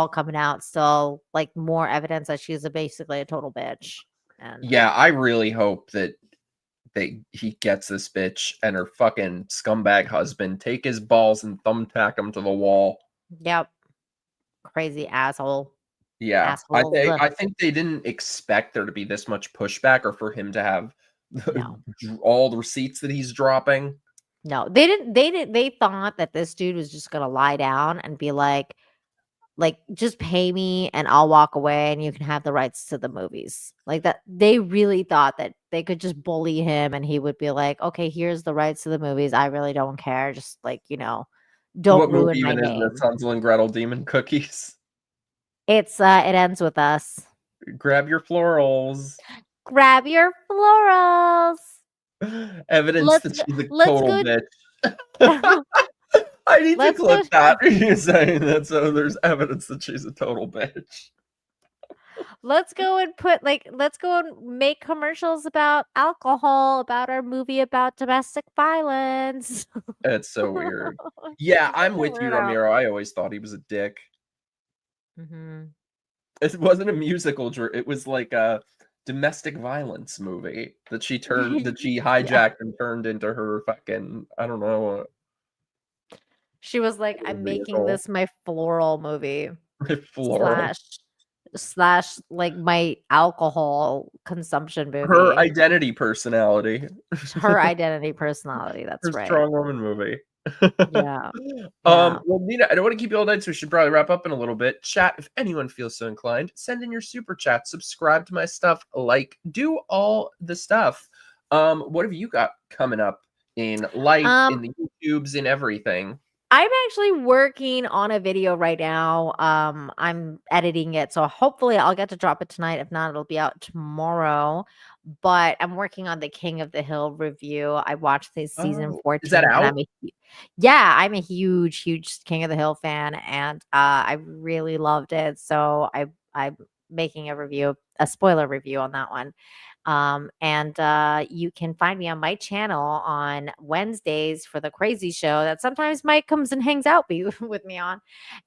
coming out still, like more evidence that she's basically a total bitch. And yeah, I really hope that he gets this bitch and her fucking scumbag husband, take his balls and thumbtack him to the wall. Yep. Crazy asshole. Yeah. Assholes. I think they didn't expect there to be this much pushback or for him to have all the receipts that he's dropping. No, they didn't. They thought that this dude was just gonna lie down and be like, just pay me and I'll walk away and you can have the rights to the movies. Like that, they really thought that they could just bully him and he would be like, okay, here's the rights to the movies. I really don't care. Just like, you know, don't ruin my name. What movie is Hansel and Gretel Demon Cookies? It ends with us. Grab your florals. Grab your florals. Evidence that she's a total bitch. I need to clip that. You're saying that, so there's evidence that she's a total bitch. let's go and let's go and make commercials about alcohol, about our movie about domestic violence. It's so weird. Yeah, I'm with you, Ramiro. I always thought he was a dick. Mm-hmm. It wasn't a musical. It was like a domestic violence movie that she hijacked and turned into her fucking, I don't know. She was like, I'm making this my floral movie. Floral. Slash like my alcohol consumption movie. Her identity personality. Her identity personality. That's right. Strong woman movie. Yeah. Well, Nina, I don't want to keep you all night, so we should probably wrap up in a little bit. Chat, if anyone feels so inclined, send in your super chat, subscribe to my stuff, do all the stuff. What have you got coming up in life, in the YouTubes, in everything? I'm actually working on a video right now. I'm editing it, so hopefully I'll get to drop it tonight. If not, it'll be out tomorrow. But I'm working on the King of the Hill review. I watched the season 14. Is that out? I'm a huge King of the Hill fan, and I really loved it. So I'm making a spoiler review on that one. And you can find me on my channel on Wednesdays for the crazy show that sometimes Mike comes and hangs out with me on.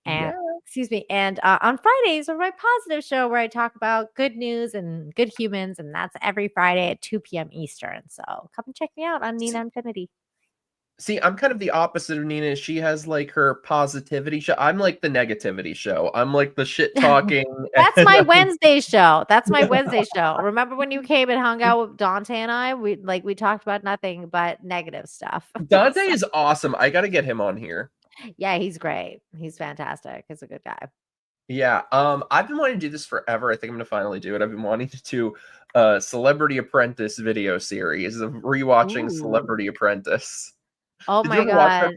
And excuse me. And on Fridays for my positive show where I talk about good news and good humans. And that's every Friday at 2 p.m. Eastern. So come check me out on Nina Infinity. See, I'm kind of the opposite of Nina. She has like her positivity show. I'm like the negativity show. I'm like the shit talking. That's my Wednesday show. That's my Wednesday show. Remember when you came and hung out with Dante and I? We talked about nothing but negative stuff. Dante is awesome. I got to get him on here. Yeah, he's great. He's fantastic. He's a good guy. Yeah. I've been wanting to do this forever. I think I'm going to finally do it. I've been wanting to do a Celebrity Apprentice video series of rewatching Celebrity Apprentice. Oh my God.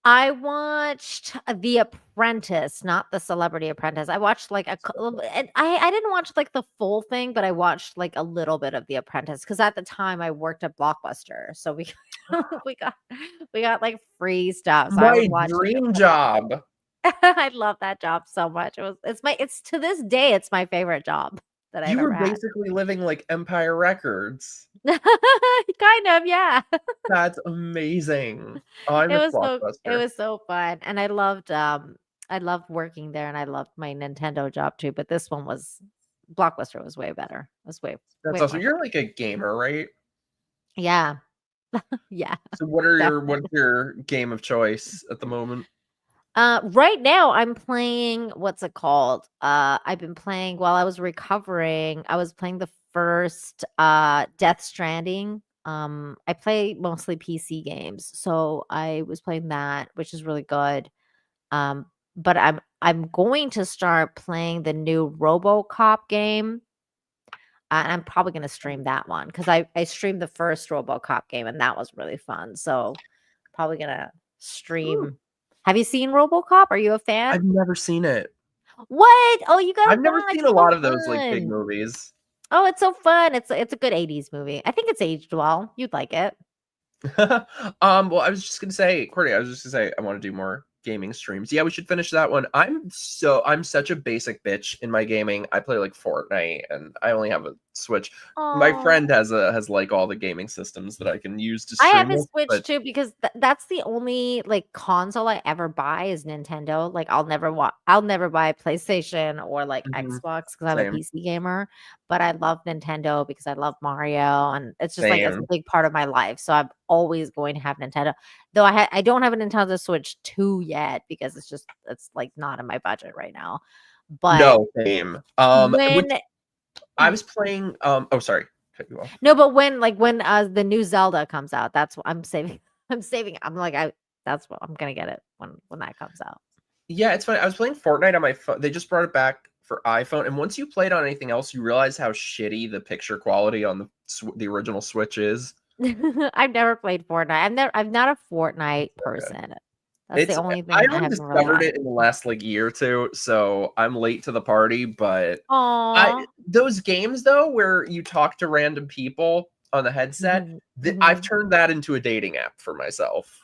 I watched The Apprentice, not The Celebrity Apprentice. I watched I didn't watch like the full thing, but I watched like a little bit of The Apprentice because at the time I worked at Blockbuster. So we got like free stuff. So my dream job. I love that job so much. It's to this day, it's my favorite job. You were basically living like Empire Records. Kind of, yeah. That's amazing. It was so fun, and I loved working there, and I loved my Nintendo job too. But this one Blockbuster was way better. It was way. That's awesome. You're like a gamer, right? Yeah, yeah. So what's your game of choice at the moment? Right now I'm playing, what's it called? I've been playing while I was recovering. I was playing the first Death Stranding. I play mostly PC games, so I was playing that, which is really good. But I'm going to start playing the new RoboCop game. And I'm probably going to stream that one because I streamed the first RoboCop game and that was really fun. So probably going to stream. Ooh. Have you seen RoboCop? Are you a fan? I've never seen it. What? Oh, you got. I've never seen a lot of those like big movies. Oh, it's so fun. It's a good 80s movie. I think it's aged well. You'd like it. Well, I was just gonna say, Courtney, I want to do more gaming streams. Yeah, we should finish that one. I'm such a basic bitch in my gaming. I play like Fortnite and I only have a Switch. Aww. My friend has like all the gaming systems that I can use to stream. I have a Switch too because that's the only like console I ever buy is Nintendo. Like I'll never buy PlayStation or like Xbox because I'm a PC gamer. But I love Nintendo because I love Mario and it's just like it's a big part of my life. So I'm always going to have Nintendo. Though I don't have a Nintendo Switch 2 yet because it's like not in my budget right now. But no, same. I was playing sorry. Cut you off. No, but when the new Zelda comes out, that's what I'm saving. I'm like that's what I'm gonna get it when that comes out. Yeah, it's funny. I was playing Fortnite on my phone. They just brought it back for iPhone, and once you play it on anything else, you realize how shitty the picture quality on the original Switch is. I've never played Fortnite. I'm not a Fortnite person. That's the only thing I only discovered it in the last like year or two, so I'm late to the party. But those games though, where you talk to random people on the headset, I've turned that into a dating app for myself.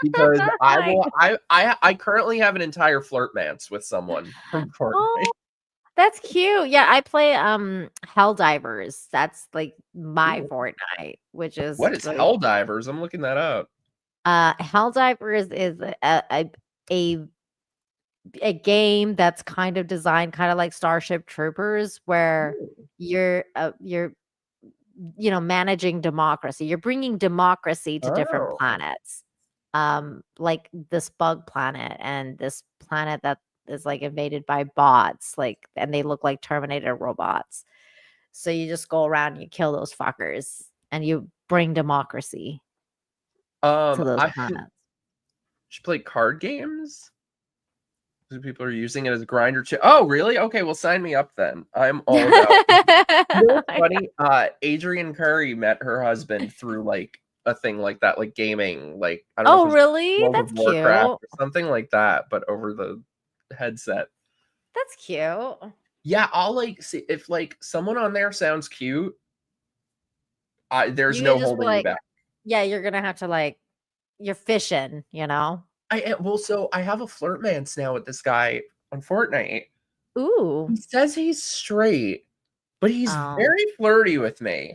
Because I currently have an entire flirtmance with someone from Fortnite. That's cute. Yeah, I play Helldivers. That's like my Ooh. Fortnite, which is What is really Helldivers? I'm looking that up. Helldivers is a a game that's kind of designed kind of like Starship Troopers, where you're managing democracy. You're bringing democracy to different Oh. planets, like this bug planet and this planet that is like invaded by bots, like, and they look like Terminator robots. So you just go around and you kill those fuckers and you bring democracy to those I planets. should play card games. People are using it as a grinder. Oh, really? Okay, well, sign me up then. I'm all about it. You know what's funny? Adrian Curry met her husband through like a thing like that, like gaming. Like I don't know Oh, if it was really? World That's of Warcraft cute. or something like that, but over the headset. That's cute. Yeah, I'll like see if like someone on there sounds cute. There's You no can just be holding me like, back. yeah, you're gonna have to like, you're fishing, you know? Well, so I have a flirtmance now with this guy on Fortnite. Ooh. He says he's straight, but he's Oh. very flirty with me.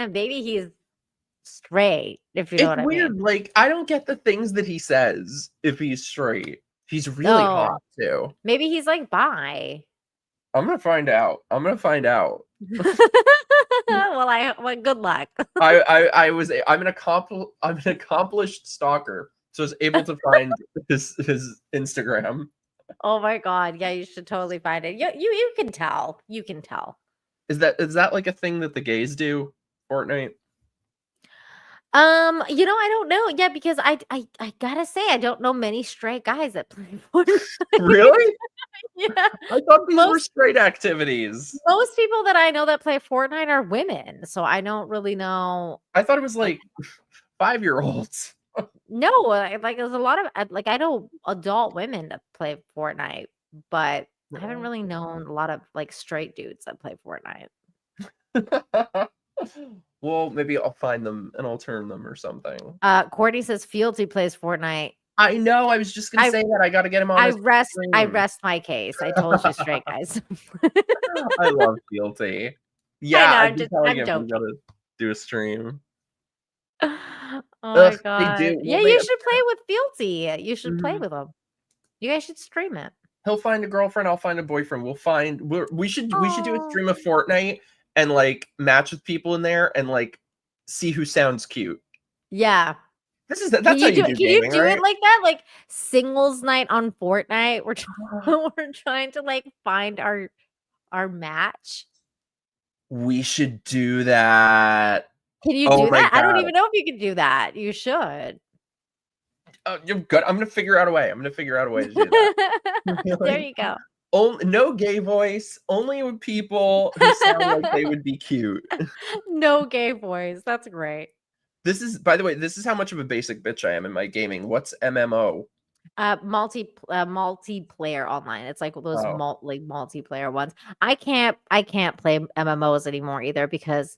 Maybe he's straight, if you know It's what I weird. mean. Like, I don't get the things that he says if he's straight. He's really Oh, hot too. maybe he's like bi. I'm gonna find out. I'm gonna find out. Well, good luck. I'm an accomplished stalker, so I was able to find his Instagram. Oh my god, yeah, you should totally find it. You can tell. You can tell. Is that like a thing that the gays do? Fortnite? I don't know. Yeah, because I gotta say, I don't know many straight guys that play Fortnite. Really? Yeah. I thought these were straight activities. Most people that I know that play Fortnite are women, so I don't really know. I thought it was like 5-year-olds. No, like there's a lot of like I know adult women that play Fortnite, but I haven't really known a lot of like straight dudes that play Fortnite. Well, maybe I'll find them and I'll turn them or something. Courtney says Fieldsy plays Fortnite. I know. I was just gonna say that. I got to get him on. I stream. rest my case. I told you, straight guys. I love Fealty. Yeah, I I'd be telling him we gotta do a stream. Oh my god! They do. Yeah, Well, you should play with Fealty. You should play with him. You guys should stream it. He'll find a girlfriend. I'll find a boyfriend. We should do a stream of Fortnite and like match with people in there and like see who sounds cute. Yeah. That's how you do Can gaming, you do right? it like that? Like singles night on Fortnite? We're trying to like find our match. We should do that. Can you do that? I don't even know if you can do that. You should. Oh, you're good. I'm gonna figure out a way. To do that. There you go. No gay voice. Only with people who sound like they would be cute. No gay voice. That's great. By the way, this is how much of a basic bitch I am in my gaming. What's MMO? Multiplayer online. It's like those multiplayer ones. I can't play MMOs anymore either because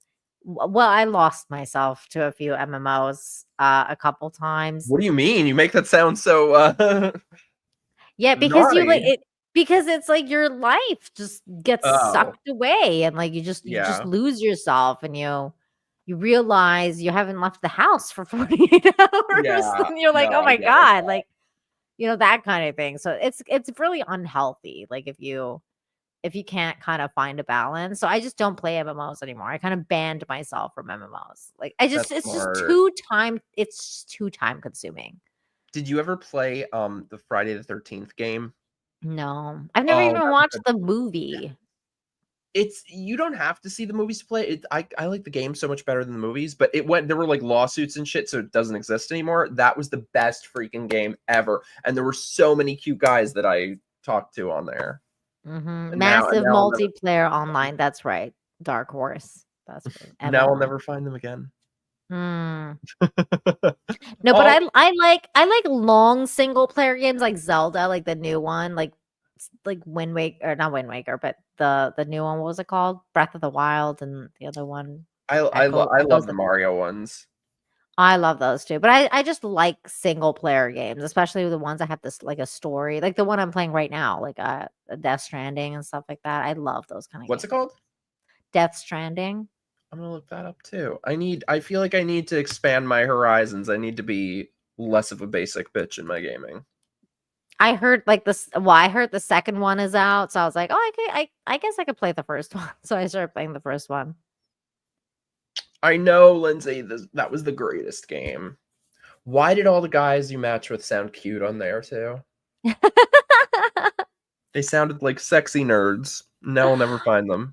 I lost myself to a few MMOs a couple times. What do you mean? You make that sound so yeah, because naughty. you like it because it's like your life just gets sucked away and like you just lose yourself and you realize you haven't left the house for 48 hours and you're like, oh my god, like that kind of thing. So it's really unhealthy. Like if you can't kind of find a balance. So I just don't play MMOs anymore. I kind of banned myself from MMOs. Like it's just too time consuming. Did you ever play the Friday the 13th game? No. I've never even watched the movie. You don't have to see the movies to play it. I like the game so much better than the movies, but there were like lawsuits and shit, so it doesn't exist anymore. That was the best freaking game ever. And there were so many cute guys that I talked to on there. Massive multiplayer online. That's right. Dark Horse. That's right. Now I'll never find them again. No, but I like long single player games like Zelda, like the new one, like Wind Waker, or not Wind Waker, but the new one. What was it called? Breath of the Wild, and the other one. I love the Mario ones. I love those too, but I just like single player games, especially the ones that have this like a story, like the one I'm playing right now, like Death Stranding and stuff like that. I love those kind of What's it games. called? Death Stranding. I'm gonna look that up too. I feel like I need to expand my horizons. I need to be less of a basic bitch in my gaming. I heard like this. Well, I heard the second one is out, so I was like, oh, I guess I could play the first one. So I started playing the first one. I know, Lindsay, that was the greatest game. Why did all the guys you match with sound cute on there too? They sounded like sexy nerds. Now I'll never find them.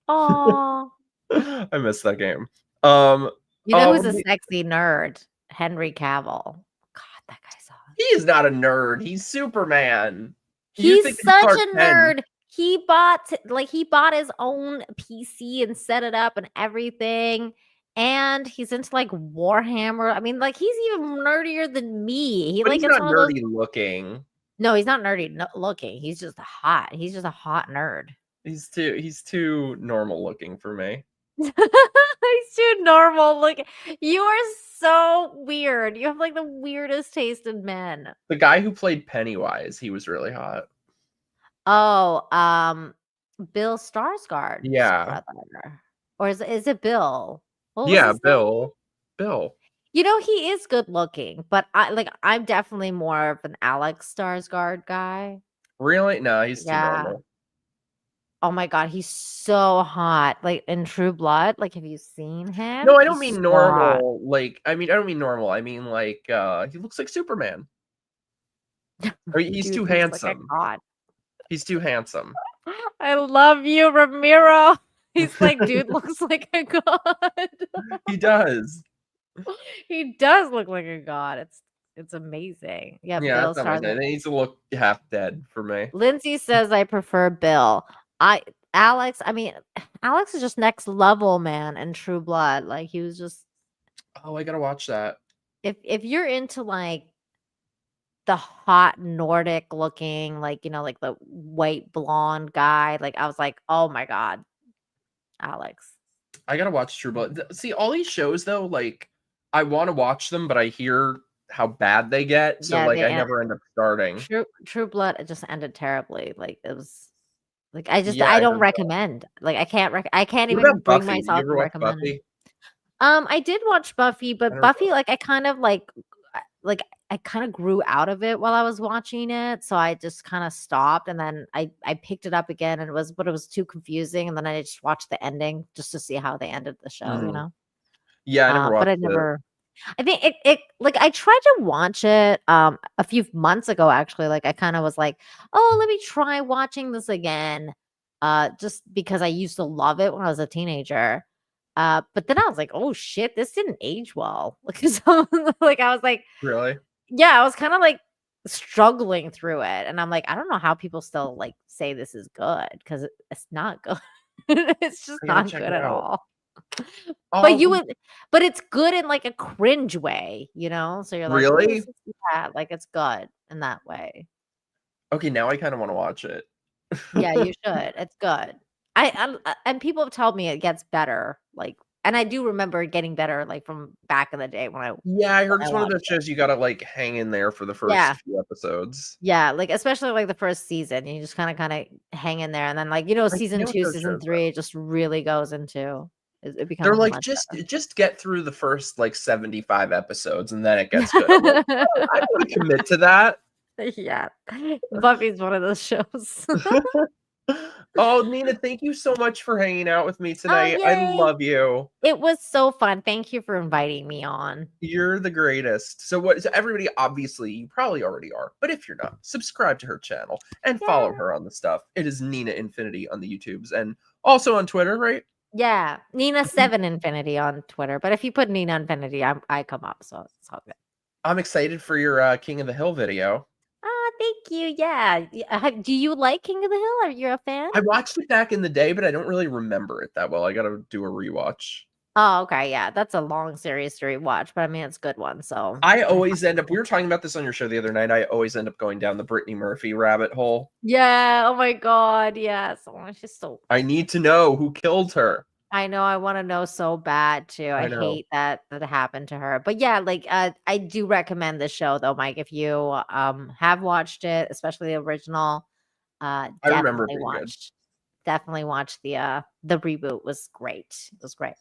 Oh, I missed that game. you know who's a sexy nerd? Henry Cavill. God, that guy's hot. He is not a nerd. He's Superman. He's such a nerd. He bought his own PC and set it up and everything. And he's into like Warhammer. I mean, like he's even nerdier than me. But like he's not nerdy looking. No, he's not nerdy looking. He's just hot. He's just a hot nerd. He's too normal looking for me. He's too normal looking. You are so weird. You have like the weirdest taste in men. The guy who played Pennywise, he was really hot. Oh, Bill Skarsgård. Yeah. Brother. Or is it Bill? Yeah, Bill. Bill. You know, he is good looking, but I'm definitely more of an Alex Skarsgård guy. Really? No, he's too normal. Oh my god, he's so hot. Like in True Blood. Like, have you seen him? No, I don't mean normal. Like, I don't mean normal. I mean like he looks like Superman. He's too handsome. He's too handsome. I love you, Ramiro. He's like, dude looks like a god. He does. He does look like a god. It's amazing. Yeah, Bill Skarsgård. He needs to look half dead for me. Lindsay says I prefer Bill. Alex is just next level, man, in True Blood. Like he was just. Oh, I gotta watch that. If you're into like the hot Nordic looking, like like the white blonde guy, like I was like, oh my god, Alex. I gotta watch True Blood. See, all these shows though, like I want to watch them, but I hear how bad they get, so I never end up starting. True Blood, it just ended terribly. Like it was. Like I don't recommend. Like I can't even bring myself to recommend. Buffy? I did watch Buffy, but Buffy, like I kind of I kind of grew out of it while I was watching it, so I just kind of stopped, and then I picked it up again, and it was too confusing, and then I just watched the ending just to see how they ended the show, you know. Yeah, I never watched but I never. I think it like I tried to watch it a few months ago actually. Like I kind of was like, oh, let me try watching this again. Just because I used to love it when I was a teenager. But then I was like, oh shit, this didn't age well. Like I was like, really? Yeah, I was kind of like struggling through it. And I'm like, I don't know how people still like say this is good because it's not good. It's just not good at all. But it's good in like a cringe way, you know? So you're like, really? Yeah, like it's good in that way. Okay, now I kind of want to watch it. Yeah, you should. It's good. And people have told me it gets better. Like, and I do remember it getting better, like from back in the day when I. Yeah, I heard it's one of those shows you gotta like hang in there for the first few episodes. Yeah, like especially like the first season, you just kind of hang in there, and then like season 2, season 3, it just really goes into. It becomes. They're like just get through the first like 75 episodes, and then it gets good. I'm like, oh, I want to commit to that. Yeah, Buffy's one of those shows. Oh, Nina, thank you so much for hanging out with me tonight. I love you. It was so fun. Thank you for inviting me on. You're the greatest. So everybody, obviously, you probably already are, but if you're not, subscribe to her channel and follow her on the stuff. It is Nina Infinity on the YouTubes and also on Twitter, right? Yeah, Nina7 Infinity on Twitter. But if you put Nina Infinity, I come up, so it's all good. I'm excited for your King of the Hill video. Thank you. Yeah. Do you like King of the Hill? Are you a fan? I watched it back in the day, but I don't really remember it that well. I got to do a rewatch. Oh, okay. Yeah. That's a long series to rewatch, but I mean, it's a good one. So I always end up, we were talking about this on your show the other night. I always end up going down the Brittany Murphy rabbit hole. Yeah. Oh my God. Yes. Oh, she's so. I need to know who killed her. I know. I want to know so bad too. I know. hate that happened to her. But yeah, like I do recommend this show though, Mike. If you have watched it, especially the original, I remember it definitely being good. watch. Definitely watch the reboot. Was great. It was great.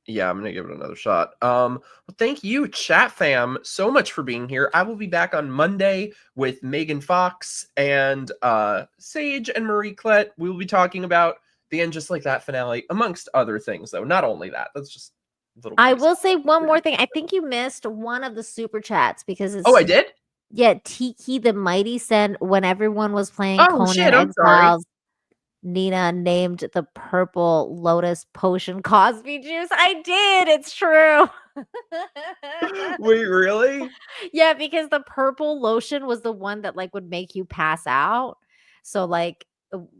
Yeah, I'm gonna give it another shot. Well, thank you, chat fam, so much for being here. I will be back on Monday with Megan Fox and Sage and Marie Klett. We will be talking about the end just like that finale, amongst other things, though. Not only that, that's just a little. I will say one more thing. I think you missed one of the super chats because it's. Oh, I did? Yeah, Tiki the Mighty sent when everyone was playing Oh, Conan shit, I'm sorry. Exiles. Nina named the purple lotus potion Cosby juice. I did. It's true. Wait, really? Yeah, because the purple lotion was the one that like would make you pass out. So like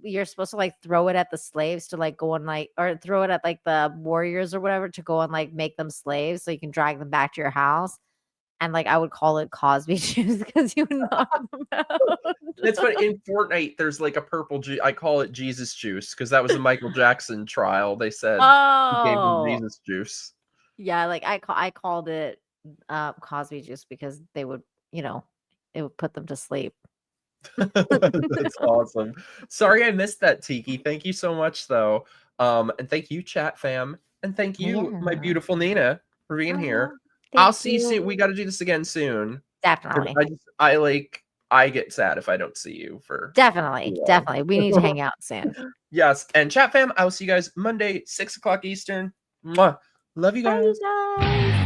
you're supposed to like throw it at the slaves to like go and like, or throw it at like the warriors or whatever to go and like make them slaves so you can drag them back to your house. And like I would call it Cosby juice because you would knock them out. That's what in Fortnite there's like a purple juice. I call it Jesus juice because that was a Michael Jackson trial. They said he gave him Jesus juice. Yeah, like I called it Cosby juice because they would, it would put them to sleep. That's awesome. Sorry I missed that, Tiki. Thank you so much though. And thank you, chat fam. And thank you, my beautiful Nina, for being here. I'll see you soon. We got to do this again soon. Definitely. I get sad if I don't see you for definitely. We need to hang out soon. Yes. And chat fam, I will see you guys Monday, 6 o'clock Eastern. Mwah. Love you guys. Bye, you guys.